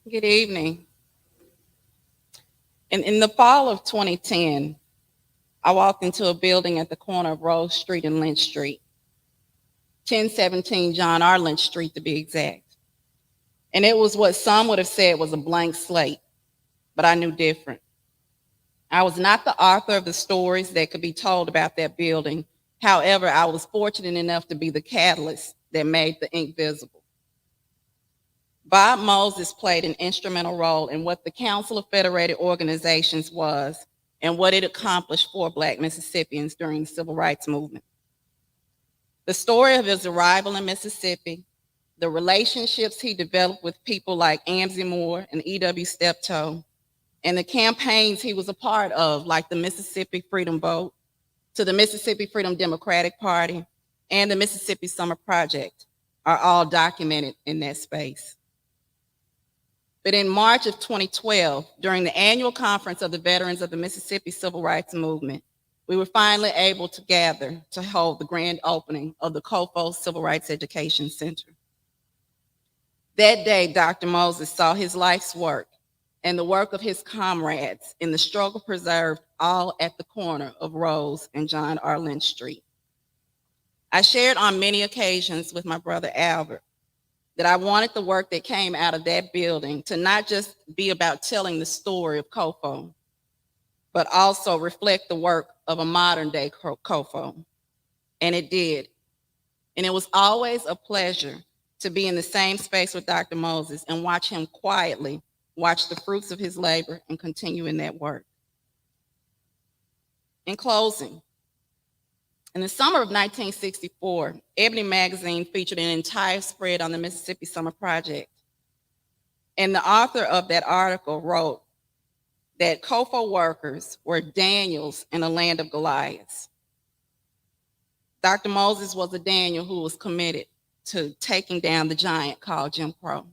S2: Good evening. In the fall of 2010, I walked into a building at the corner of Rose Street and Lynch Street, 1017 John R. Lynch Street to be exact. And it was what some would have said was a blank slate, but I knew different. I was not the author of the stories that could be told about that building. However, I was fortunate enough to be the catalyst that made the ink visible. Bob Moses played an instrumental role in what the Council of Federated Organizations was and what it accomplished for Black Mississippians during the Civil Rights Movement. The story of his arrival in Mississippi, the relationships he developed with people like Amzie Moore and E.W. Steptoe, and the campaigns he was a part of, like the Mississippi Freedom Vote, to the Mississippi Freedom Democratic Party, and the Mississippi Summer Project, are all documented in that space. But in March of 2012, during the annual conference of the Veterans of the Mississippi Civil Rights Movement, we were finally able to gather to hold the grand opening of the COFO Civil Rights Education Center. That day, Dr. Moses saw his life's work and the work of his comrades in the struggle preserved all at the corner of Rose and John R. Lynch Street. I shared on many occasions with my brother Albert that I wanted the work that came out of that building to not just be about telling the story of COFO, but also reflect the work of a modern day COFO. And it did. And it was always a pleasure to be in the same space with Dr. Moses and watch him quietly watch the fruits of his labor and continue in that work. In closing, in the summer of 1964, Ebony magazine featured an entire spread on the Mississippi Summer Project. And the author of that article wrote that COFO workers were Daniels in a land of Goliaths. Dr. Moses was a Daniel who was committed to taking down the giant called Jim Crow.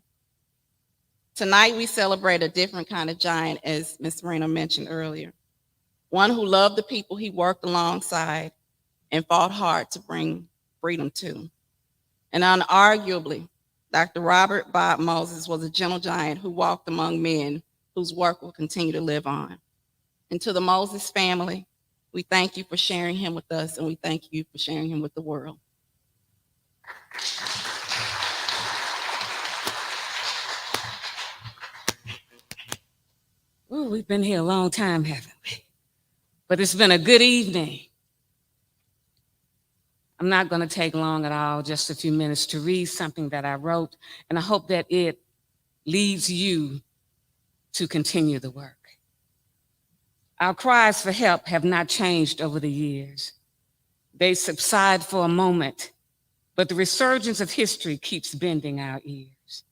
S2: Tonight, we celebrate a different kind of giant, as Ms. Marino mentioned earlier, one who loved the people he worked alongside and fought hard to bring freedom to. And unarguably, Dr. Robert Bob Moses was a gentle giant who walked among men whose work will continue to live on. And to the Moses family, we thank you for sharing him with us, and we thank you for sharing him with the world.
S10: Ooh, we've been here a long time, haven't we? But it's been a good evening. I'm not going to take long at all, just a few minutes to read something that I wrote, and I hope that it leads you to continue the work. Our cries for help have not changed over the years. They subside for a moment, but the resurgence of history keeps bending our ears.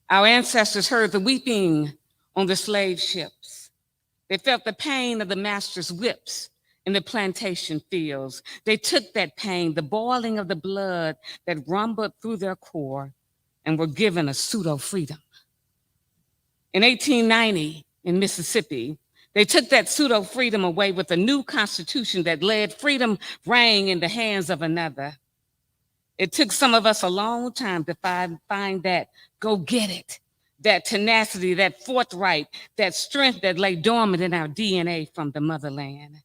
S10: Our ancestors heard the weeping on the slave ships. They felt the pain of the master's whips in the plantation fields. They took that pain, the boiling of the blood that rumbled through their core, and were given a pseudo-freedom. In 1890, in Mississippi, They took that pseudo freedom away with a new constitution that led freedom reign in the hands of another. It took some of us a long time to find that go get it, that tenacity, that forthright, that strength that lay dormant in our DNA from the motherland.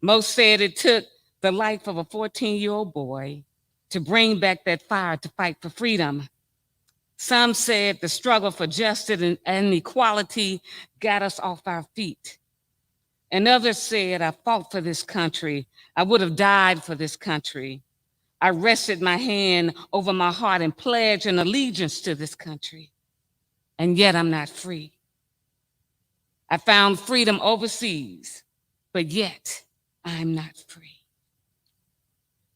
S10: Most said it took the life of a 14-year-old boy to bring back that fire to fight for freedom. Some said the struggle for justice and equality got us off our feet. And others said, I fought for this country. I would have died for this country. I rested my hand over my heart and pledged an allegiance to this country. And yet I'm not free. I found freedom overseas, but yet I'm not free.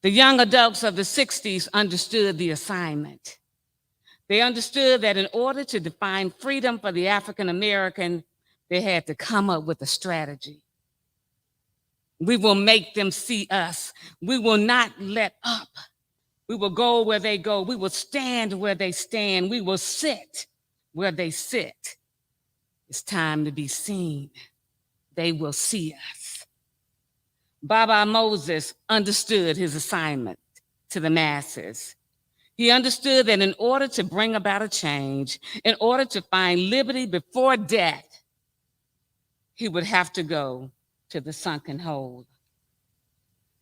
S10: The young adults of the 60s understood the assignment. They understood that in order to define freedom for the African American, they had to come up with a strategy. We will make them see us. We will not let up. We will go where they go. We will stand where they stand. We will sit where they sit. It's time to be seen. They will see us. Baba Moses understood his assignment to the masses. He understood that in order to bring about a change, in order to find liberty before death, he would have to go to the sunken hole.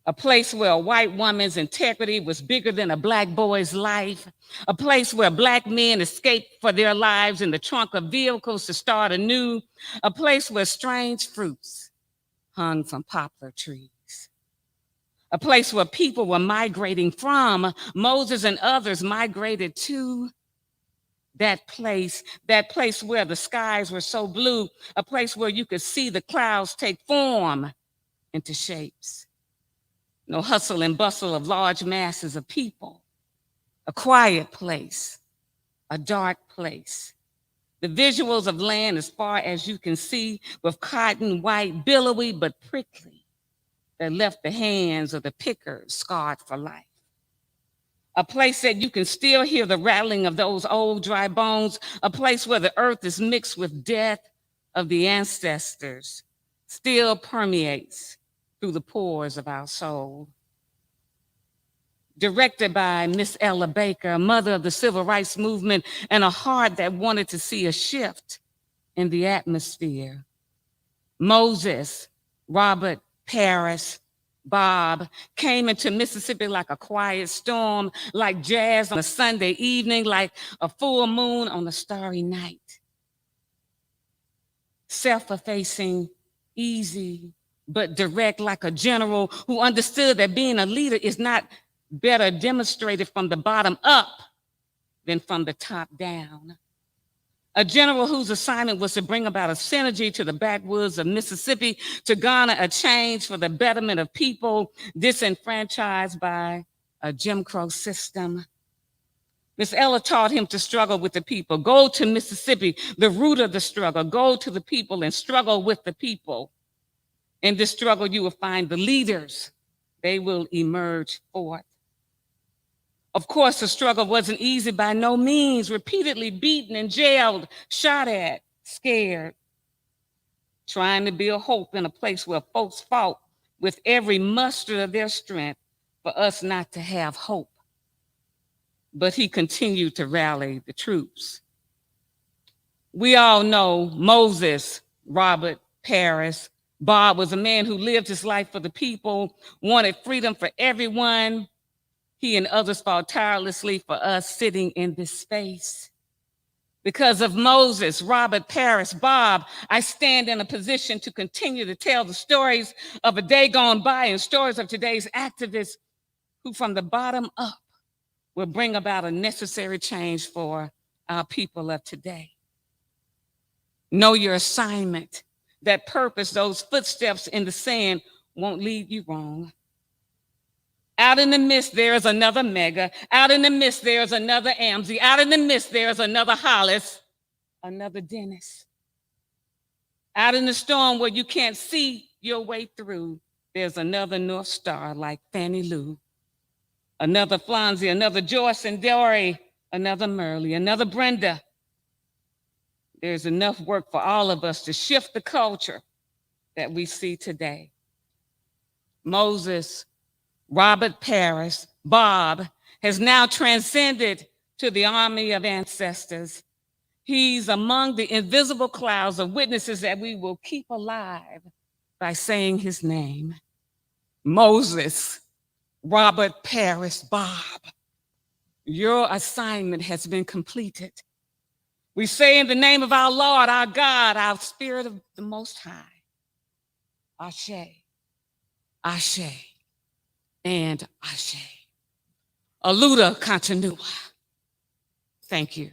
S10: A place where a white woman's integrity was bigger than a black boy's life, a place where black men escaped for their lives in the trunk of vehicles to start anew, a place where strange fruits hung from poplar trees, a place where people were migrating from. Moses and others migrated to that place where the skies were so blue, a place where you could see the clouds take form into shapes. No hustle and bustle of large masses of people, a quiet place, a dark place. The visuals of land as far as you can see, with cotton white, billowy but prickly, that left the hands of the pickers scarred for life. A place that you can still hear the rattling of those old dry bones, a place where the earth is mixed with death of the ancestors, still permeates through the pores of our soul. Directed by Miss Ella Baker, mother of the civil rights movement, and a heart that wanted to see a shift in the atmosphere. Moses, Robert Parris, Bob came into Mississippi like a quiet storm, like jazz on a Sunday evening, like a full moon on a starry night. Self-effacing, easy, but direct, like a general who understood that being a leader is not better demonstrated from the bottom up than from the top down. A general whose assignment was to bring about a synergy to the backwoods of Mississippi, to garner a change for the betterment of people disenfranchised by a Jim Crow system. Miss Ella taught him to struggle with the people. Go to Mississippi, the root of the struggle. Go to the people and struggle with the people. In this struggle, you will find the leaders. They will emerge forth. Of course, the struggle wasn't easy by no means. Repeatedly beaten and jailed, shot at, scared. Trying to build hope in a place where folks fought with every muster of their strength for us not to have hope. But he continued to rally the troops. We all know Moses, Robert Parris. Bob was a man who lived his life for the people, wanted freedom for everyone. He and others fought tirelessly for us sitting in this space. Because of Moses, Robert Parris, Bob, I stand in a position to continue to tell the stories of a day gone by and stories of today's activists who from the bottom up will bring about a necessary change for our people of today. Know your assignment. That purpose, those footsteps in the sand won't lead you wrong. Out in the mist, there is another Mega. Out in the mist, there is another Amzie. Out in the mist, there is another Hollis, another Dennis. Out in the storm where you can't see your way through, there's another North Star like Fannie Lou. Another Flonzie, another Joyce and Dory, another Merle, another Brenda. There's enough work for all of us to shift the culture, that we see today. Moses, Robert Parris, Bob, has now transcended to the army of ancestors. He's among the invisible clouds of witnesses that we will keep alive by saying his name. Moses, Robert Parris, Bob, your assignment has been completed. We say in the name of our Lord, our God, our Spirit of the Most High, Ashe, Ashe, and Ashe. Aluda continua. Thank you.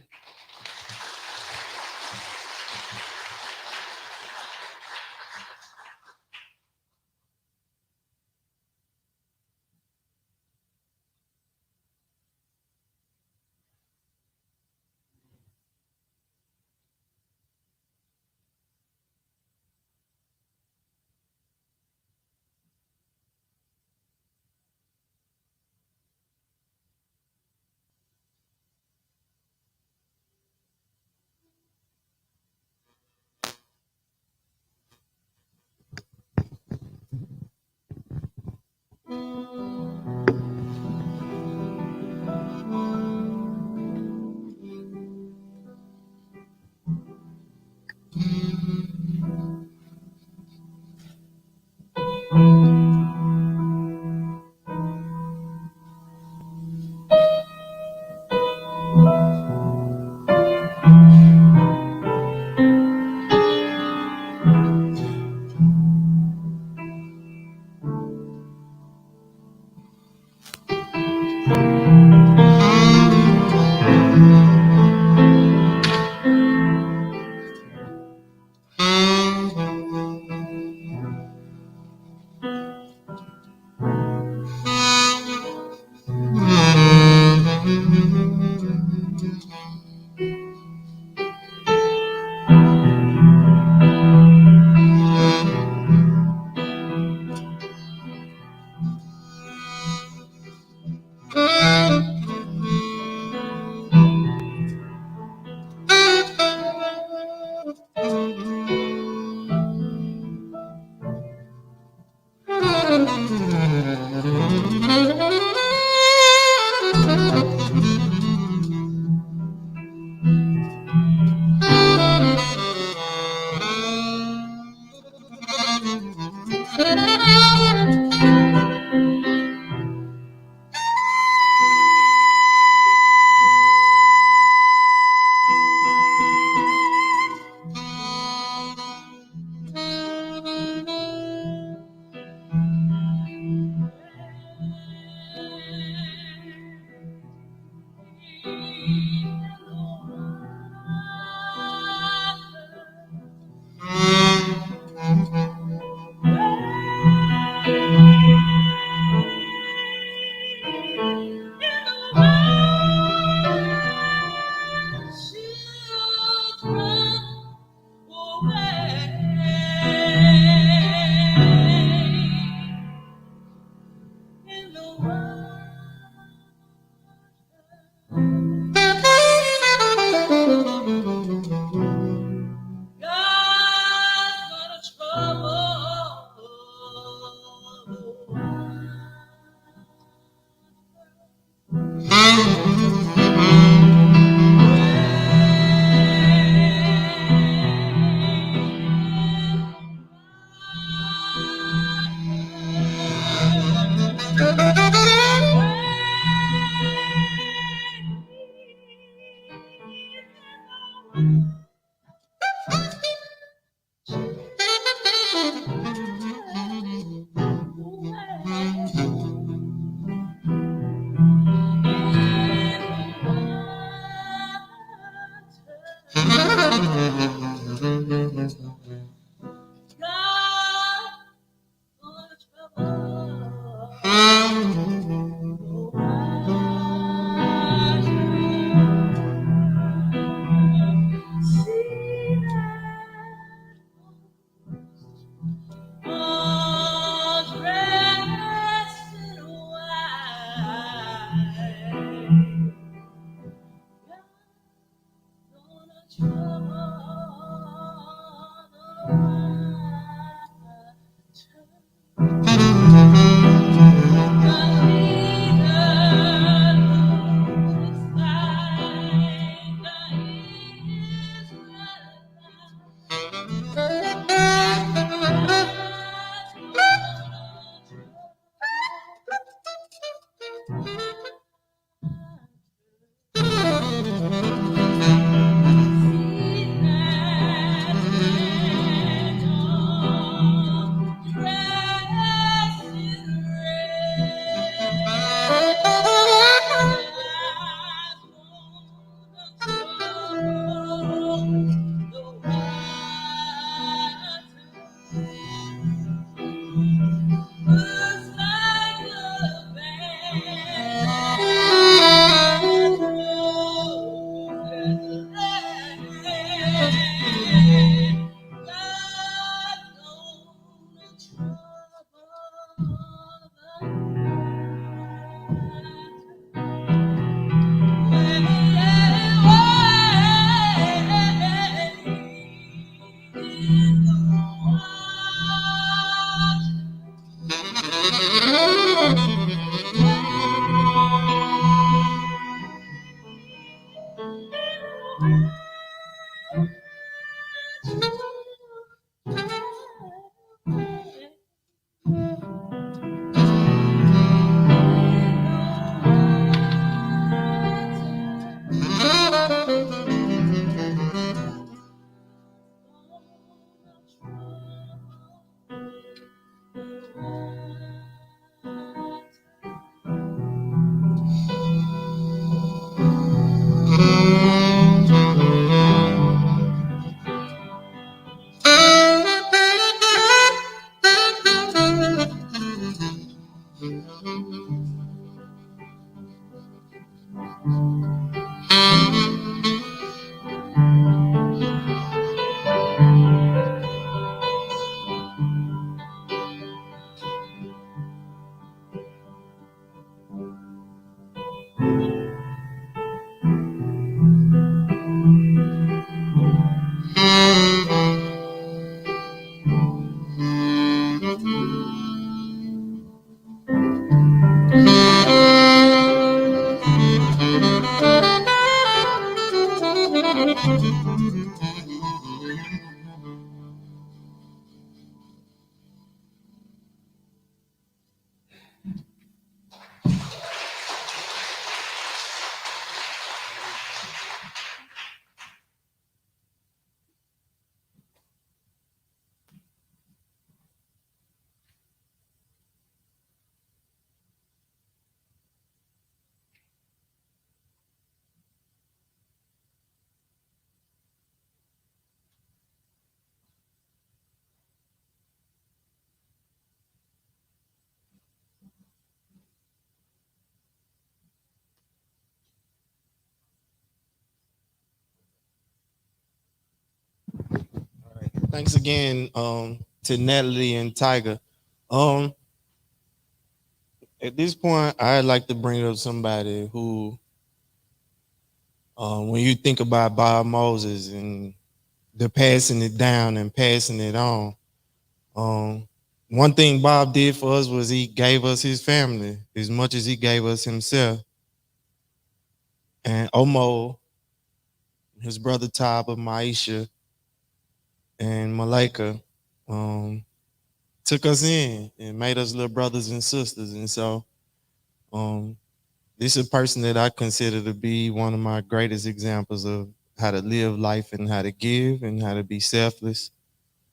S1: Thanks again to Natalie and Tiger. Um, at this point, I'd like to bring up somebody who, when you think about Bob Moses and the passing it down and passing it on, one thing Bob did for us was he gave us his family as much as he gave us himself. And Omo, his brother Taba, Maisha, and Malika took us in and made us little brothers and sisters. And so this is a person that I consider to be one of my greatest examples of how to live life and how to give and how to be selfless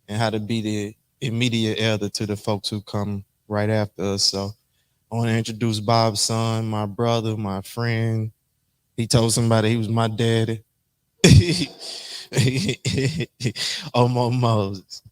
S1: and how to be the immediate elder to the folks who come right after us. So I want to introduce Bob's son, my brother, my friend. He told somebody he was my daddy. Omo Moses.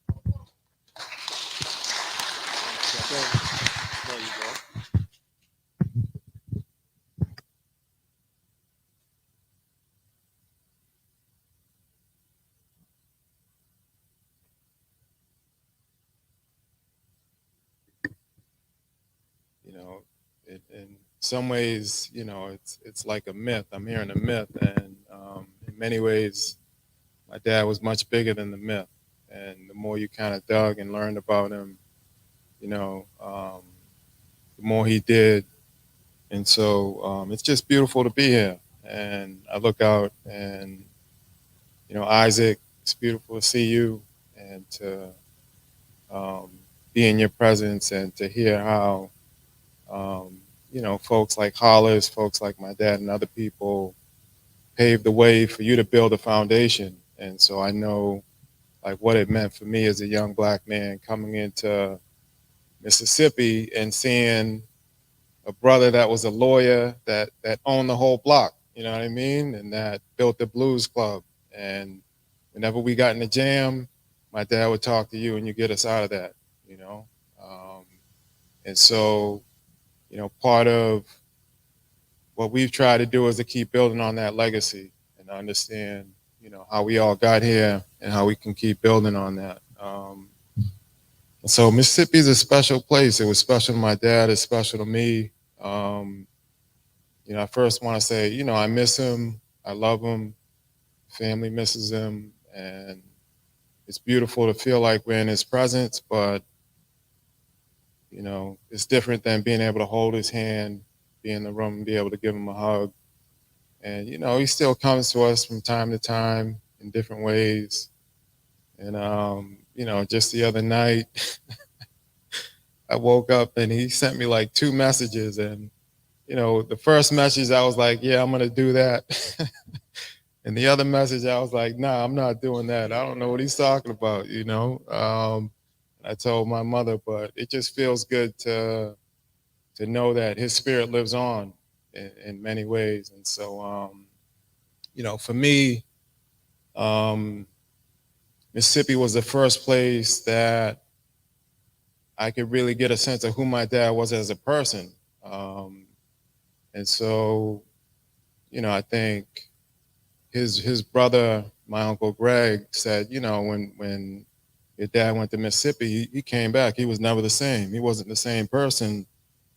S9: In some ways, it's like a myth. I'm hearing a myth, and in many ways, my dad was much bigger than the myth. And the more you kind of dug and learned about him, the more he did. And so it's just beautiful to be here. And I look out, and Isaac, it's beautiful to see you and to be in your presence and to hear how. Folks like Hollis, folks like my dad and other people paved the way for you to build a foundation. And so I know like what it meant for me as a young black man coming into Mississippi and seeing a brother that was a lawyer that owned the whole block, you know what I mean? And that built the blues club. And whenever we got in a jam, my dad would talk to you and you get us out of that, and so, part of what we've tried to do is to keep building on that legacy and understand, how we all got here and how we can keep building on that. And so Mississippi is a special place. It was special to my dad. It's special to me. I first want to say, I miss him. I love him. Family misses him. And it's beautiful to feel like we're in his presence, but it's different than being able to hold his hand, be in the room, and be able to give him a hug. And, he still comes to us from time to time in different ways. And, just the other night, I woke up and he sent me like 2 messages. And, the first message, I was like, yeah, I'm going to do that. And the other message, I was like, nah, I'm not doing that. I don't know what he's talking about, I told my mother, but it just feels good to know that his spirit lives on in many ways. And so, for me, Mississippi was the first place that I could really get a sense of who my dad was as a person. And so, I think his brother, my Uncle Greg, said, when your dad went to Mississippi, he came back. He was never the same. He wasn't the same person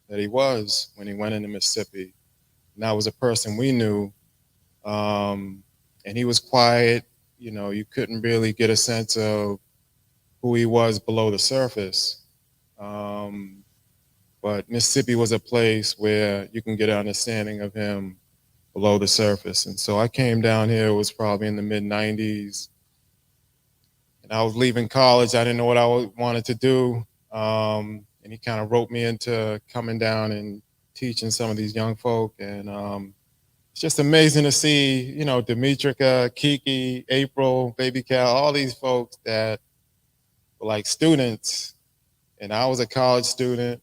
S9: that he was when he went into Mississippi. And that was a person we knew. And he was quiet. You couldn't really get a sense of who he was below the surface. But Mississippi was a place where you can get an understanding of him below the surface. And so I came down here, it was probably in the mid 90s. And I was leaving college. I didn't know what I wanted to do. And he kind of roped me into coming down and teaching some of these young folk. And it's just amazing to see, you know, Demetrica, Kiki, April, Baby Cal, all these folks that were like students. And I was a college student.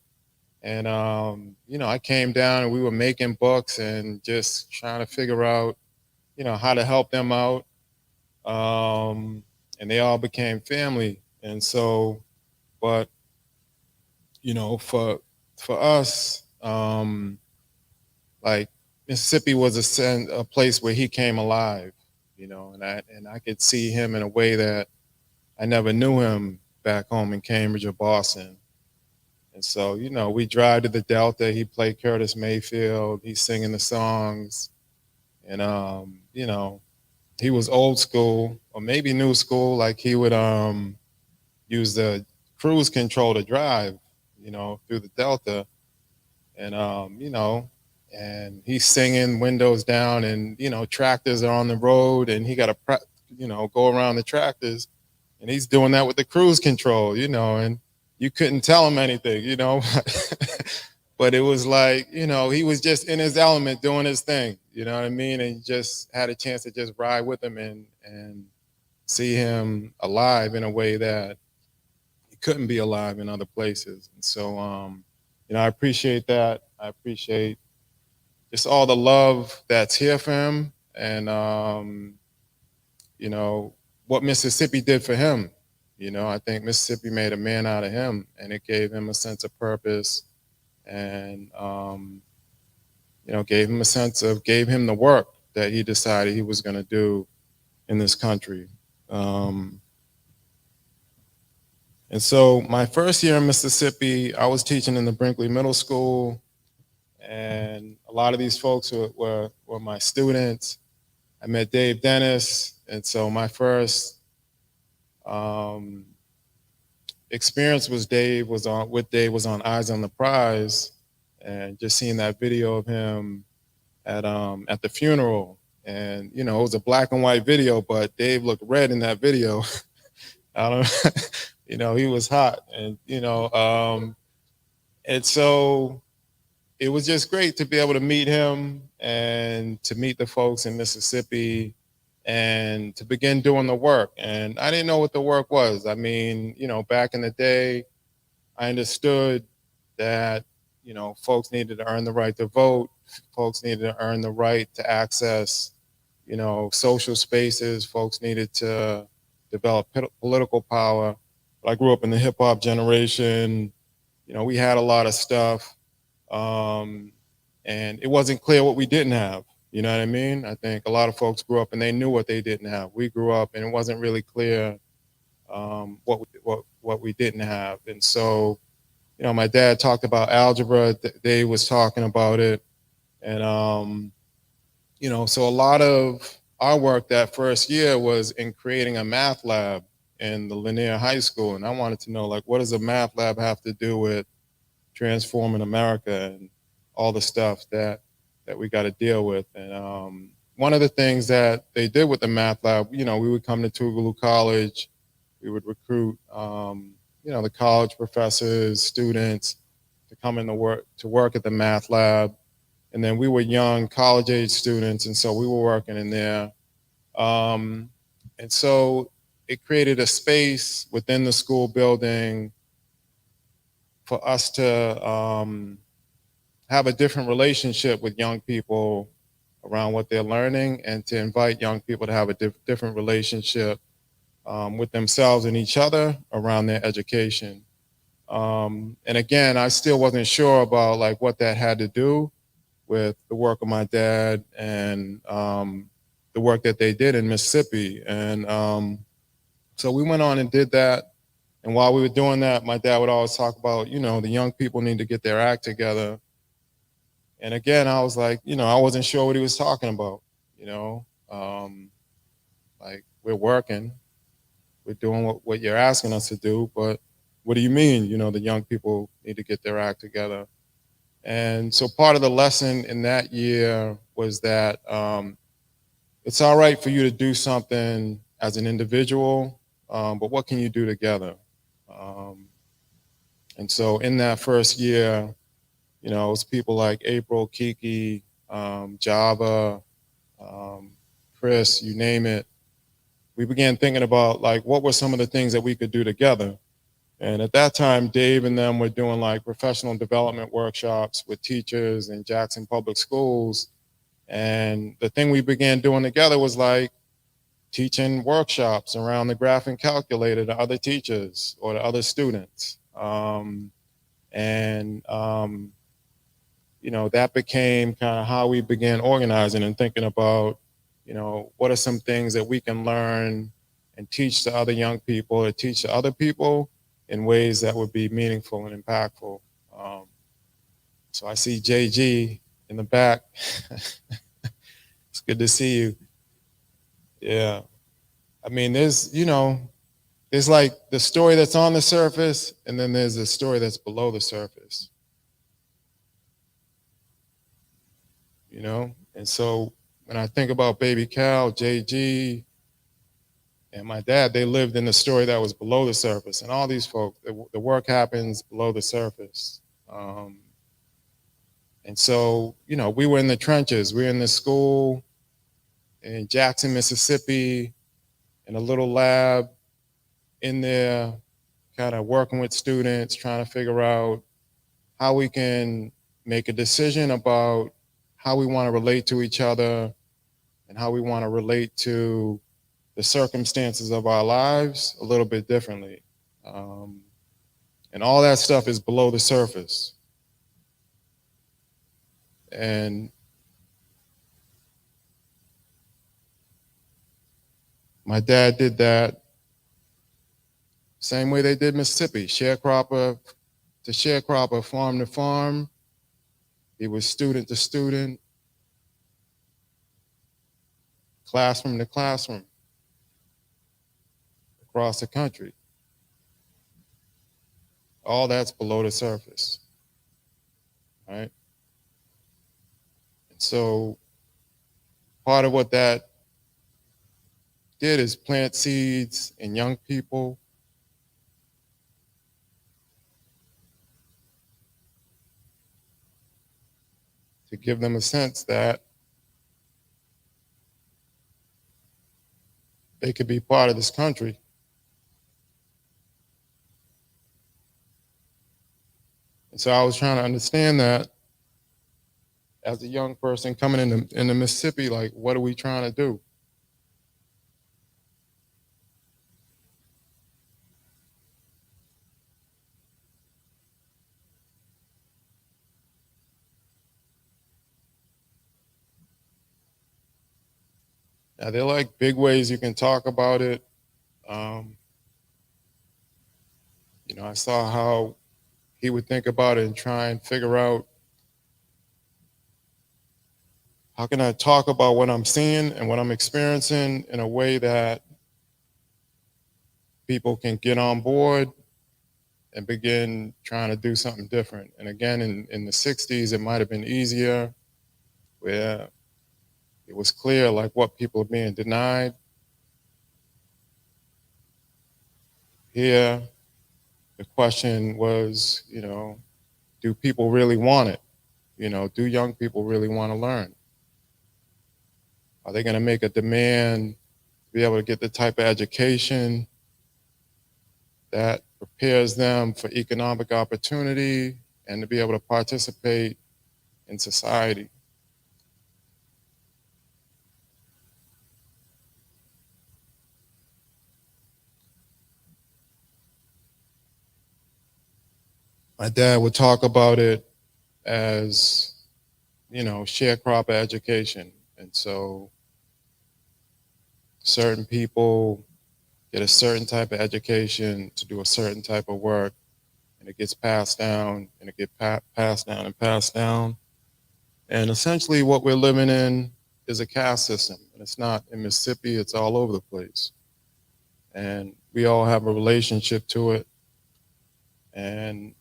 S9: And, you know, I came down and we were making books and just trying to figure out, you know, how to help them out. And they all became family. And so, but, you know, for us, like Mississippi was a place where he came alive, you know, and I could see him in a way that I never knew him back home in Cambridge or Boston. And so, you know, we drive to the Delta, he played Curtis Mayfield, he's singing the songs. And, you know, he was old school or maybe new school, like he would use the cruise control to drive, you know, through the Delta. And, you know, and he's singing windows down and, you know, tractors are on the road and he got to, you know, go around the tractors. And he's doing that with the cruise control, you know, and you couldn't tell him anything, you know. But it was like, you know, he was just in his element doing his thing, you know what I mean? And just had a chance to just ride with him and see him alive in a way that he couldn't be alive in other places. And so, you know, I appreciate that. I appreciate just all the love that's here for him and, you know, what Mississippi did for him. You know, I think Mississippi made a man out of him and it gave him a sense of purpose and, you know, gave him the work that he decided he was going to do in this country. And so my first year in Mississippi, I was teaching in the Brinkley Middle School and a lot of these folks were my students. I met Dave Dennis. And so my first experience with Dave was on Eyes on the Prize, and just seeing that video of him at the funeral. And you know, it was a black and white video, but Dave looked red in that video. I don't, you know, he was hot, and you know, and so it was just great to be able to meet him and to meet the folks in Mississippi and to begin doing the work. And I didn't know what the work was. I mean, you know, back in the day, I understood that, you know, folks needed to earn the right to vote. Folks needed to earn the right to access, you know, social spaces. Folks needed to develop political power. But I grew up in the hip hop generation. You know, we had a lot of stuff. And it wasn't clear what we didn't have. You know what I mean? I think a lot of folks grew up and they knew what they didn't have. We grew up and it wasn't really clear what we didn't have. And so, you know, my dad talked about algebra. Dave was talking about it. And, you know, so a lot of our work that first year was in creating a math lab in the Lanier High School. And I wanted to know, like, what does a math lab have to do with transforming America and all the stuff that we got to deal with. And one of the things that they did with the math lab, you know, we would come to Tougaloo College, we would recruit, you know, the college professors, students to come in to work at the math lab. And then we were young college age students. And so we were working in there. And so it created a space within the school building for us to have a different relationship with young people around what they're learning and to invite young people to have a different relationship with themselves and each other around their education. And again, I still wasn't sure about like what that had to do with the work of my dad and the work that they did in Mississippi. And so we went on and did that. And while we were doing that, my dad would always talk about, you know, the young people need to get their act together. And again, I was like, you know, I wasn't sure what he was talking about, you know, like we're working, we're doing what you're asking us to do, but what do you mean, you know, the young people need to get their act together? And so part of the lesson in that year was that it's all right for you to do something as an individual, but what can you do together? And so in that first year, you know, it was people like April, Kiki, Java, Chris, you name it. We began thinking about like, what were some of the things that we could do together? And at that time, Dave and them were doing like professional development workshops with teachers in Jackson Public Schools. And the thing we began doing together was like teaching workshops around the graphing calculator to other teachers or to other students. You know, that became kind of how we began organizing and thinking about, you know, what are some things that we can learn and teach to other young people or teach to other people in ways that would be meaningful and impactful. So I see JG in the back. It's good to see you. Yeah. I mean, there's, you know, there's like the story that's on the surface, and then there's the story that's below the surface. You know? And so when I think about Baby Cal, JG, and my dad, they lived in the story that was below the surface. And all these folks, the work happens below the surface. And so, you know, we were in the trenches. We were in the school in Jackson, Mississippi, in a little lab in there, kind of working with students, trying to figure out how we can make a decision about how we want to relate to each other and how we want to relate to the circumstances of our lives a little bit differently. And all that stuff is below the surface. And my dad did that same way they did Mississippi, sharecropper to sharecropper, farm to farm. He was student to student, classroom to classroom, across the country. All that's below the surface, right? And so part of what that did is plant seeds in young people. To give them a sense that they could be part of this country. And so I was trying to understand that as a young person coming into Mississippi, like, what are we trying to do? Now, there are like big ways you can talk about it. You know, I saw how he would think about it and try and figure out, how can I talk about what I'm seeing and what I'm experiencing in a way that people can get on board and begin trying to do something different. And again, in the 60s, it might have been easier, where it was clear like what people are being denied. Here, the question was, you know, do people really want it? You know, do young people really want to learn? Are they going to make a demand to be able to get the type of education that prepares them for economic opportunity and to be able to participate in society? My dad would talk about it as, you know, sharecropper education. And so certain people get a certain type of education to do a certain type of work, and it gets passed down, and it gets passed down and passed down. And essentially what we're living in is a caste system. And it's not in Mississippi, it's all over the place. And we all have a relationship to it. And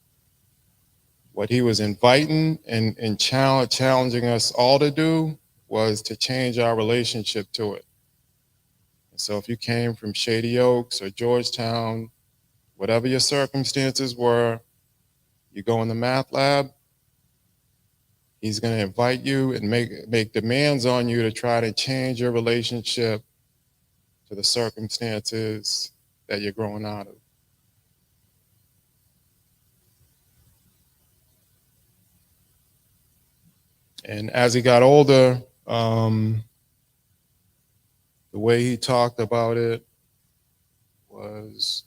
S9: What he was inviting and challenging us all to do was to change our relationship to it. So if you came from Shady Oaks or Georgetown, whatever your circumstances were, you go in the math lab, he's going to invite you and make demands on you to try to change your relationship to the circumstances that you're growing out of. And as he got older, the way he talked about it was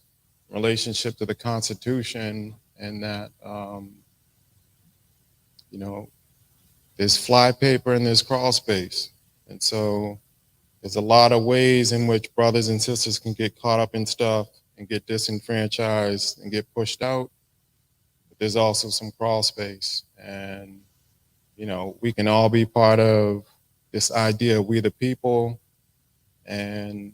S9: relationship to the Constitution, and that, you know, there's fly paper and there's crawl space. And so there's a lot of ways in which brothers and sisters can get caught up in stuff and get disenfranchised and get pushed out. But there's also some crawl space. And, you know, we can all be part of this idea of we the people. And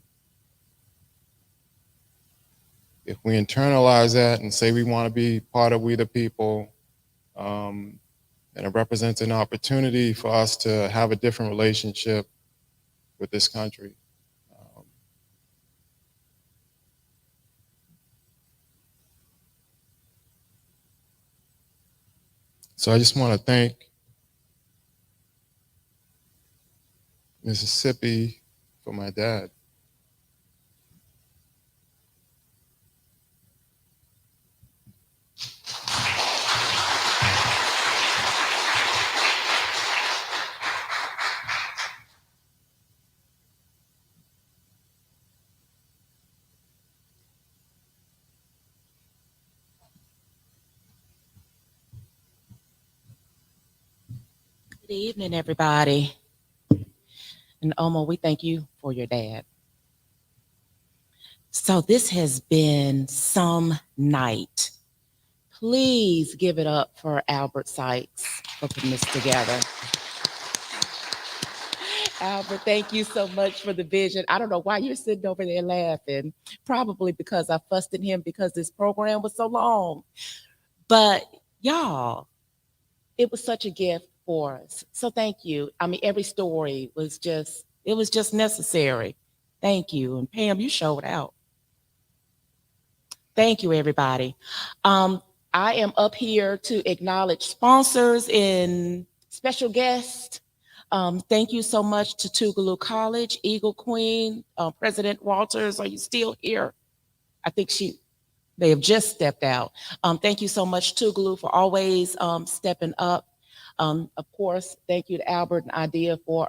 S9: if we internalize that and say we want to be part of we the people, and it represents an opportunity for us to have a different relationship with this country. So I just want to thank Mississippi for my dad.
S5: Good evening, everybody. And Omo, we thank you for your dad. So this has been some night. Please give it up for Albert Sykes for putting this together. Albert, thank you so much for the vision. I don't know why you're sitting over there laughing. Probably because I fussed at him because this program was so long. But y'all, it was such a gift for us. So thank you. I mean, every story was just, it was just necessary. Thank you. And Pam, you showed out. Thank you, everybody. I am up here to acknowledge sponsors and special guests. Thank you so much to Tougaloo College, Eagle Queen, President Walters. Are you still here? I think they have just stepped out. Thank you so much, Tougaloo, for always stepping up. Of course, thank you to Albert and Idea for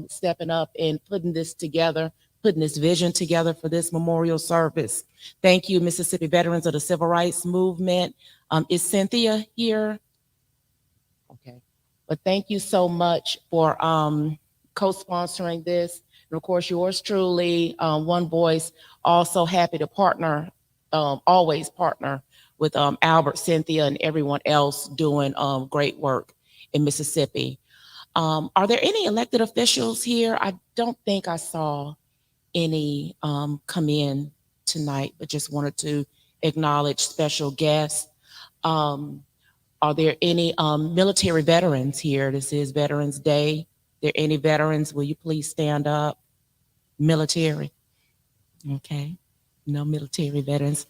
S5: stepping up and putting this together, putting this vision together for this memorial service. Thank you, Mississippi Veterans of the Civil Rights Movement. Is Cynthia here? Okay. But thank you so much for co-sponsoring this. And of course, yours truly, One Voice, also happy to partner, always partner with Albert, Cynthia, and everyone else doing great work in Mississippi. Are there any elected officials here? I don't think I saw any come in tonight, but just wanted to acknowledge special guests. Are there any military veterans here? This is Veterans Day. There any veterans? Will you please stand up? Military. Okay. No military veterans.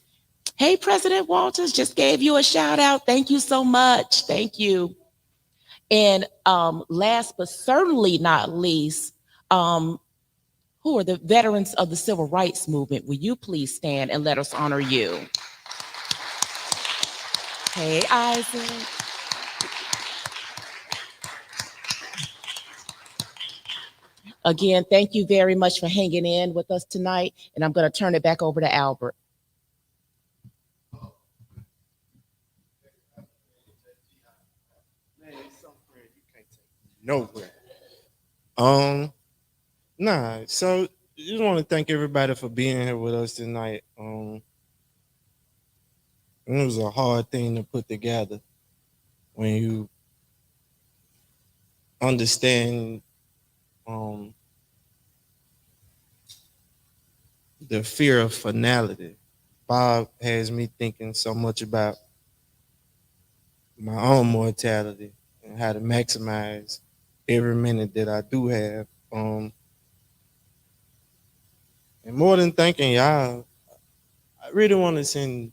S5: Hey, President Walters, just gave you a shout out. Thank you so much. Thank you. And last but certainly not least, who are the veterans of the Civil Rights Movement? Will you please stand and let us honor you? Hey, Isaac. Again, thank you very much for hanging in with us tonight. And I'm going to turn it back over to Albert.
S1: Nowhere. Nah, so just want to thank everybody for being here with us tonight. It was a hard thing to put together when you understand the fear of finality. Bob has me thinking so much about my own mortality and how to maximize every minute that I do have. And more than thanking y'all, I really want to send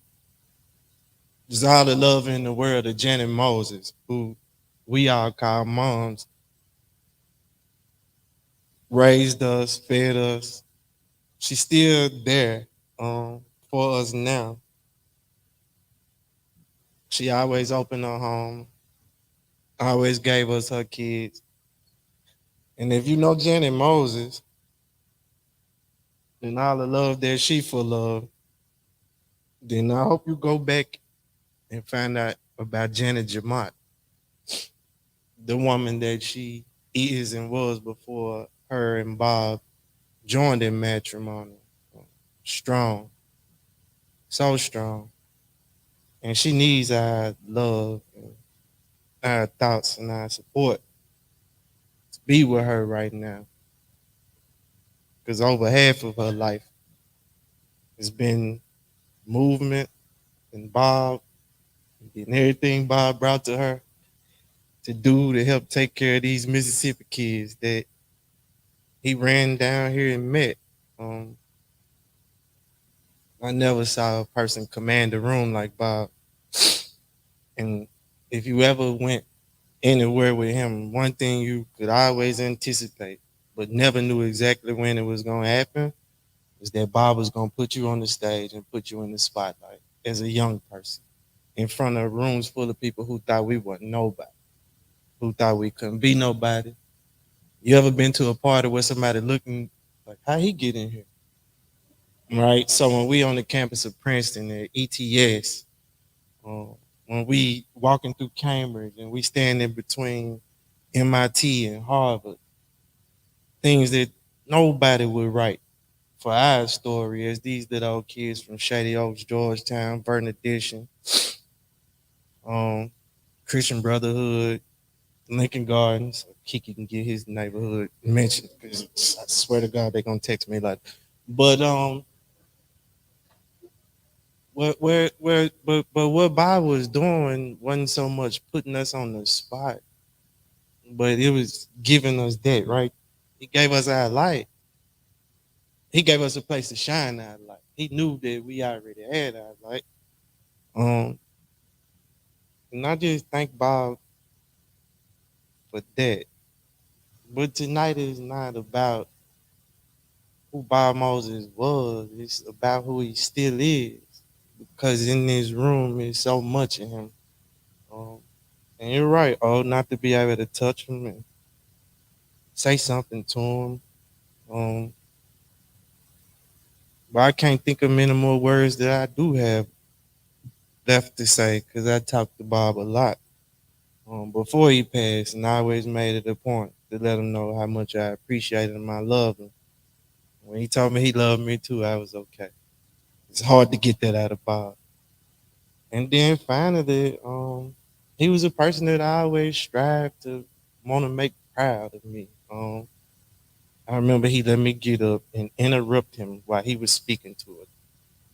S1: just all the love in the world to Janet Moses, who we all call moms, raised us, fed us. She's still there for us now. She always opened her home, always gave us her kids. And if you know Janet Moses and all the love that she full of, then I hope you go back and find out about Janet Jamont, the woman that she is and was before her and Bob joined in matrimony. Strong, so strong. And she needs our love, and our thoughts, and our support to be with her right now. Because over half of her life has been movement and Bob and everything Bob brought to her to do to help take care of these Mississippi kids that he ran down here and met. I never saw a person command a room like Bob. And if you ever went anywhere with him, one thing you could always anticipate, but never knew exactly when it was going to happen, is that Bob was going to put you on the stage and put you in the spotlight as a young person in front of rooms full of people who thought we weren't nobody, who thought we couldn't be nobody. You ever been to a party where somebody looking like, how he get in here? Right? So when we on the campus of Princeton at ETS, when we walking through Cambridge and we standing between MIT and Harvard, things that nobody would write for our story as these little old kids from Shady Oaks, Georgetown, Burton Addition, Christian Brotherhood, Lincoln Gardens. Kiki can get his neighborhood mentioned because I swear to God they're gonna text me like, but what Bob was doing wasn't so much putting us on the spot, but it was giving us that, right? He gave us our light. He gave us a place to shine our light. He knew that we already had our light. And I just thank Bob for that. But tonight is not about who Bob Moses was. It's about who he still is. Because in this room is so much of him. And you're right, not to be able to touch him and say something to him. But I can't think of many more words that I do have left to say because I talked to Bob a lot before he passed, and I always made it a point to let him know how much I appreciated him. I loved him. When he told me he loved me too, I was okay. It's hard to get that out of Bob. And then finally, he was a person that I always strived to want to make proud of me. I remember he let me get up and interrupt him while he was speaking to an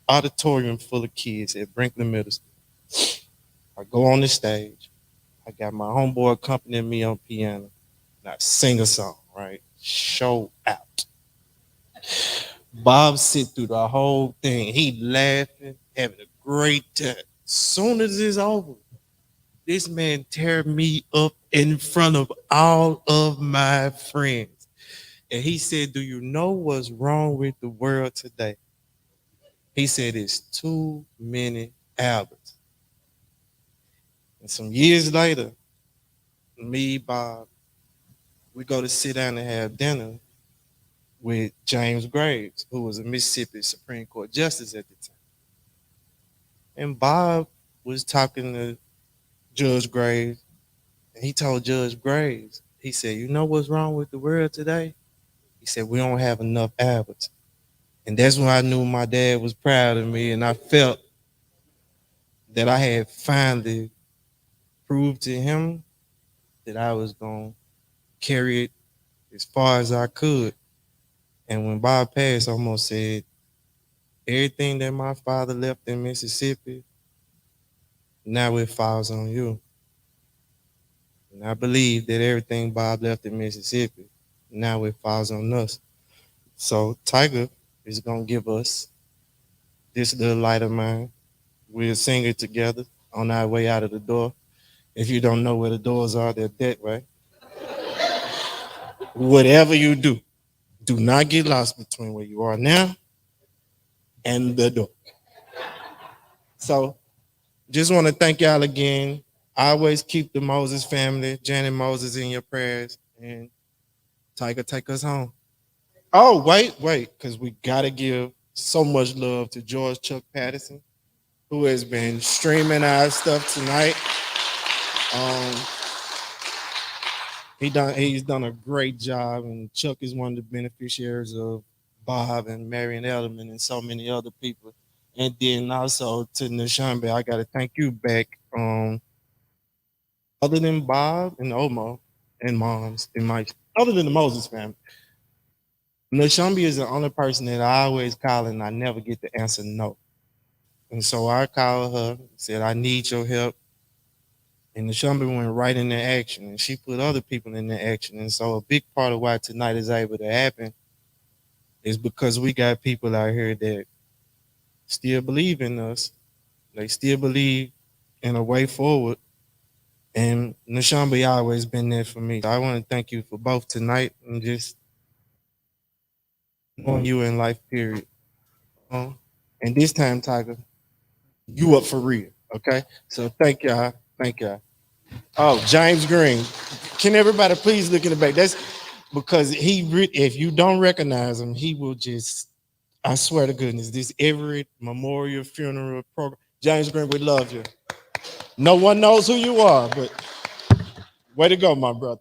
S1: auditorium full of kids at Brinkley Middle School. I go on the stage. I got my homeboy accompanying me on piano. And I sing a song, right? Show out. Bob sit through the whole thing. He laughing, having a great time. Soon as it's over, this man tear me up in front of all of my friends. And he said, do you know what's wrong with the world today? He said, it's too many Alberts. And some years later, me, Bob, we go to sit down and have dinner with James Graves, who was a Mississippi Supreme Court justice at the time. And Bob was talking to Judge Graves, and he told Judge Graves, he said, you know what's wrong with the world today? He said, we don't have enough Alberts. And that's when I knew my dad was proud of me, and I felt that I had finally proved to him that I was going to carry it as far as I could. And when Bob passed, I almost said, everything that my father left in Mississippi, now it falls on you. And I believe that everything Bob left in Mississippi, now it falls on us. So Tiger is gonna give us this little light of mine. We'll sing it together on our way out of the door. If you don't know where the doors are, they're that way. Whatever you do, do not get lost between where you are now and the door. So just want to thank y'all again. Always keep the Moses family, Janet Moses, in your prayers. And Tiger, take us home. Oh, wait, because we got to give so much love to George Chuck Patterson, who has been streaming our stuff tonight. He's done a great job, and Chuck is one of the beneficiaries of Bob and Marion Elderman and so many other people. And then also to Nashambe, I got to thank you back. Other than Bob and Omo and moms and Mike, other than the Moses family, Nashambe is the only person that I always call and I never get the answer no. And so I called her, said, I need your help. And Nashambe went right into action, and she put other people into action. And so a big part of why tonight is able to happen is because we got people out here that still believe in us. They still believe in a way forward. And Nashambe always been there for me. I want to thank you for both tonight and just on you in life, period. And this time, Tiger, you up for real, okay? So thank y'all. Thank y'all. Oh, James Green. Can everybody please look in the back? That's because if you don't recognize him, he will just, I swear to goodness, this every memorial funeral program. James Green, we love you. No one knows who you are, but way to go, my brother.